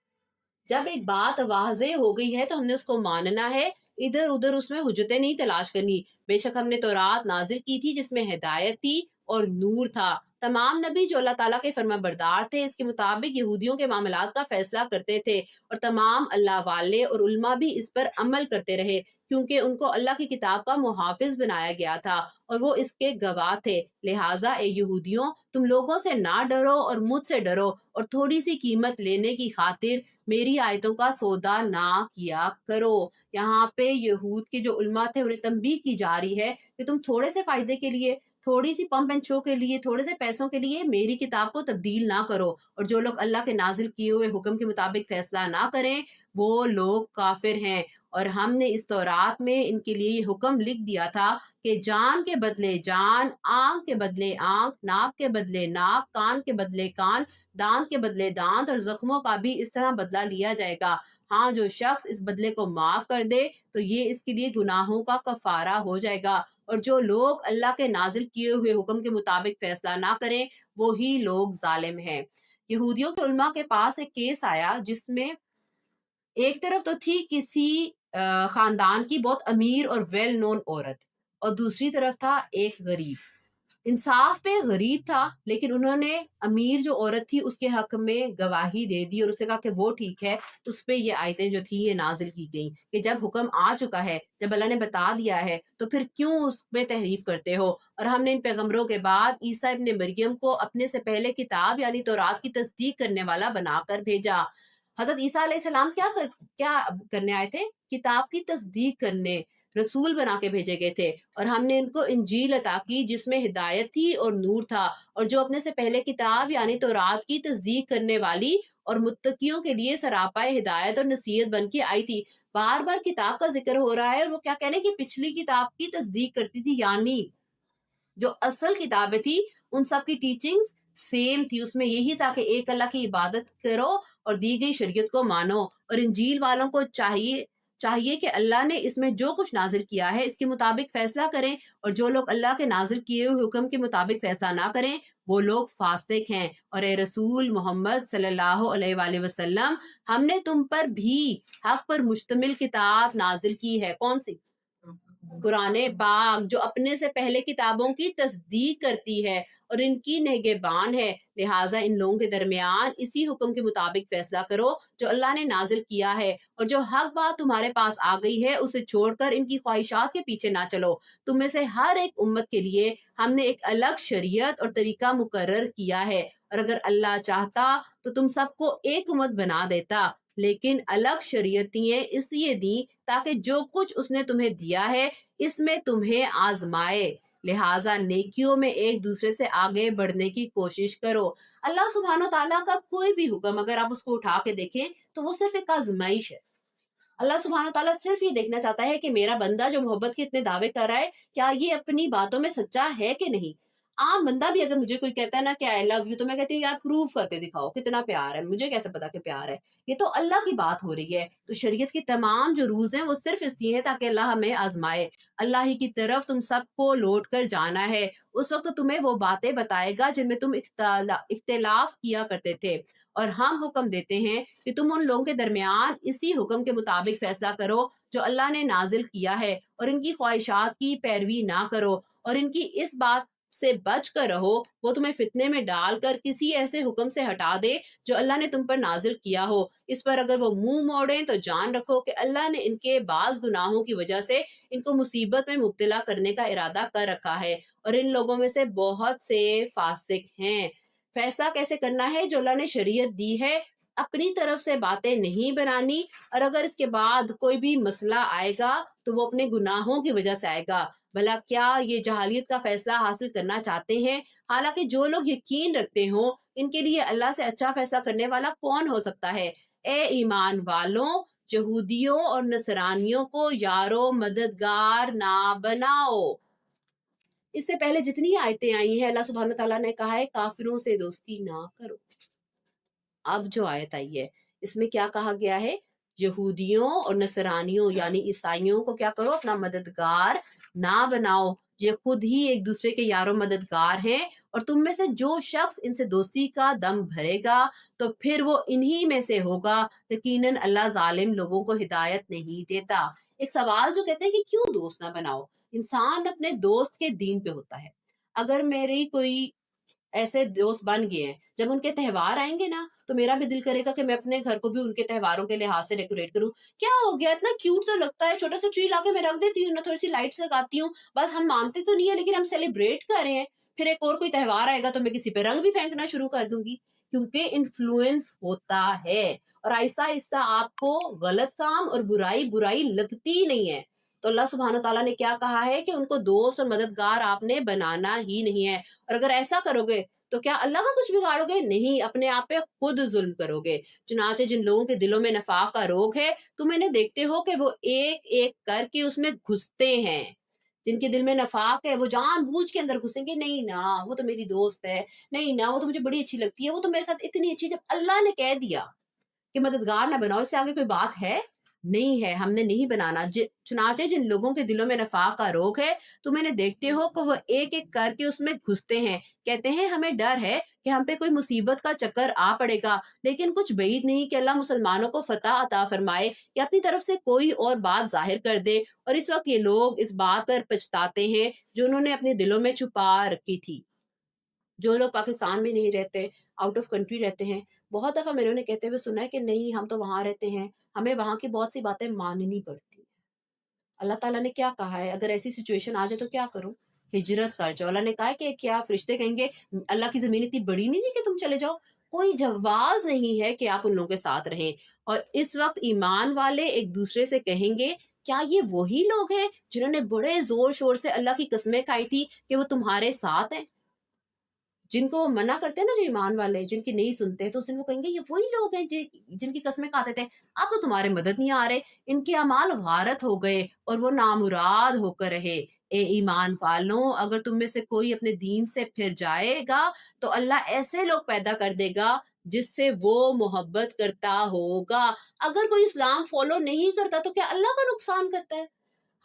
جب ایک بات واضح ہو گئی ہے تو ہم نے اس کو ماننا ہے، ادھر ادھر اس میں حجتیں نہیں تلاش کرنی۔ بے شک ہم نے تورات نازل کی تھی جس میں ہدایت تھی اور نور تھا۔ تمام نبی جو اللہ تعالیٰ کے فرما بردار تھے اس کے مطابق یہودیوں کے معاملات کا فیصلہ کرتے تھے، اور تمام اللہ والے اور علماء بھی اس پر عمل کرتے رہے کیونکہ ان کو اللہ کی کتاب کا محافظ بنایا گیا تھا اور وہ اس کے گواہ تھے۔ لہٰذا اے یہودیوں، تم لوگوں سے نہ ڈرو اور مجھ سے ڈرو، اور تھوڑی سی قیمت لینے کی خاطر میری آیتوں کا سودا نہ کیا کرو۔ یہاں پہ یہود کے جو علماء تھے انہیں تنبیہ کی جا رہی ہے کہ تم تھوڑے سے فائدے کے لیے، تھوڑی سی پمپ اینڈ شو کے لیے، تھوڑے سے پیسوں کے لیے میری کتاب کو تبدیل نہ کرو، اور جو لوگ اللہ کے نازل کیے ہوئے حکم کے مطابق فیصلہ نہ کریں وہ لوگ کافر ہیں۔ اور ہم نے اس تورات میں ان کے لیے یہ حکم لکھ دیا تھا کہ جان کے بدلے جان، آنکھ کے بدلے آنکھ، ناک کے بدلے ناک، کان کے بدلے کان، دانت کے بدلے دانت، اور زخموں کا بھی اس طرح بدلہ لیا جائے گا۔ ہاں، جو شخص اس بدلے کو معاف کر دے تو یہ اس کے لیے گناہوں کا کفارہ ہو جائے گا، اور جو لوگ اللہ کے نازل کیے ہوئے حکم کے مطابق فیصلہ نہ کریں وہی لوگ ظالم ہیں۔ یہودیوں کے علماء کے پاس ایک کیس آیا جس میں ایک طرف تو تھی کسی خاندان کی بہت امیر اور ویل نون عورت، اور دوسری طرف تھا ایک غریب۔ انصاف پہ غریب تھا، لیکن انہوں نے امیر جو عورت تھی اس کے حق میں گواہی دے دی اور اسے کہا کہ وہ ٹھیک ہے۔ اس پہ یہ آیتیں جو تھی یہ نازل کی گئیں کہ جب حکم آ چکا ہے، جب اللہ نے بتا دیا ہے تو پھر کیوں اس میں تحریف کرتے ہو؟ اور ہم نے ان پیغمبروں کے بعد عیسیٰ ابن مریم کو اپنے سے پہلے کتاب یعنی تورات کی تصدیق کرنے والا بنا کر بھیجا۔ حضرت عیسیٰ علیہ السلام کیا کرنے آئے تھے؟ کتاب کی تصدیق کرنے، رسول بنا کے بھیجے گئے تھے، اور ہم نے ان کو انجیل عطا کی جس میں ہدایت تھی اور نور تھا، اور جو اپنے سے پہلے کتاب یعنی تورات کی تصدیق کرنے والی اور متقیوں کے لیے سراپائے ہدایت اور نصیحت بن کے آئی تھی۔ بار بار کتاب کا ذکر ہو رہا ہے، اور وہ کیا کہنے کہ پچھلی کتاب کی تصدیق کرتی تھی، یعنی جو اصل کتابیں تھی ان سب کی ٹیچنگز سیم تھی، اس میں یہی تھا کہ ایک اللہ کی عبادت کرو اور دی گئی شریعت کو مانو، اور انجیل والوں کو چاہیے کہ اللہ نے اس میں جو کچھ نازل کیا ہے اس کے مطابق فیصلہ کریں، اور جو لوگ اللہ کے نازل کیے ہوئے حکم کے مطابق فیصلہ نہ کریں وہ لوگ فاسق ہیں۔ اور اے رسول محمد صلی اللہ علیہ وآلہ وسلم، ہم نے تم پر بھی حق پر مشتمل کتاب نازل کی ہے۔ کون سی؟ قرآن پاک، جو اپنے سے پہلے کتابوں کی تصدیق کرتی ہے اور ان کی نگہبان ہے، لہٰذا ان لوگوں کے درمیان اسی حکم کے مطابق فیصلہ کرو جو اللہ نے نازل کیا ہے، اور جو حق بات تمہارے پاس آ گئی ہے اسے چھوڑ کر ان کی خواہشات کے پیچھے نہ چلو۔ تم میں سے ہر ایک امت کے لیے ہم نے ایک الگ شریعت اور طریقہ مقرر کیا ہے، اور اگر اللہ چاہتا تو تم سب کو ایک امت بنا دیتا، لیکن الگ شریعتیں اس لیے دیں تاکہ جو کچھ اس نے تمہیں دیا ہے اس میں تمہیں آزمائے، لہٰذا نیکیوں میں ایک دوسرے سے آگے بڑھنے کی کوشش کرو۔ اللہ سبحانہ و تعالیٰ کا کوئی بھی حکم اگر آپ اس کو اٹھا کے دیکھیں تو وہ صرف ایک آزمائش ہے۔ اللہ سبحانہ و تعالیٰ صرف یہ دیکھنا چاہتا ہے کہ میرا بندہ جو محبت کے اتنے دعوے کر رہا ہے کیا یہ اپنی باتوں میں سچا ہے کہ نہیں۔ عام بندہ بھی اگر مجھے کوئی کہتا ہے نا کہ آئی لو یو، تو میں کہتی ہوں یار پروف کر کے دکھاؤ کتنا پیار ہے، مجھے کیسے پتا کہ پیار ہے؟ یہ تو اللہ کی بات ہو رہی ہے۔ تو شریعت کے تمام جو رولز ہیں وہ صرف اس لیے ہیں تاکہ اللہ ہمیں آزمائے۔ اللہ ہی کی طرف تم سب کو لوٹ کر جانا ہے، اس وقت تمہیں وہ باتیں بتائے گا جن میں تم اختلاف کیا کرتے تھے، اور ہم حکم دیتے ہیں کہ تم ان لوگوں کے درمیان اسی حکم کے مطابق فیصلہ کرو جو اللہ نے نازل کیا ہے، اور ان کی خواہشات کی پیروی نہ کرو، اور ان کی اس بات سے بچ کر رہو وہ تمہیں فتنے میں ڈال کر کسی ایسے حکم سے ہٹا دے جو اللہ نے تم پر نازل کیا ہو۔ اس پر اگر وہ منہ موڑیں تو جان رکھو کہ اللہ نے ان کے بعض گناہوں کی وجہ سے ان کو مصیبت میں مبتلا کرنے کا ارادہ کر رکھا ہے، اور ان لوگوں میں سے بہت سے فاسق ہیں۔ فیصلہ کیسے کرنا ہے؟ جو اللہ نے شریعت دی ہے اپنی طرف سے باتیں نہیں بنانی، اور اگر اس کے بعد کوئی بھی مسئلہ آئے گا تو وہ اپنے گناہوں کی وجہ سے آئے گا۔ بھلا کیا یہ جہالیت کا فیصلہ حاصل کرنا چاہتے ہیں؟ حالانکہ جو لوگ یقین رکھتے ہوں ان کے لیے اللہ سے اچھا فیصلہ کرنے والا کون ہو سکتا ہے؟ اے ایمان والوں، یہودیوں اور نصرانیوں کو یارو مددگار نہ بناؤ۔ اس سے پہلے جتنی آیتیں آئی ہیں اللہ سبحانہ تعالیٰ نے کہا ہے کافروں سے دوستی نہ کرو۔ اب جو آیت آئی ہے اس میں کیا کہا گیا ہے؟ یہودیوں اور نصرانیوں یعنی عیسائیوں کو کیا کرو؟ اپنا مددگار نہ بناؤ، یہ خود ہی ایک دوسرے کے یار و مددگار ہیں، اور تم میں سے جو شخص ان سے دوستی کا دم بھرے گا تو پھر وہ انہی میں سے ہوگا، یقیناً اللہ ظالم لوگوں کو ہدایت نہیں دیتا۔ ایک سوال جو کہتے ہیں کہ کیوں دوست نہ بناؤ؟ انسان اپنے دوست کے دین پہ ہوتا ہے۔ اگر میری کوئی ایسے دوست بن گئے ہیں جب ان کے تہوار آئیں گے نا تو میرا بھی دل کرے گا کہ میں اپنے گھر کو بھی ان کے تہواروں کے لحاظ سے ڈیکوریٹ کروں۔ کیا ہو گیا، اتنا کیوٹ تو لگتا ہے، چھوٹا سا ٹری لا کے میں رکھ دیتی ہوں نا، تھوڑی سی لائٹس لگاتی ہوں، بس ہم مانتے تو نہیں ہے لیکن ہم سیلیبریٹ کر رہے ہیں۔ پھر ایک اور کوئی تہوار آئے گا تو میں کسی پہ رنگ بھی پھینکنا شروع کر دوں گی، کیونکہ انفلوئنس ہوتا ہے، اور آہستہ آہستہ آپ کو غلط کام اور برائی لگتی ہی نہیں ہے۔ تو اللہ سبحانہ تعالیٰ نے کیا کہا ہے کہ ان کو دوست اور مددگار آپ نے بنانا ہی نہیں ہے، اور اگر ایسا کرو گے تو کیا اللہ کا کچھ بگاڑو گے؟ نہیں، اپنے آپ پہ خود ظلم کرو گے۔ چنانچہ جن لوگوں کے دلوں میں نفاق کا روگ ہے تم انہیں دیکھتے ہو کہ وہ ایک ایک کر کے اس میں گھستے ہیں۔ جن کے دل میں نفاق ہے وہ جان بوجھ کے اندر گھسیں گے، نہیں نا وہ تو میری دوست ہے، نہیں نا وہ تو مجھے بڑی اچھی لگتی ہے، وہ تو میرے ساتھ اتنی اچھی، جب اللہ نے کہہ دیا کہ مددگار نہ بناؤ، اس سے آگے کوئی بات ہے؟ نہیں ہے، ہم نے نہیں بنانا۔ چنانچہ جن لوگوں کے دلوں میں نفاق کا روگ ہے تم انہیں دیکھتے ہو کہ وہ ایک ایک کر کے اس میں گھستے ہیں، کہتے ہیں ہمیں ڈر ہے کہ ہم پہ کوئی مصیبت کا چکر آ پڑے گا، لیکن کچھ بعید نہیں کہ اللہ مسلمانوں کو فتح عطا فرمائے یا اپنی طرف سے کوئی اور بات ظاہر کر دے، اور اس وقت یہ لوگ اس بات پر پچھتاتے ہیں جو انہوں نے اپنے دلوں میں چھپا رکھی تھی۔ جو لوگ پاکستان میں نہیں رہتے، آؤٹ آف کنٹری رہتے ہیں، بہت دفعہ میں نے کہتے ہوئے سنا ہے کہ نہیں ہم تو وہاں رہتے ہیں، ہمیں وہاں کی بہت سی باتیں ماننی پڑتی ہیں۔ اللہ تعالیٰ نے کیا کہا ہے، اگر ایسی سچویشن آ جائے تو کیا کرو؟ ہجرت کر جاؤ۔ اللہ نے کہا ہے کہ کیا فرشتے کہیں گے اللہ کی زمین اتنی بڑی نہیں ہے کہ تم چلے جاؤ؟ کوئی جواز نہیں ہے کہ آپ ان لوگوں کے ساتھ رہیں۔ اور اس وقت ایمان والے ایک دوسرے سے کہیں گے کیا یہ وہی لوگ ہیں جنہوں نے بڑے زور شور سے اللہ کی قسمیں کھائی تھی کہ وہ تمہارے ساتھ ہیں؟ جن کو وہ منع کرتے ہیں نا، جو ایمان والے جن کی نہیں سنتے ہیں، تو اس دن وہ کہیں گے یہ وہی لوگ ہیں جن کی قسمیں کھاتے تھے، اب تو تمہارے مدد نہیں آ رہے، ان کے اعمال غارت ہو گئے اور وہ نامراد ہو کر رہے۔ اے ایمان والوں، اگر تم میں سے کوئی اپنے دین سے پھر جائے گا تو اللہ ایسے لوگ پیدا کر دے گا جس سے وہ محبت کرتا ہوگا۔ اگر کوئی اسلام فالو نہیں کرتا تو کیا اللہ کا نقصان کرتا ہے؟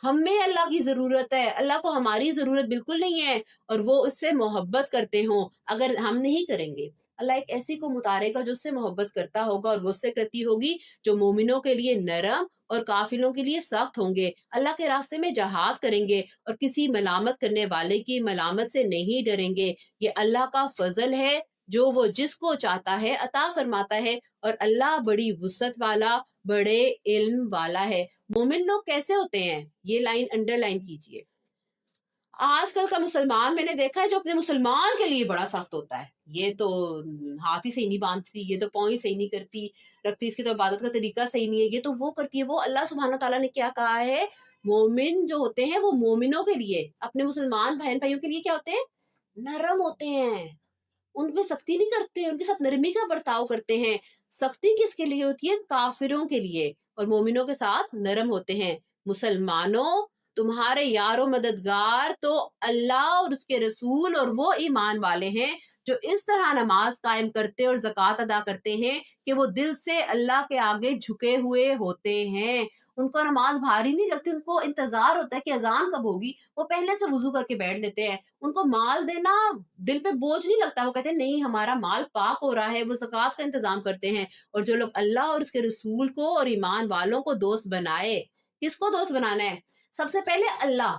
ہمیں اللہ کی ضرورت ہے، اللہ کو ہماری ضرورت بالکل نہیں ہے، اور وہ اس سے محبت کرتے ہوں۔ اگر ہم نہیں کریں گے، اللہ ایک ایسی کو اتارے گا جو اس سے محبت کرتا ہوگا اور وہ اس سے کرتی ہوگی، جو مومنوں کے لیے نرم اور کافروں کے لیے سخت ہوں گے، اللہ کے راستے میں جہاد کریں گے اور کسی ملامت کرنے والے کی ملامت سے نہیں ڈریں گے۔ یہ اللہ کا فضل ہے جو وہ جس کو چاہتا ہے عطا فرماتا ہے، اور اللہ بڑی وسعت والا، بڑے علم والا ہے۔ مومن لوگ کیسے ہوتے ہیں؟ یہ لائن انڈر لائن کیجئے۔ آج کل کا مسلمان میں نے دیکھا ہے جو اپنے مسلمان کے لیے بڑا سخت ہوتا ہے، یہ تو ہاتھ ہی صحیح نہیں باندھتی، یہ تو پاؤں ہی صحیح نہیں کرتی رکھتی، اس کی تو عبادت کا طریقہ صحیح نہیں ہے، یہ تو وہ کرتی ہے وہ۔ اللہ سبحانہ تعالیٰ نے کیا کہا ہے؟ مومن جو ہوتے ہیں وہ مومنوں کے لیے، اپنے مسلمان بہن بھائیوں کے لیے کیا ہوتے ہیں؟ نرم ہوتے ہیں، ان پہ سختی نہیں کرتے، ان کے ساتھ نرمی کا برتاؤ کرتے ہیں۔ سختی کس کے لیے ہوتی ہے؟ کافروں کے لیے، اور مومنوں کے ساتھ نرم ہوتے ہیں۔ مسلمانوں، تمہارے یار و مددگار تو اللہ اور اس کے رسول اور وہ ایمان والے ہیں جو اس طرح نماز قائم کرتے اور زکوٰۃ ادا کرتے ہیں کہ وہ دل سے اللہ کے آگے جھکے ہوئے ہوتے ہیں۔ ان کو نماز بھاری نہیں لگتی، ان کو انتظار ہوتا ہے کہ اذان کب ہوگی، وہ پہلے سے وضو کر کے بیٹھ لیتے ہیں۔ ان کو مال دینا دل پہ بوجھ نہیں لگتا، وہ کہتے ہیں نہیں ہمارا مال پاک ہو رہا ہے، وہ زکوٰۃ کا انتظام کرتے ہیں۔ اور جو لوگ اللہ اور اس کے رسول کو اور ایمان والوں کو دوست بنائے، کس کو دوست بنانا ہے؟ سب سے پہلے اللہ،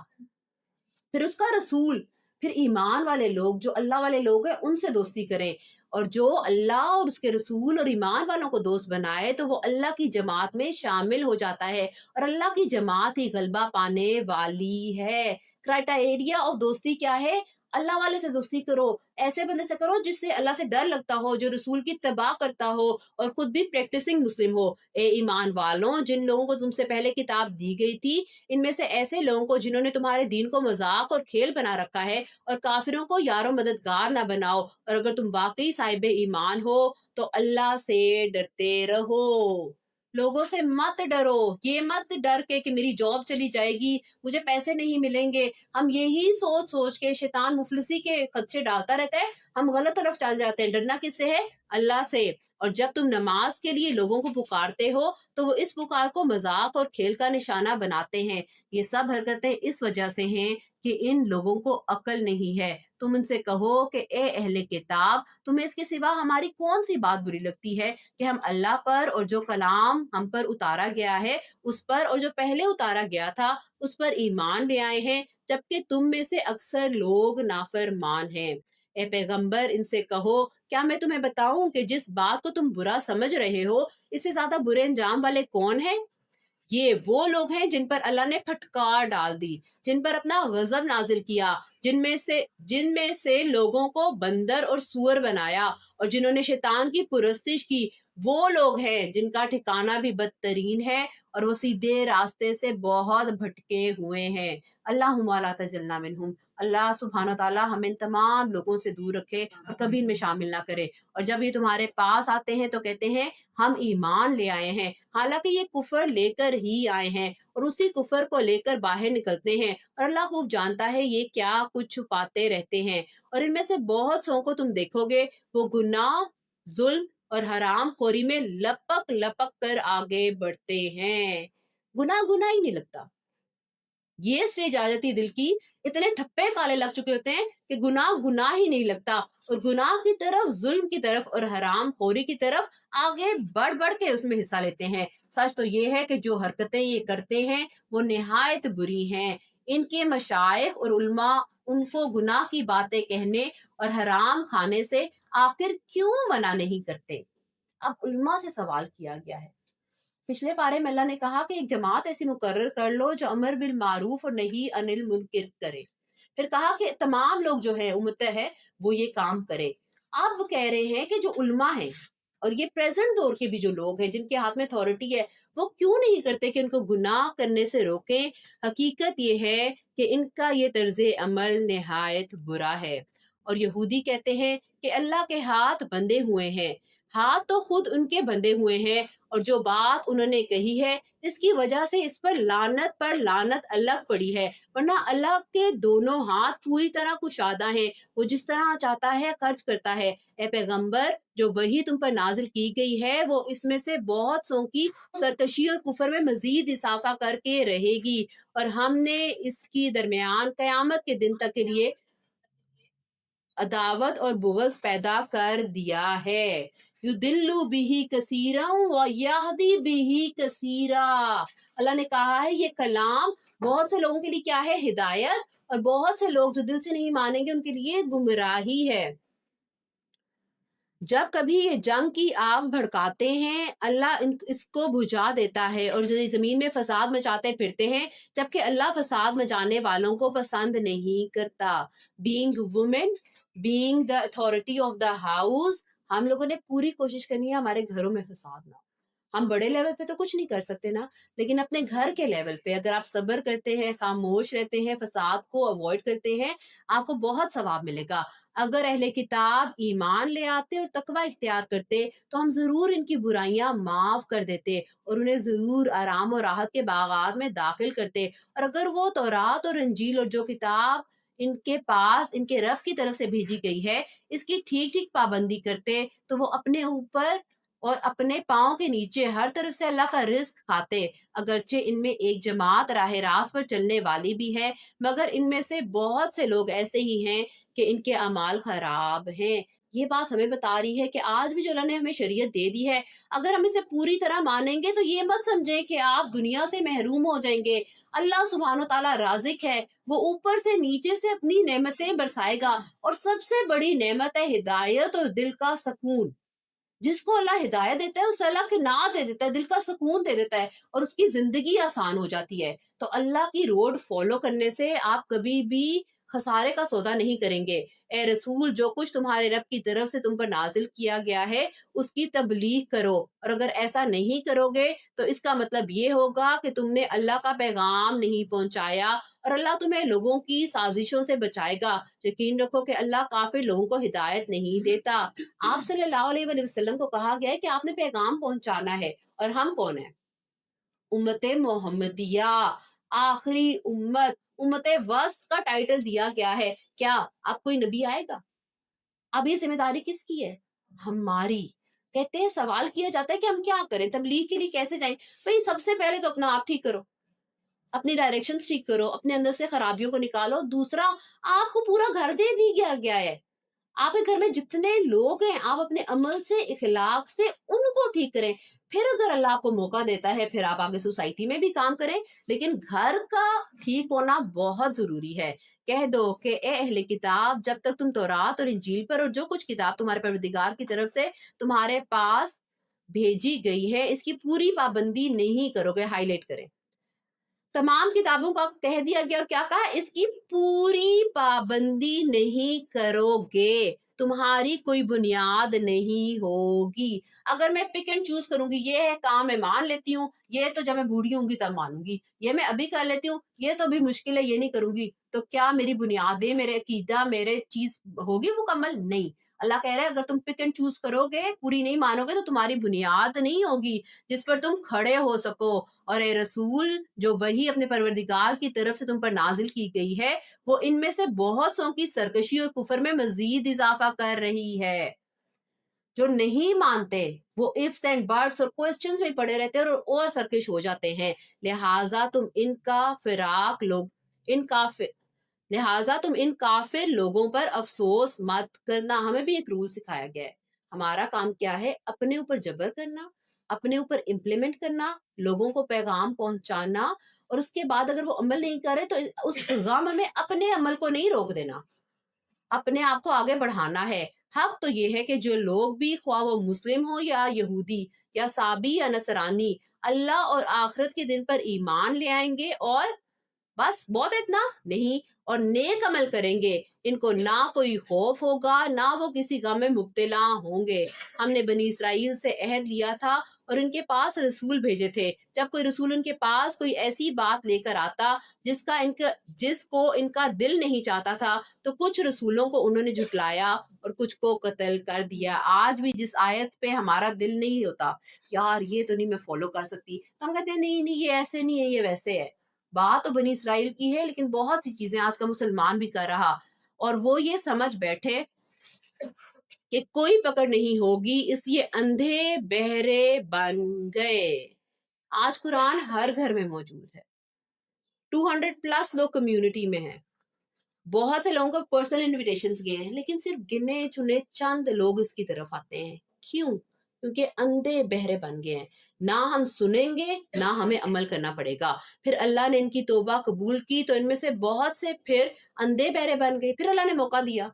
پھر اس کا رسول، پھر ایمان والے لوگ جو اللہ والے لوگ ہیں ان سے دوستی کریں۔ اور جو اللہ اور اس کے رسول اور ایمان والوں کو دوست بنائے تو وہ اللہ کی جماعت میں شامل ہو جاتا ہے، اور اللہ کی جماعت ہی غلبہ پانے والی ہے۔ کرائٹیریا آف دوستی کیا ہے؟ اللہ والے سے دوستی کرو، ایسے بندے سے کرو جس سے اللہ سے ڈر لگتا ہو، جو رسول کی اتباع کرتا ہو اور خود بھی پریکٹسنگ مسلم ہو۔ اے ایمان والوں، جن لوگوں کو تم سے پہلے کتاب دی گئی تھی، ان میں سے ایسے لوگوں کو جنہوں نے تمہارے دین کو مذاق اور کھیل بنا رکھا ہے، اور کافروں کو یار و مددگار نہ بناؤ، اور اگر تم واقعی صاحب ایمان ہو تو اللہ سے ڈرتے رہو۔ لوگوں سے مت ڈرو، یہ مت ڈر کے کہ میری جاب چلی جائے گی، مجھے پیسے نہیں ملیں گے۔ ہم یہی سوچ سوچ کے شیطان مفلسی کے خدشے ڈالتا رہتا ہے، ہم غلط طرف چل جاتے ہیں۔ ڈرنا کس سے ہے؟ اللہ سے۔ اور جب تم نماز کے لیے لوگوں کو پکارتے ہو تو وہ اس پکار کو مذاق اور کھیل کا نشانہ بناتے ہیں۔ یہ سب حرکتیں اس وجہ سے ہیں کہ ان لوگوں کو عقل نہیں ہے۔ تم ان سے کہو کہ اے اہل کتاب، تمہیں اس کے سوا ہماری کون سی بات بری لگتی ہے کہ ہم اللہ پر اور جو کلام ہم پر اتارا گیا ہے اس پر اور جو پہلے اتارا گیا تھا اس پر ایمان لے آئے ہیں، جبکہ تم میں سے اکثر لوگ نافرمان ہیں۔ اے پیغمبر، ان سے کہو کیا میں تمہیں بتاؤں کہ جس بات کو تم برا سمجھ رہے ہو اس سے زیادہ برے انجام والے کون ہیں؟ یہ وہ لوگ ہیں جن پر اللہ نے پھٹکار ڈال دی، جن پر اپنا غضب نازل کیا، جن میں سے لوگوں کو بندر اور سور بنایا، اور جنہوں نے شیطان کی پرستش کی، وہ لوگ ہیں جن کا ٹھکانہ بھی بدترین ہے اور وہ سیدھے راستے سے بہت بھٹکے ہوئے ہیں۔ اللہم لا تجلنا منہم، اللہ سبحانہ تعالیٰ ہمیں ان تمام لوگوں سے دور رکھے اور کبھی ان میں شامل نہ کرے۔ اور جب یہ تمہارے پاس آتے ہیں تو کہتے ہیں ہم ایمان لے آئے ہیں، حالانکہ یہ کفر لے کر ہی آئے ہیں اور اسی کفر کو لے کر باہر نکلتے ہیں، اور اللہ خوب جانتا ہے یہ کیا کچھ چھپاتے رہتے ہیں۔ اور ان میں سے بہت سو کو تم دیکھو گے وہ گناہ، ظلم اور حرام خوری میں لپک لپک کر آگے بڑھتے ہیں۔ گناہ ہی نہیں لگتا، یہ سٹیج آ جاتی دل کی، اتنے ٹھپے کالے لگ چکے ہوتے ہیں کہ گناہ ہی نہیں لگتا، اور گناہ کی طرف، ظلم کی طرف اور حرام خوری کی طرف آگے بڑھ بڑھ کے اس میں حصہ لیتے ہیں۔ سچ تو یہ ہے کہ جو حرکتیں یہ کرتے ہیں وہ نہایت بری ہیں۔ ان کے مشائخ اور علماء ان کو گناہ کی باتیں کہنے اور حرام کھانے سے آخر کیوں منع نہیں کرتے؟ اب علماء سے سوال کیا گیا ہے۔ پچھلے پارے میں اللہ نے کہا کہ ایک جماعت ایسی مقرر کر لو جو امر بالمعروف اور نہی عن المنکر کرے، پھر کہا کہ تمام لوگ جو ہے امت ہے وہ یہ کام کرے۔ اب وہ کہہ رہے ہیں کہ جو علماء ہیں اور یہ پریزنٹ دور کے بھی جو لوگ ہیں جن کے ہاتھ میں اتھارٹی ہے، وہ کیوں نہیں کرتے کہ ان کو گناہ کرنے سے روکیں؟ حقیقت یہ ہے کہ ان کا یہ طرز عمل نہایت برا ہے۔ اور یہودی کہتے ہیں کہ اللہ کے ہاتھ بندھے ہوئے ہیں، ہاتھ تو خود ان کے بندھے ہوئے ہیں، اور جو بات انہوں نے کہی ہے اس کی وجہ سے اس پر لعنت الگ پڑی ہے، ورنہ اللہ کے دونوں ہاتھ پوری طرح کشادہ ہیں، وہ جس طرح چاہتا ہے خرچ کرتا ہے۔ اے پیغمبر، جو وحی تم پر نازل کی گئی ہے وہ اس میں سے بہت سو کی سرکشی اور کفر میں مزید اضافہ کر کے رہے گی، اور ہم نے اس کی درمیان قیامت کے دن تک کے لیے عداوت اور بغض پیدا کر دیا ہے۔ یضل بہ کثیرا ویہدی بہ کثیرا، اللہ نے کہا ہے یہ کلام بہت سے لوگوں کے لیے کیا ہے؟ ہدایت، اور بہت سے لوگ جو دل سے نہیں مانیں گے ان کے لیے گمراہی ہے۔ جب کبھی یہ جنگ کی آگ بھڑکاتے ہیں اللہ اس کو بجھا دیتا ہے اور زمین میں فساد مچاتے پھرتے ہیں، جبکہ اللہ فساد مچانے والوں کو پسند نہیں کرتا۔ Being woman, being the authority of the house, ہم لوگوں نے پوری کوشش کرنی ہے ہمارے گھروں میں فساد نہ ہو۔ ہم بڑے لیول پہ تو کچھ نہیں کر سکتے نا، لیکن اپنے گھر کے لیول پہ اگر آپ صبر کرتے ہیں، خاموش رہتے ہیں، فساد کو اوائڈ کرتے ہیں، آپ کو بہت ثواب ملے گا۔ اگر اہل کتاب ایمان لے آتے اور تقوی اختیار کرتے تو ہم ضرور ان کی برائیاں معاف کر دیتے اور انہیں ضرور آرام و راحت کے باغات میں داخل کرتے، اور اگر وہ تورات اور انجیل اور جو کتاب ان کے پاس ان کے رب کی طرف سے بھیجی گئی ہے اس کی ٹھیک ٹھیک پابندی کرتے تو وہ اپنے اوپر اور اپنے پاؤں کے نیچے ہر طرف سے اللہ کا رزق کھاتے۔ اگرچہ ان میں ایک جماعت راہ راست پر چلنے والی بھی ہے، مگر ان میں سے بہت سے لوگ ایسے ہی ہیں کہ ان کے اعمال خراب ہیں۔ یہ بات ہمیں بتا رہی ہے کہ آج بھی جو اللہ نے ہمیں شریعت دے دی ہے، اگر ہم اسے پوری طرح مانیں گے تو یہ مت سمجھیں کہ آپ دنیا سے محروم ہو جائیں گے۔ اللہ سبحانہ و تعالیٰ رازق ہے، وہ اوپر سے نیچے سے اپنی نعمتیں برسائے گا، اور سب سے بڑی نعمت ہے ہدایت اور دل کا سکون۔ جس کو اللہ ہدایت دیتا ہے اس سے اللہ کے نعت دے دیتا ہے، دل کا سکون دے دیتا ہے، اور اس کی زندگی آسان ہو جاتی ہے۔ تو اللہ کی روڈ فالو کرنے سے آپ کبھی بھی خسارے کا سودا نہیں کریں گے۔ اے رسول، جو کچھ تمہارے رب کی طرف سے تم پر نازل کیا گیا ہے اس کی تبلیغ کرو، اور اگر ایسا نہیں کرو گے تو اس کا مطلب یہ ہوگا کہ تم نے اللہ کا پیغام نہیں پہنچایا، اور اللہ تمہیں لوگوں کی سازشوں سے بچائے گا۔ یقین رکھو کہ اللہ کافر لوگوں کو ہدایت نہیں دیتا۔ آپ صلی اللہ علیہ وآلہ وسلم کو کہا گیا ہے کہ آپ نے پیغام پہنچانا ہے، اور ہم کون ہیں؟ امت محمدیہ، آخری امت، امت وسط کا ٹائٹل دیا گیا ہے۔ کیا اب کوئی نبی آئے گا؟ اب یہ ذمہ داری کس کی ہے؟ ہماری۔ کہتے ہیں سوال کیا جاتا ہے کہ ہم کیا کریں، تبلیغ کے لیے کیسے جائیں؟ بھئی سب سے پہلے تو اپنا آپ ٹھیک کرو، اپنی ڈائریکشن ٹھیک کرو، اپنے اندر سے خرابیوں کو نکالو۔ دوسرا، آپ کو پورا گھر دے دیا گیا ہے، آپ کے گھر میں جتنے لوگ ہیں آپ اپنے عمل سے، اخلاق سے ان کو ٹھیک کریں۔ پھر اگر اللہ آپ کو موقع دیتا ہے پھر آپ آگے سوسائٹی میں بھی کام کریں، لیکن گھر کا ٹھیک ہونا بہت ضروری ہے۔ کہہ دو کہ اے اہل کتاب، جب تک تم تورات اور انجیل پر اور جو کچھ کتاب تمہارے پروردگار کی طرف سے تمہارے پاس بھیجی گئی ہے اس کی پوری پابندی نہیں کرو گے، ہائی لائٹ کریں، تمام کتابوں کا کہہ دیا گیا، اور کیا کہا؟ اس کی پوری پابندی نہیں کرو گے تمہاری کوئی بنیاد نہیں ہوگی. اگر میں پک اینڈ چوز کروں گی یہ ہے کام میں مان لیتی ہوں, یہ تو جب میں بوڑھی ہوں گی تب مانوں گی, یہ میں ابھی کر لیتی ہوں, یہ تو ابھی مشکل ہے یہ نہیں کروں گی, تو کیا میری بنیادیں, میرے عقیدہ, میرے چیز ہوگی مکمل؟ نہیں. اللہ کہہ رہا ہے اگر تم پک اینڈ چوز کرو گے, پوری نہیں مانو گے, تو تمہاری بنیاد نہیں ہوگی جس پر تم کھڑے ہو سکو. اور اے رسول, جو وہی اپنے پروردگار کی طرف سے تم پر نازل کی گئی ہے وہ ان میں سے بہت سو کی سرکشی اور کفر میں مزید اضافہ کر رہی ہے. جو نہیں مانتے وہ ifs اینڈ بٹس اور کوسچنز میں پڑے رہتے ہیں اور سرکش ہو جاتے ہیں. لہٰذا تم ان کافر لوگوں پر افسوس مت کرنا. ہمیں بھی ایک رول سکھایا گیا ہے. ہمارا کام کیا ہے؟ اپنے اوپر جبر کرنا, اپنے اوپر امپلیمنٹ کرنا, لوگوں کو پیغام پہنچانا, اور اس کے بعد اگر وہ عمل نہیں کرے تو اس غم میں اپنے عمل کو نہیں روک دینا, اپنے آپ کو آگے بڑھانا ہے. حق تو یہ ہے کہ جو لوگ بھی, خواہ وہ مسلم ہو یا یہودی یا صابی یا نصرانی, اللہ اور آخرت کے دن پر ایمان لے آئیں گے اور بس بہت اتنا نہیں, اور نیک عمل کریں گے, ان کو نہ کوئی خوف ہوگا نہ وہ کسی غم میں مبتلا ہوں گے. ہم نے بنی اسرائیل سے عہد لیا تھا اور ان کے پاس رسول بھیجے تھے. جب کوئی رسول ان کے پاس کوئی ایسی بات لے کر آتا جس کو ان کا دل نہیں چاہتا تھا, تو کچھ رسولوں کو انہوں نے جھٹلایا اور کچھ کو قتل کر دیا. آج بھی جس آیت پہ ہمارا دل نہیں ہوتا, یار یہ تو نہیں میں فالو کر سکتی, تو ہم کہتے ہیں نہیں یہ ایسے نہیں ہے, یہ ویسے ہے. بات تو بنی اسرائیل کی ہے, لیکن بہت سی چیزیں آج کا مسلمان بھی کر رہا, اور وہ یہ سمجھ بیٹھے کہ کوئی پکڑ نہیں ہوگی, اس لیے اندھے بہرے بن گئے. آج قرآن ہر گھر میں موجود ہے, 200+ لوگ کمیونٹی میں ہیں, بہت سے لوگوں کو پرسنل انویٹیشنز گئے ہیں, لیکن صرف گنے چنے چند لوگ اس کی طرف آتے ہیں. کیوں؟ کیونکہ اندھے بہرے بن گئے ہیں. نہ ہم سنیں گے نہ ہمیں عمل کرنا پڑے گا. پھر اللہ نے ان کی توبہ قبول کی تو ان میں سے بہت سے پھر اندھے بہرے بن گئے. پھر اللہ نے موقع دیا,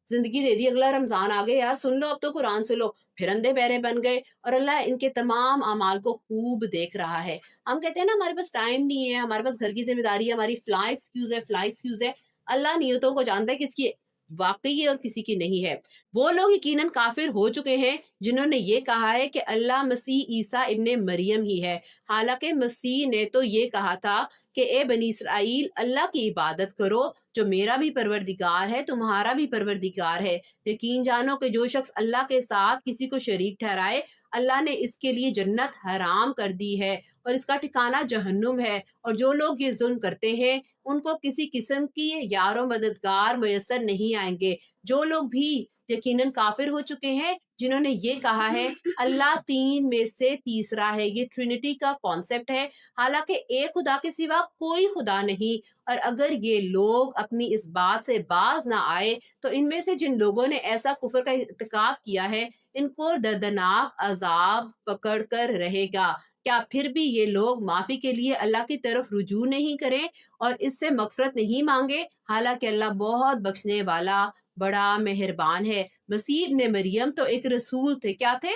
زندگی دے دی, اگلا رمضان آ گیا, سن لو اب تو قرآن سن لو, پھر اندھے بہرے بن گئے. اور اللہ ان کے تمام اعمال کو خوب دیکھ رہا ہے. ہم کہتے ہیں نا ہمارے پاس ٹائم نہیں ہے, ہمارے پاس گھر کی ذمہ داری ہے, ہماری فلائی ایکسکیوز ہے. اللہ نیتوں کو جانتا ہے کس کی واقعی ہے اور کسی کی نہیں ہے. وہ لوگ یقیناً کافر ہو چکے ہیں جنہوں نے یہ کہا ہے کہ اللہ مسیح عیسیٰ ابن مریم ہی ہے, حالانکہ مسیح نے تو یہ کہا تھا کہ اے بنی اسرائیل اللہ کی عبادت کرو, جو میرا بھی پروردگار ہے تمہارا بھی پروردگار ہے. یقین جانو کہ جو شخص اللہ کے ساتھ کسی کو شریک ٹھہرائے, اللہ نے اس کے لیے جنت حرام کر دی ہے اور اس کا ٹھکانہ جہنم ہے. اور جو لوگ یہ ظلم کرتے ہیں ان کو کسی قسم کی یار و مددگار میسر نہیں آئیں گے. جو لوگ بھی یقیناً کافر ہو چکے ہیں جنہوں نے یہ کہا ہے اللہ 3 میں سے تیسرا ہے, یہ ٹرینٹی کا کانسیپٹ ہے, حالانکہ ایک خدا کے سوا کوئی خدا نہیں. اور اگر یہ لوگ اپنی اس بات سے باز نہ آئے تو ان میں سے جن لوگوں نے ایسا کفر کا ارتکاب کیا ہے ان کو دردناک عذاب پکڑ کر رہے گا. کیا پھر بھی یہ لوگ معافی کے لیے اللہ کی طرف رجوع نہیں کریں اور اس سے مغفرت نہیں مانگے؟ حالانکہ اللہ بہت بخشنے والا بڑا مہربان ہے. مسیح ابن مریم تو ایک رسول تھے. کیا تھے؟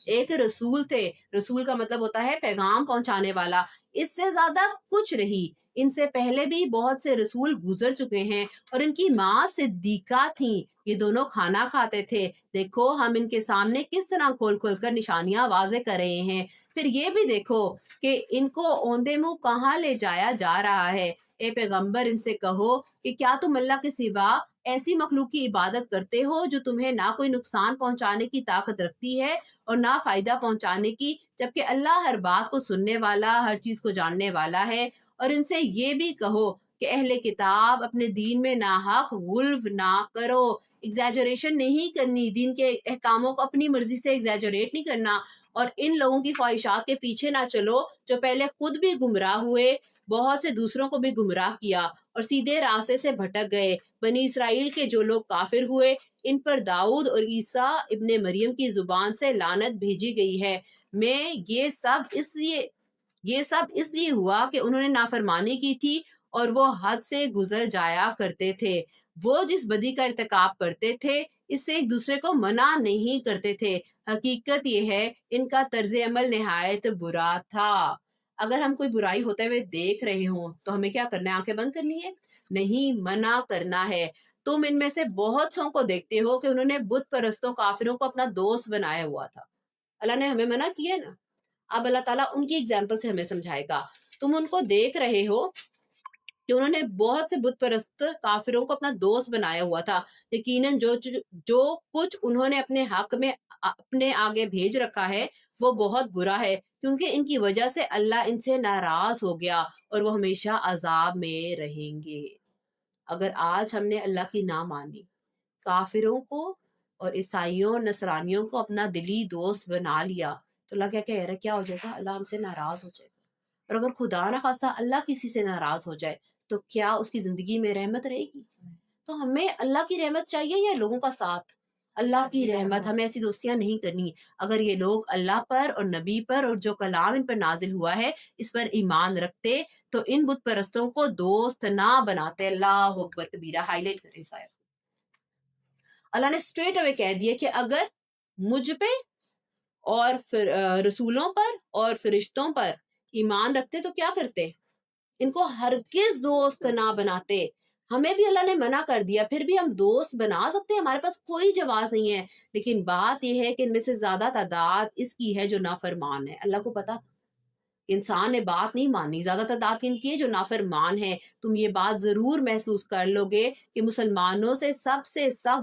ایک رسول تھے. رسول کا مطلب ہوتا ہے پیغام پہنچانے والا, اس سے زیادہ کچھ نہیں. ان سے پہلے بھی بہت سے رسول گزر چکے ہیں اور ان کی ماں صدیقہ تھیں, یہ دونوں کھانا کھاتے تھے. دیکھو ہم ان کے سامنے کس طرح کھول کھول کر نشانیاں واضح کر رہے ہیں. پھر یہ بھی دیکھو کہ ان کو اوندے منہ کہاں لے جایا جا رہا ہے. اے پیغمبر ان سے کہو کہ کیا تم اللہ کے سوا ایسی مخلوق کی عبادت کرتے ہو جو تمہیں نہ کوئی نقصان پہنچانے کی طاقت رکھتی ہے اور نہ فائدہ پہنچانے کی, جبکہ اللہ ہر بات کو سننے والا, ہر چیز کو جاننے والا ہے. اور ان سے یہ بھی کہو کہ اہل کتاب اپنے دین میں ناحق غلو نہ کرو, ایگزیجریشن نہیں کرنی, دین کے احکاموں کو اپنی مرضی سے ایگزیجریٹ نہیں کرنا, اور ان لوگوں کی خواہشات کے پیچھے نہ چلو جو پہلے خود بھی گمراہ ہوئے, بہت سے دوسروں کو بھی گمراہ کیا اور سیدھے راستے سے بھٹک گئے. بنی اسرائیل کے جو لوگ کافر ہوئے ان پر داؤد اور عیسیٰ ابن مریم کی زبان سے لعنت بھیجی گئی ہے. میں یہ سب اس لیے ہوا کہ انہوں نے نافرمانی کی تھی اور وہ حد سے گزر جایا کرتے تھے. وہ جس بدی کا ارتکاب کرتے تھے اس سے ایک دوسرے کو منع نہیں کرتے تھے. حقیقت یہ ہے ان کا طرز عمل نہایت برا تھا. اگر ہم کوئی برائی ہوتے ہوئے دیکھ رہے ہوں تو ہمیں کیا کرنا ہے؟ آنکھیں بند کرنی ہے؟ نہیں, منع کرنا ہے. تم ان میں سے بہت سو کو دیکھتے ہو کہ انہوں نے بت پرستوں کافروں کو اپنا دوست بنایا ہوا تھا. اللہ نے ہمیں منع کیا ہے نا. اب اللہ تعالیٰ ان کی اگزامپل سے ہمیں سمجھائے گا. تم ان کو دیکھ رہے ہو کہ انہوں نے بہت سے بت پرست کافروں کو اپنا دوست بنایا ہوا تھا. یقیناً جو کچھ انہوں نے اپنے حق میں اپنے آگے بھیج رکھا ہے وہ بہت برا ہے، کیونکہ ان کی وجہ سے اللہ ان سے ناراض ہو گیا اور وہ ہمیشہ عذاب میں رہیں گے. اگر آج ہم نے اللہ کی نہ مانی، کافروں کو اور عیسائیوں اور نصرانیوں کو اپنا دلی دوست بنا لیا، تو اللہ کیا کہہ رہا ہے، کیا ہو جائے گا؟ اللہ ہم سے ناراض ہو جائے گا. اور اگر خدا نہ خواستہ اللہ کسی سے ناراض ہو جائے تو کیا اس کی زندگی میں رحمت رہے گی؟ تو ہمیں اللہ کی رحمت چاہیے یا لوگوں کا ساتھ؟ اللہ کی رحمت. ہمیں ایسی دوستیاں نہیں کرنی. اگر یہ لوگ اللہ پر اور نبی پر اور جو کلام ان پر نازل ہوا ہے اس پر ایمان رکھتے تو ان بت پرستوں کو دوست نہ بناتے. اللہ اکبر کبیرہ. ہائی لائٹ کریں شاید. اللہ نے اسٹریٹ اوے کہہ دیا کہ اگر مجھ پہ اور رسولوں پر اور فرشتوں پر ایمان رکھتے تو کیا کرتے؟ ان کو ہرگز دوست نہ بناتے. ہمیں بھی اللہ نے منع کر دیا، پھر بھی ہم دوست بنا سکتے ہیں، ہمارے پاس کوئی جواز نہیں ہے. لیکن بات یہ ہے کہ ان میں سے زیادہ تعداد اس کی ہے جو نافرمان ہے. اللہ کو پتا انسان نے بات نہیں مانی، زیادہ تعداد ان کی ہے جو نافرمان ہے. تم یہ بات ضرور محسوس کر لو گے کہ مسلمانوں سے سخت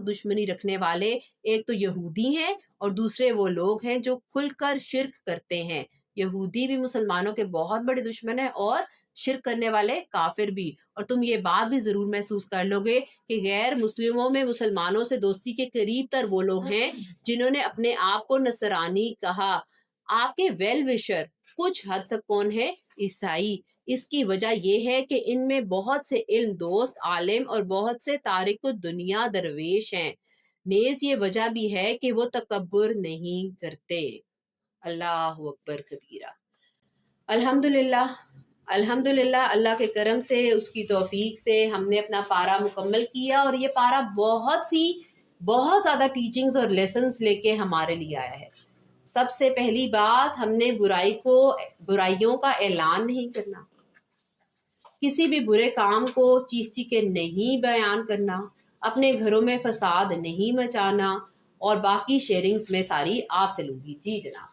دشمنی رکھنے والے ایک تو یہودی ہیں اور دوسرے وہ لوگ ہیں جو کھل کر شرک کرتے ہیں. یہودی بھی مسلمانوں کے بہت بڑے دشمن ہیں اور شرک کرنے والے کافر بھی. اور تم یہ بات بھی ضرور محسوس کر لو گے کہ غیر مسلموں میں مسلمانوں سے دوستی کے قریب تر وہ لوگ ہیں جنہوں نے اپنے آپ کو نصرانی کہا. آپ کے ویل وشر کچھ حد تک کون ہے؟ عیسائی. اس کی وجہ یہ ہے کہ ان میں بہت سے علم دوست عالم اور بہت سے تارک دنیا درویش ہیں. نیز یہ وجہ بھی ہے کہ وہ تکبر نہیں کرتے. اللہ اکبر کبیرہ. الحمدللہ اللہ کے کرم سے، اس کی توفیق سے ہم نے اپنا پارا مکمل کیا، اور یہ پارا بہت زیادہ ٹیچنگز اور لیسنز لے کے ہمارے لیے آیا ہے. سب سے پہلی بات، ہم نے برائیوں کا اعلان نہیں کرنا، کسی بھی برے کام کو چیخ کے نہیں بیان کرنا، اپنے گھروں میں فساد نہیں مچانا، اور باقی شیئرنگز میں ساری آپ سے لوں گی. جی جناب.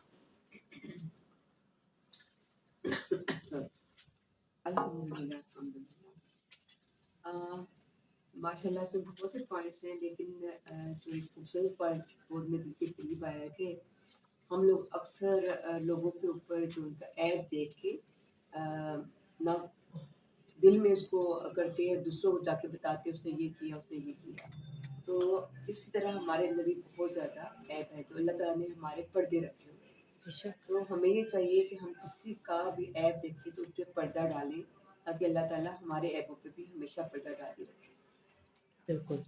ماشاء اللہ اس میں بہت سے پوائنٹس ہیں، لیکن جو ایک خوبصورت پوائنٹ وہ میں دل کے قریب آیا ہے کہ ہم لوگ اکثر لوگوں کے اوپر جو ان کا عیب دیکھ کے نہ دل میں اس کو کرتے ہیں، دوسروں کو جا کے بتاتے ہیں اس نے یہ کیا اس نے یہ کیا. تو اسی طرح ہمارے اندر بھی بہت زیادہ عیب ہے. تو اللہ تعالیٰ نے ہمارے پردے رکھے ہوئے، تو ہمیں یہ چاہیے کہ ہم کسی کا بھی عیب دیکھیں تو اس پہ پردہ ڈالیں، تاکہ اللہ تعالیٰ ہمارے عیبوں پہ بھی ہمیشہ پردہ ڈالے رکھے. بالکل.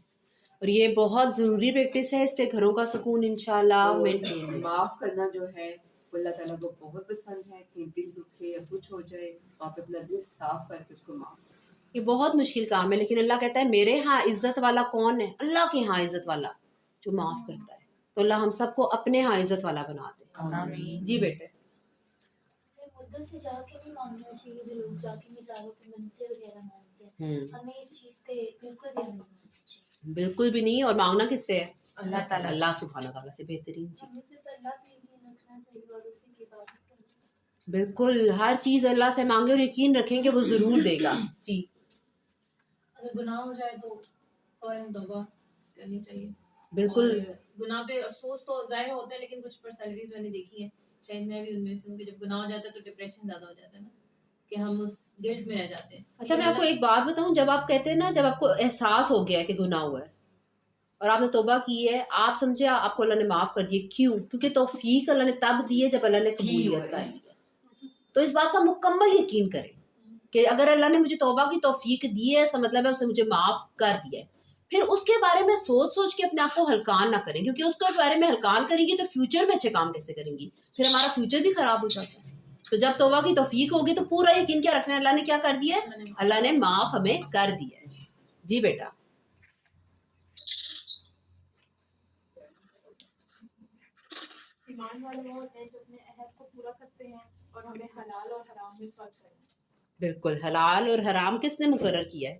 اور یہ بہت ضروری پریکٹس ہے، اس سے گھروں کا سکون انشاءاللہ مینٹین ہے. معاف کرنا جو ہے وہ اللہ تعالیٰ کو بہت پسند ہے، کہ دل دکھے یا کچھ ہو جائے آپ اپنا دل صاف کر کے اس کو معاف کریں. یہ بہت مشکل کام ہے، لیکن اللہ کہتا ہے میرے ہاں عزت والا کون ہے؟ اللہ کے ہاں عزت والا جو معاف کرتا ہے. تو اللہ ہم سب کو اپنے ہاں عزت والا بنا دے. آمین. جی بیٹے. مردوں سے جا کے نہیں مانگنا چاہیے، جو لوگ جا کے مزاروں پہ منتیں وغیرہ مانگتے ہیں، ہمیں اس چیز پہ بالکل بھی نہیں مانگنا چاہیے. بالکل بھی نہیں. اور مانگنا کس سے ہے؟ اللہ تعالیٰ. اللہ سبحانہ تعالیٰ سے بہترین. جی ہمیں صرف اللہ پہ یقین رکھنا چاہیے اور اسی کی عبادت کرنا چاہیے. بالکل. ہر چیز اللہ سے مانگے اور یقین رکھیں کہ وہ ضرور دے گا. جی. اگر گناہ ہو جائے تو فوراً توبہ کرنی چاہیے. بالکل. گناہ پہ افسوس تو ظاہر ہوتا ہے، لیکن کچھ پرسنالٹیز میں نے دیکھی ہیں، شاید میں بھی ان میں سے ہوں، کہ جب گناہ ہو جاتا ہے تو ڈپریشن زیادہ ہو جاتا ہے نا، کہ ہم اس گلٹ میں رہ جاتے ہیں. اچھا میں آپ کو ایک بات بتاؤں، جب آپ کہتے ہیں نا، جب آپ کو احساس ہو گیا ہے کہ گناہ ہوا ہے اور آپ نے توبہ کی ہے، آپ سمجھے آپ کو اللہ نے معاف کر دیا. کیوں؟ کیونکہ توفیق اللہ نے تب دی ہے جب اللہ نے قبولیت کر لی ہے. تو اس بات کا مکمل یقین کریں کہ اگر اللہ نے مجھے توبہ کی توفیق دی ہے، اس کا مطلب ہے اس نے مجھے معاف کر دیا ہے. پھر اس کے بارے میں سوچ کے اپنے آپ کو ہلکان نہ کریں، کیونکہ اس کے بارے میں ہلکان کریں گی تو فیوچر میں اچھے کام کیسے کریں گی؟ پھر ہمارا فیوچر بھی خراب ہو جاتا ہے. تو جب توبہ کی توفیق ہوگی تو پورا یقین کیا رکھنا ہے، اللہ نے کیا کر دیا ہے، اللہ نے معاف ہمیں کر دیا ہے. جی بیٹا. ایمان والے وہ ہوتے ہیں جو اپنے عہد کو پورا کرتے ہیں اور ہمیں حلال اور حرام میں فرق کریں. بالکل حلال اور حرام کس نے مقرر کیا ہے؟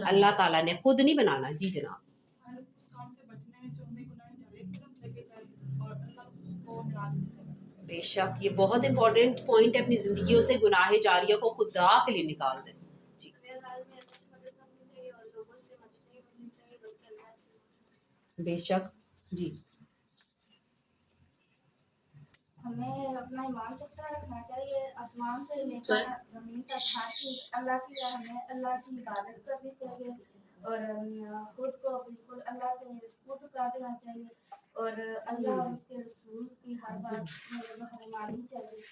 اللہ تعالیٰ نے، خود نہیں بنانا. جی جناب. اس کام سے بچنا ہے جو ہمیں گناہ جاری طرف لے کے جائے اور اللہ کو ناراض کرے. بے شک یہ بہت امپورٹنٹ پوائنٹ ہے، اپنی زندگیوں سے گناہ جاریہ کو خدا کے لیے نکال دیں. جی بے شک. جی ہمیں اپنا ایمان پختہ رکھنا چاہیے، آسمان سے لے کر زمین تک ہر چیز اللہ کی راہ میں اللہ کی عبادت کرنی چاہیے اور خود کو بالکل اللہ کے سپرد کر دینا چاہیے اور اللہ اور اس کے رسول کی ہر بات ماننی چاہیے.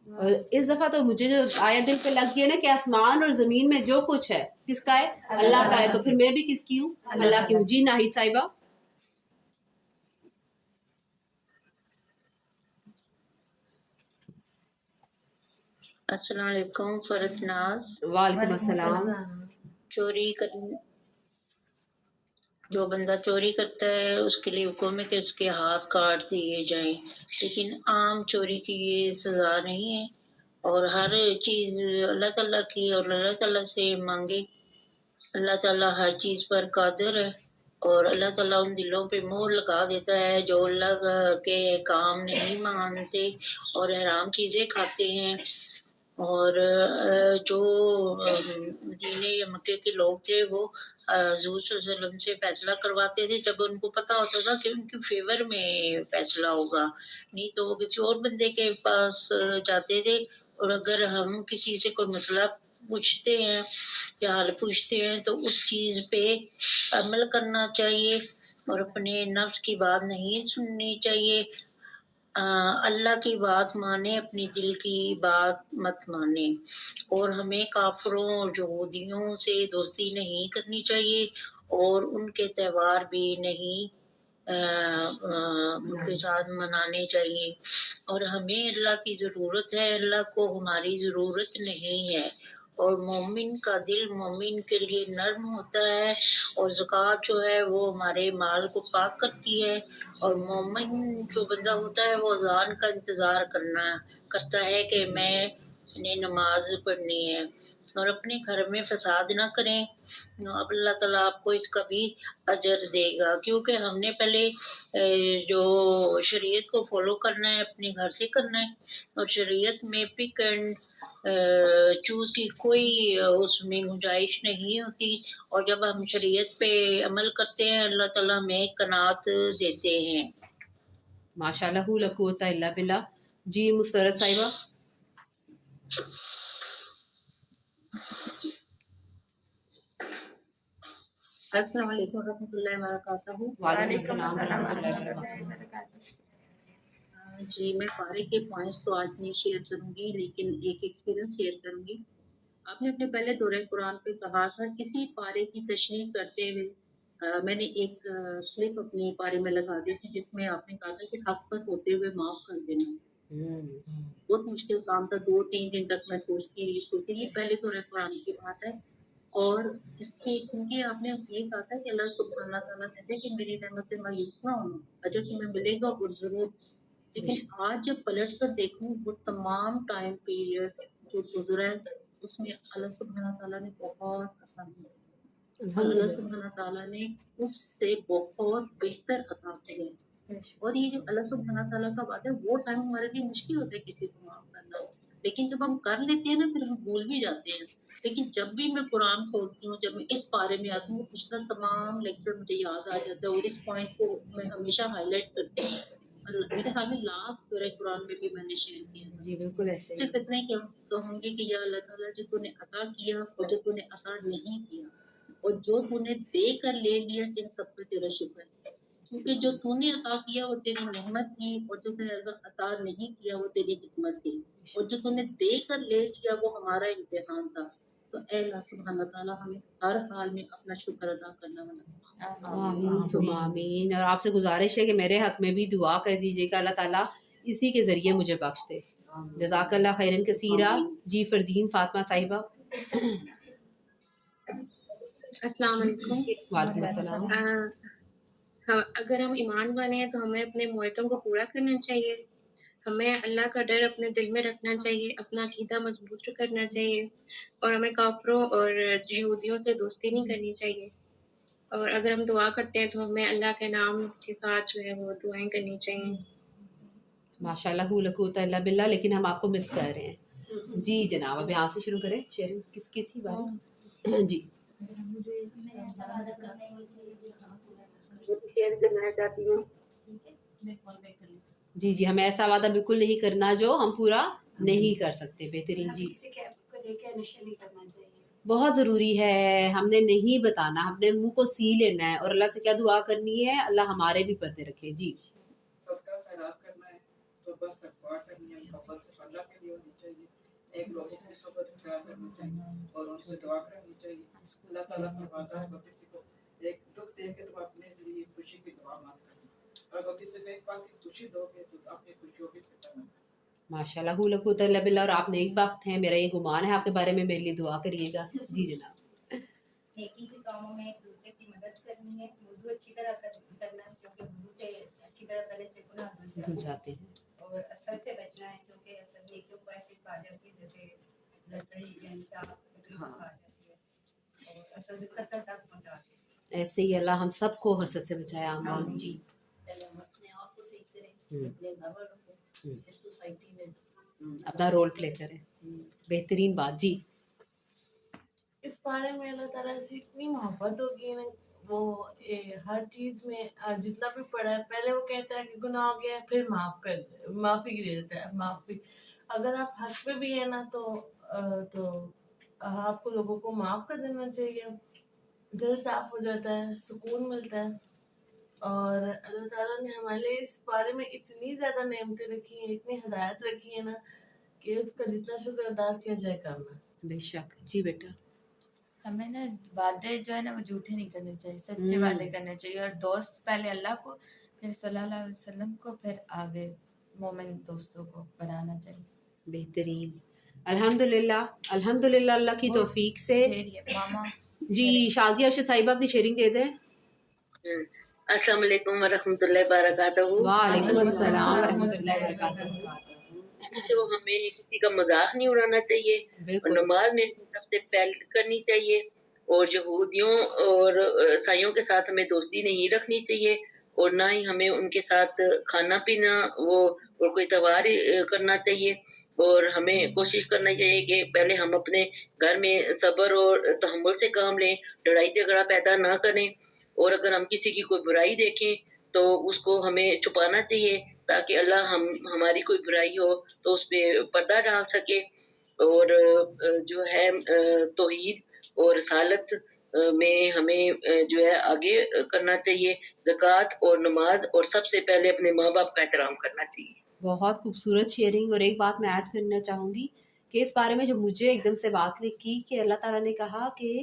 اور اس دفعہ تو مجھے جو آیا دل پہ لگ گیا نا کہ آسمان اور زمین میں جو کچھ ہے کس کا ہے؟ اللہ کا ہے. تو پھر میں بھی کس کی ہوں؟ اللہ کی ہوں. جی ناہید صاحبہ. السلام علیکم فرت ناز. وعلیکم السلام. چوری جو بندہ چوری کرتا ہے اس کے لیے حکم ہے کہ اس کے ہاتھ کاٹ دیے جائیں، لیکن عام چوری کی یہ سزا نہیں ہے. اور ہر چیز اللہ تعالیٰ کی اور اللہ تعالیٰ سے مانگے. اللہ تعالیٰ ہر چیز پر قادر ہے اور اللہ تعالیٰ ان دلوں پہ مہر لگا دیتا ہے جو اللہ کے کام نہیں مانتے اور حرام چیزیں کھاتے ہیں. اور جو مدینے یا مکے کے لوگ تھے وہ حضور صلی اللہ علیہ وسلم سے فیصلہ کرواتے تھے جب ان کو پتہ ہوتا تھا کہ ان کے فیور میں فیصلہ ہوگا، نہیں تو وہ کسی اور بندے کے پاس جاتے تھے. اور اگر ہم کسی سے کوئی مسئلہ پوچھتے ہیں یا حال پوچھتے ہیں تو اس چیز پہ عمل کرنا چاہیے اور اپنے نفس کی بات نہیں سننی چاہیے. اللہ کی بات مانے، اپنی دل کی بات مت مانے. اور ہمیں کافروں اور یہودیوں سے دوستی نہیں کرنی چاہیے اور ان کے تہوار بھی نہیں ان کے ساتھ منانے چاہیے. اور ہمیں اللہ کی ضرورت ہے، اللہ کو ہماری ضرورت نہیں ہے. اور مومن کا دل مومن کے لیے نرم ہوتا ہے اور زکوٰۃ جو ہے وہ ہمارے مال کو پاک کرتی ہے. اور مومن جو بندہ ہوتا ہے وہ اذان کا انتظار کرتا ہے کہ میں نے نماز پڑھنی ہے. اور اپنے گھر میں فساد نہ کریں، اب اللہ تعالیٰ آپ کو اس کا بھی اجر دے گا، کیونکہ ہم نے پہلے جو شریعت کو فالو کرنا ہے اپنے گھر سے کرنا ہے. اور شریعت میں پک اینڈ چوز کی کوئی اس میں گنجائش نہیں ہوتی. اور جب ہم شریعت پہ عمل کرتے ہیں اللہ تعالیٰ ہمیں قناعت دیتے ہیں. ماشاء اللہ لا قوت الا باللہ. جی مسرت صاحبہ. السلام علیکم ورحمۃ اللہ وبرکاتہ. وعلیکم السلام ورحمۃ اللہ وبرکاتہ. جی میں پارے کے پوائنٹس تو آج نہیں شیئر کروں گی لیکن ایک ایکسپیرینس شیئر کروں گی. آپ نے اپنے پہلے دورہ قرآن پہ کہا تھا کسی پارے کی تشریح کرتے ہوئے میں نے ایک سلپ اپنی پارے میں لگا دی تھی جس میں آپ نے کہا تھا کہ حق پر ہوتے ہوئے معاف کر دینا. بہت مشکل کام تھا، 2-3 دن تک میں سوچتی رہی. پہلے دورہ قرآن کی بات ہے اور اس کی کیونکہ آپ نے یہ کہا تھا کہ اللہ سبحانہ تعالیٰ کہتے ہیں کہ میری رحمت سے مایوس نہ ہونا، اجر تمہیں ملے گا اور ضرور. لیکن آج جب پلٹ کر دیکھوں وہ تمام ٹائم پیریڈ جو گزرا ہے اس میں اللہ سبحانہ تعالیٰ نے بہت آسان کیا. اللہ سبحانہ تعالیٰ نے اس سے بہت بہتر عطا کیا. اور یہ جو اللہ سبحانہ تعالیٰ کا بات ہے وہ ٹائم ہمارے لیے مشکل ہوتا ہے کسی کو معاف کرنا، لیکن جب ہم کر لیتے ہیں نا پھر ہم بھول بھی جاتے ہیں. لیکن جب بھی میں قرآن کھولتی ہوں، جب میں اس بارے میں آتی ہوں، پچھلا تمام لیکچر مجھے یاد آ جاتا ہے اور اس پوائنٹ کو میں ہمیشہ ہائی لائٹ کرتی ہوں. میرے خیال میں لاسٹ سورہ قرآن میں بھی میں نے شیئر کیا تھا. جی بالکل ایسے صرف اتنا ہی کہوں گی کہ یا اللہ تعالیٰ جو تو نے عطا کیا اور جو تو نے عطا نہیں کیا اور جو تو نے دے کر لے لیا ان سب پہ تیرا شکر ہے، کیونکہ جو تو نے عطا کیا وہ تیری نعمت تھی اور جو تو نے عطا نہیں کیا وہ تیری حکمت تھی اور جو تو نے دے کر لے لیا وہ ہمارا امتحان تھا. تو اے اللہ سبحانہ تعالیٰ ہمیں ہر حال میں اپنا شکر ادا کرنا بنا. آمین ثم آمین. اور آپ سے گزارش ہے کہ میرے حق میں بھی دعا کر دیجیے کہ اللہ تعالیٰ اسی کے ذریعے مجھے بخش دے. جزاک اللہ خیرن کثیرہ. جی فرزین فاطمہ صاحبہ. السلام علیکم. وعلیکم السلام. اگر ہم ایمان والے ہیں تو ہمیں اپنے معاہدوں کو پورا کرنا چاہیے ہمیں اللہ کا ڈر اپنے دل میں رکھنا چاہیے، اپنا عقیدہ مضبوط کرنا چاہیے، اور ہمیں کافروں اور یہودیوں سے دوستی نہیں کرنی چاہیے، اور اگر ہم دعا کرتے ہیں تو ہمیں اللہ کے نام کے ساتھ جو ہے وہ دعائیں کرنی چاہیے۔ ماشاء اللہ لا قوت الا باللہ، لیکن ہم آپ کو مس کر رہے ہیں۔ جی جناب، اب یہاں سے شروع کریں، شیئرنگ کس کی تھی باری؟ جی ہمیں ایسا وعدہ کرنا چاہیے شیئر کرنا چاہتی ہوں۔ جی جی، ہمیں ایسا وعدہ بالکل نہیں کرنا جو ہم پورا نہیں کر سکتے۔ بہترین جی، کسی کے کو لے کے نشہ نہیں کرنا چاہیے۔ بہت ضروری ہے، ہم نے نہیں بتانا، ہم نے منہ کو سی لینا ہے، اور اللہ سے کیا دعا کرنی ہے؟ اللہ ہمارے بھی پردے رکھے۔ جی صدقہ خیرات کرنا ہے تو بس تقوا کرنی ہے، محبت صرف اللہ کے لیے ہونی چاہیے، ایک لوگوں کی صحبت اختیار کرنی چاہیے اور ان سے دعا کرنی چاہیے۔ اللہ تعالیٰ کا وعدہ ہے کہ کسی کو ایک دکھ دے کے تو اپنے لیے خوشی کی دعا مت کرنا، اور اگر کسی کو ایک بات کی خوشی دو گے تو اپنی خوشیوں کی فکر نہ کرنا۔ ماشاء اللہ لا قوت الا باللہ، اور آپ نیک بخت ہیں، میرا یہ گمان ہے آپ کے بارے میں میرے لیے دعا کریے گا۔ جی جناب۔ نیکی کے کاموں میں ایک دوسرے کی مدد کرنی ہے، وضو اچھی طرح کرنا ہے کیونکہ وضو سے اچھی طرح کرنے سے گناہ دھل جاتے ہیں۔ اور اصل سے بچنا ہے کیونکہ اصل نیکیوں کو ایسے کھا جاتی ہے جیسے لکڑی یعنی لکڑی سے کھا جاتی ہے اور اصل قتل تک پہنچاتی ہے۔ ایسے ہی اللہ ہم سب کو حسد سے بچائے، آمین۔ جی اپنے آپ کو صحیح کریں، اپنے گھر والوں کو، پھر سوسائٹی میں اپنا رول پلے کریں، بہترین بات۔ جی اس بارے میں اللہ تعالیٰ سے اتنی محبت ہوگی نا، وہ ہر چیز میں جتنا بھی پڑھا ہے، پہلے وہ کہتا ہے کہ گناہ ہو گیا ہے، پھر معافی دے دیتا ہے، معافی۔ اگر آپ حق پہ بھی ہیں نا تو آپ کو لوگوں کو معاف کر دینا چاہیے، دل صاف ہو جاتا ہے، سکون ملتا ہے۔ اور اللہ تعالیٰ نے ہمارے لیے اس بارے میں اتنی زیادہ نعمتیں رکھی ہیں، اتنی ہدایت رکھی ہے نا کہ اس کا جتنا شکر ادا کیا جائے کم ہے۔ بے شک۔ جی بیٹا، ہمیں نا وعدے جو ہے نا وہ جھوٹے نہیں کرنے چاہیے، سچے وعدے کرنے چاہیے، اور دوست پہلے اللہ کو، پھر صلی اللہ علیہ وسلم کو، پھر آگے مومن دوستوں کو بنانا چاہیے۔ بہترین، الحمدللہ الحمدللہ، اللہ کی توفیق سے۔ ماما جی شازیہ ارشد صاحبہ اپنی شیئرنگ دے دیں۔ السلام علیکم ورحمۃ اللہ وبرکاتہ۔ وعلیکم السلام ورحمۃ اللہ وبرکاتہ۔ تو ہمیں کسی کا مذاق نہیں اڑانا چاہیے، اور نماز میں سب سے پہلے کرنی چاہیے، اور یہودیوں اور عیسائیوں کے ساتھ ہمیں دوستی نہیں رکھنی چاہیے، اور نہ ہی ہمیں ان کے ساتھ کھانا پینا اور کوئی تہوار کرنا چاہیے، اور ہمیں کوشش کرنا چاہیے کہ پہلے ہم اپنے گھر میں صبر اور تحمل سے کام لیں، لڑائی جھگڑا پیدا نہ کریں، اور اگر ہم کسی کی کوئی برائی دیکھیں تو اس کو ہمیں چھپانا چاہیے تاکہ اللہ ہماری کوئی برائی ہو تو اس پہ پردہ ڈال سکے، اور جو ہے توحید اور رسالت میں ہمیں جو ہے آگے کرنا چاہیے، زکوٰۃ اور نماز، اور سب سے پہلے اپنے ماں باپ کا احترام کرنا چاہیے۔ بہت خوبصورت شیئرنگ، اور ایک بات میں ایڈ کرنا چاہوں گی کہ اس بارے میں جو مجھے ایک دم سے بات لکھی کہ اللہ تعالیٰ نے کہا کہ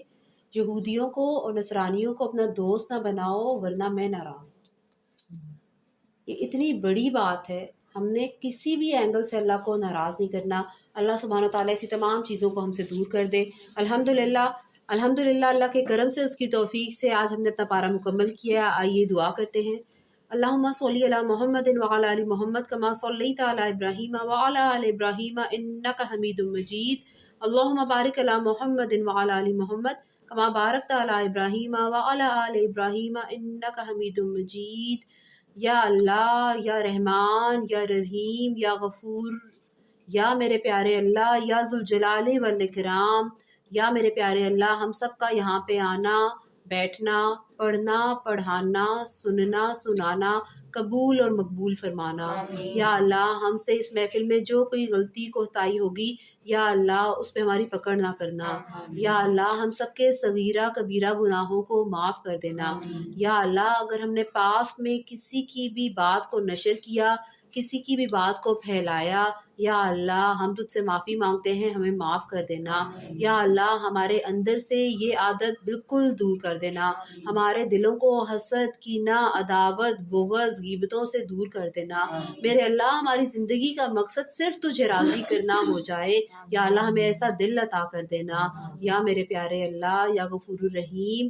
یہودیوں کو اور نصرانیوں کو اپنا دوست نہ بناؤ ورنہ میں ناراض ہوں۔ یہ اتنی بڑی بات ہے، ہم نے کسی بھی اینگل سے اللہ کو ناراض نہیں کرنا۔ اللہ سبحانہ و تعالیٰ ایسی تمام چیزوں کو ہم سے دور کر دے۔ الحمدللہ الحمدللہ، اللہ کے کرم سے، اس کی توفیق سے آج ہم نے اپنا پارہ مکمل کیا۔ آئیے دعا کرتے ہیں۔ اللہم صلی علی محمد وعلی آل محمد کما صلیت علی ابراہیم وعلی آل ابراہیم انک حمید مجید۔ اللہم بارک علی محمد وعلی آل محمد کما بارکت علی ابراہیم وعلی آل ابراہیم انک حمید مجید۔ یا اللہ، یا رحمان، یا رحیم، یا غفور، یا میرے پیارے اللہ، یا ذوالجلال والاکرام، یا میرے پیارے اللہ، ہم سب کا یہاں پہ آنا، بیٹھنا، پڑھنا، پڑھانا، سننا، سنانا قبول اور مقبول فرمانا۔ یا اللہ، ہم سے اس محفل میں جو کوئی غلطی کوتاہی ہوگی، یا اللہ اس پہ ہماری پکڑ نہ کرنا۔ یا اللہ، ہم سب کے صغیرہ کبیرہ گناہوں کو معاف کر دینا۔ یا اللہ، اگر ہم نے پاسٹ میں کسی کی بھی بات کو نشر کیا، کسی کی بھی بات کو پھیلایا، یا اللہ ہم تجھ سے معافی مانگتے ہیں، ہمیں معاف کر دینا۔ یا اللہ، ہمارے اندر سے یہ عادت بالکل دور کر دینا، ہمارے دلوں کو حسد، کینہ، عداوت، بغض، غیبتوں سے دور کر دینا۔ میرے اللہ، ہماری زندگی کا مقصد صرف تجھے راضی کرنا ہو جائے۔ یا اللہ، ہمیں ایسا دل عطا کر دینا۔ یا میرے پیارے اللہ، یا غفور الرحیم،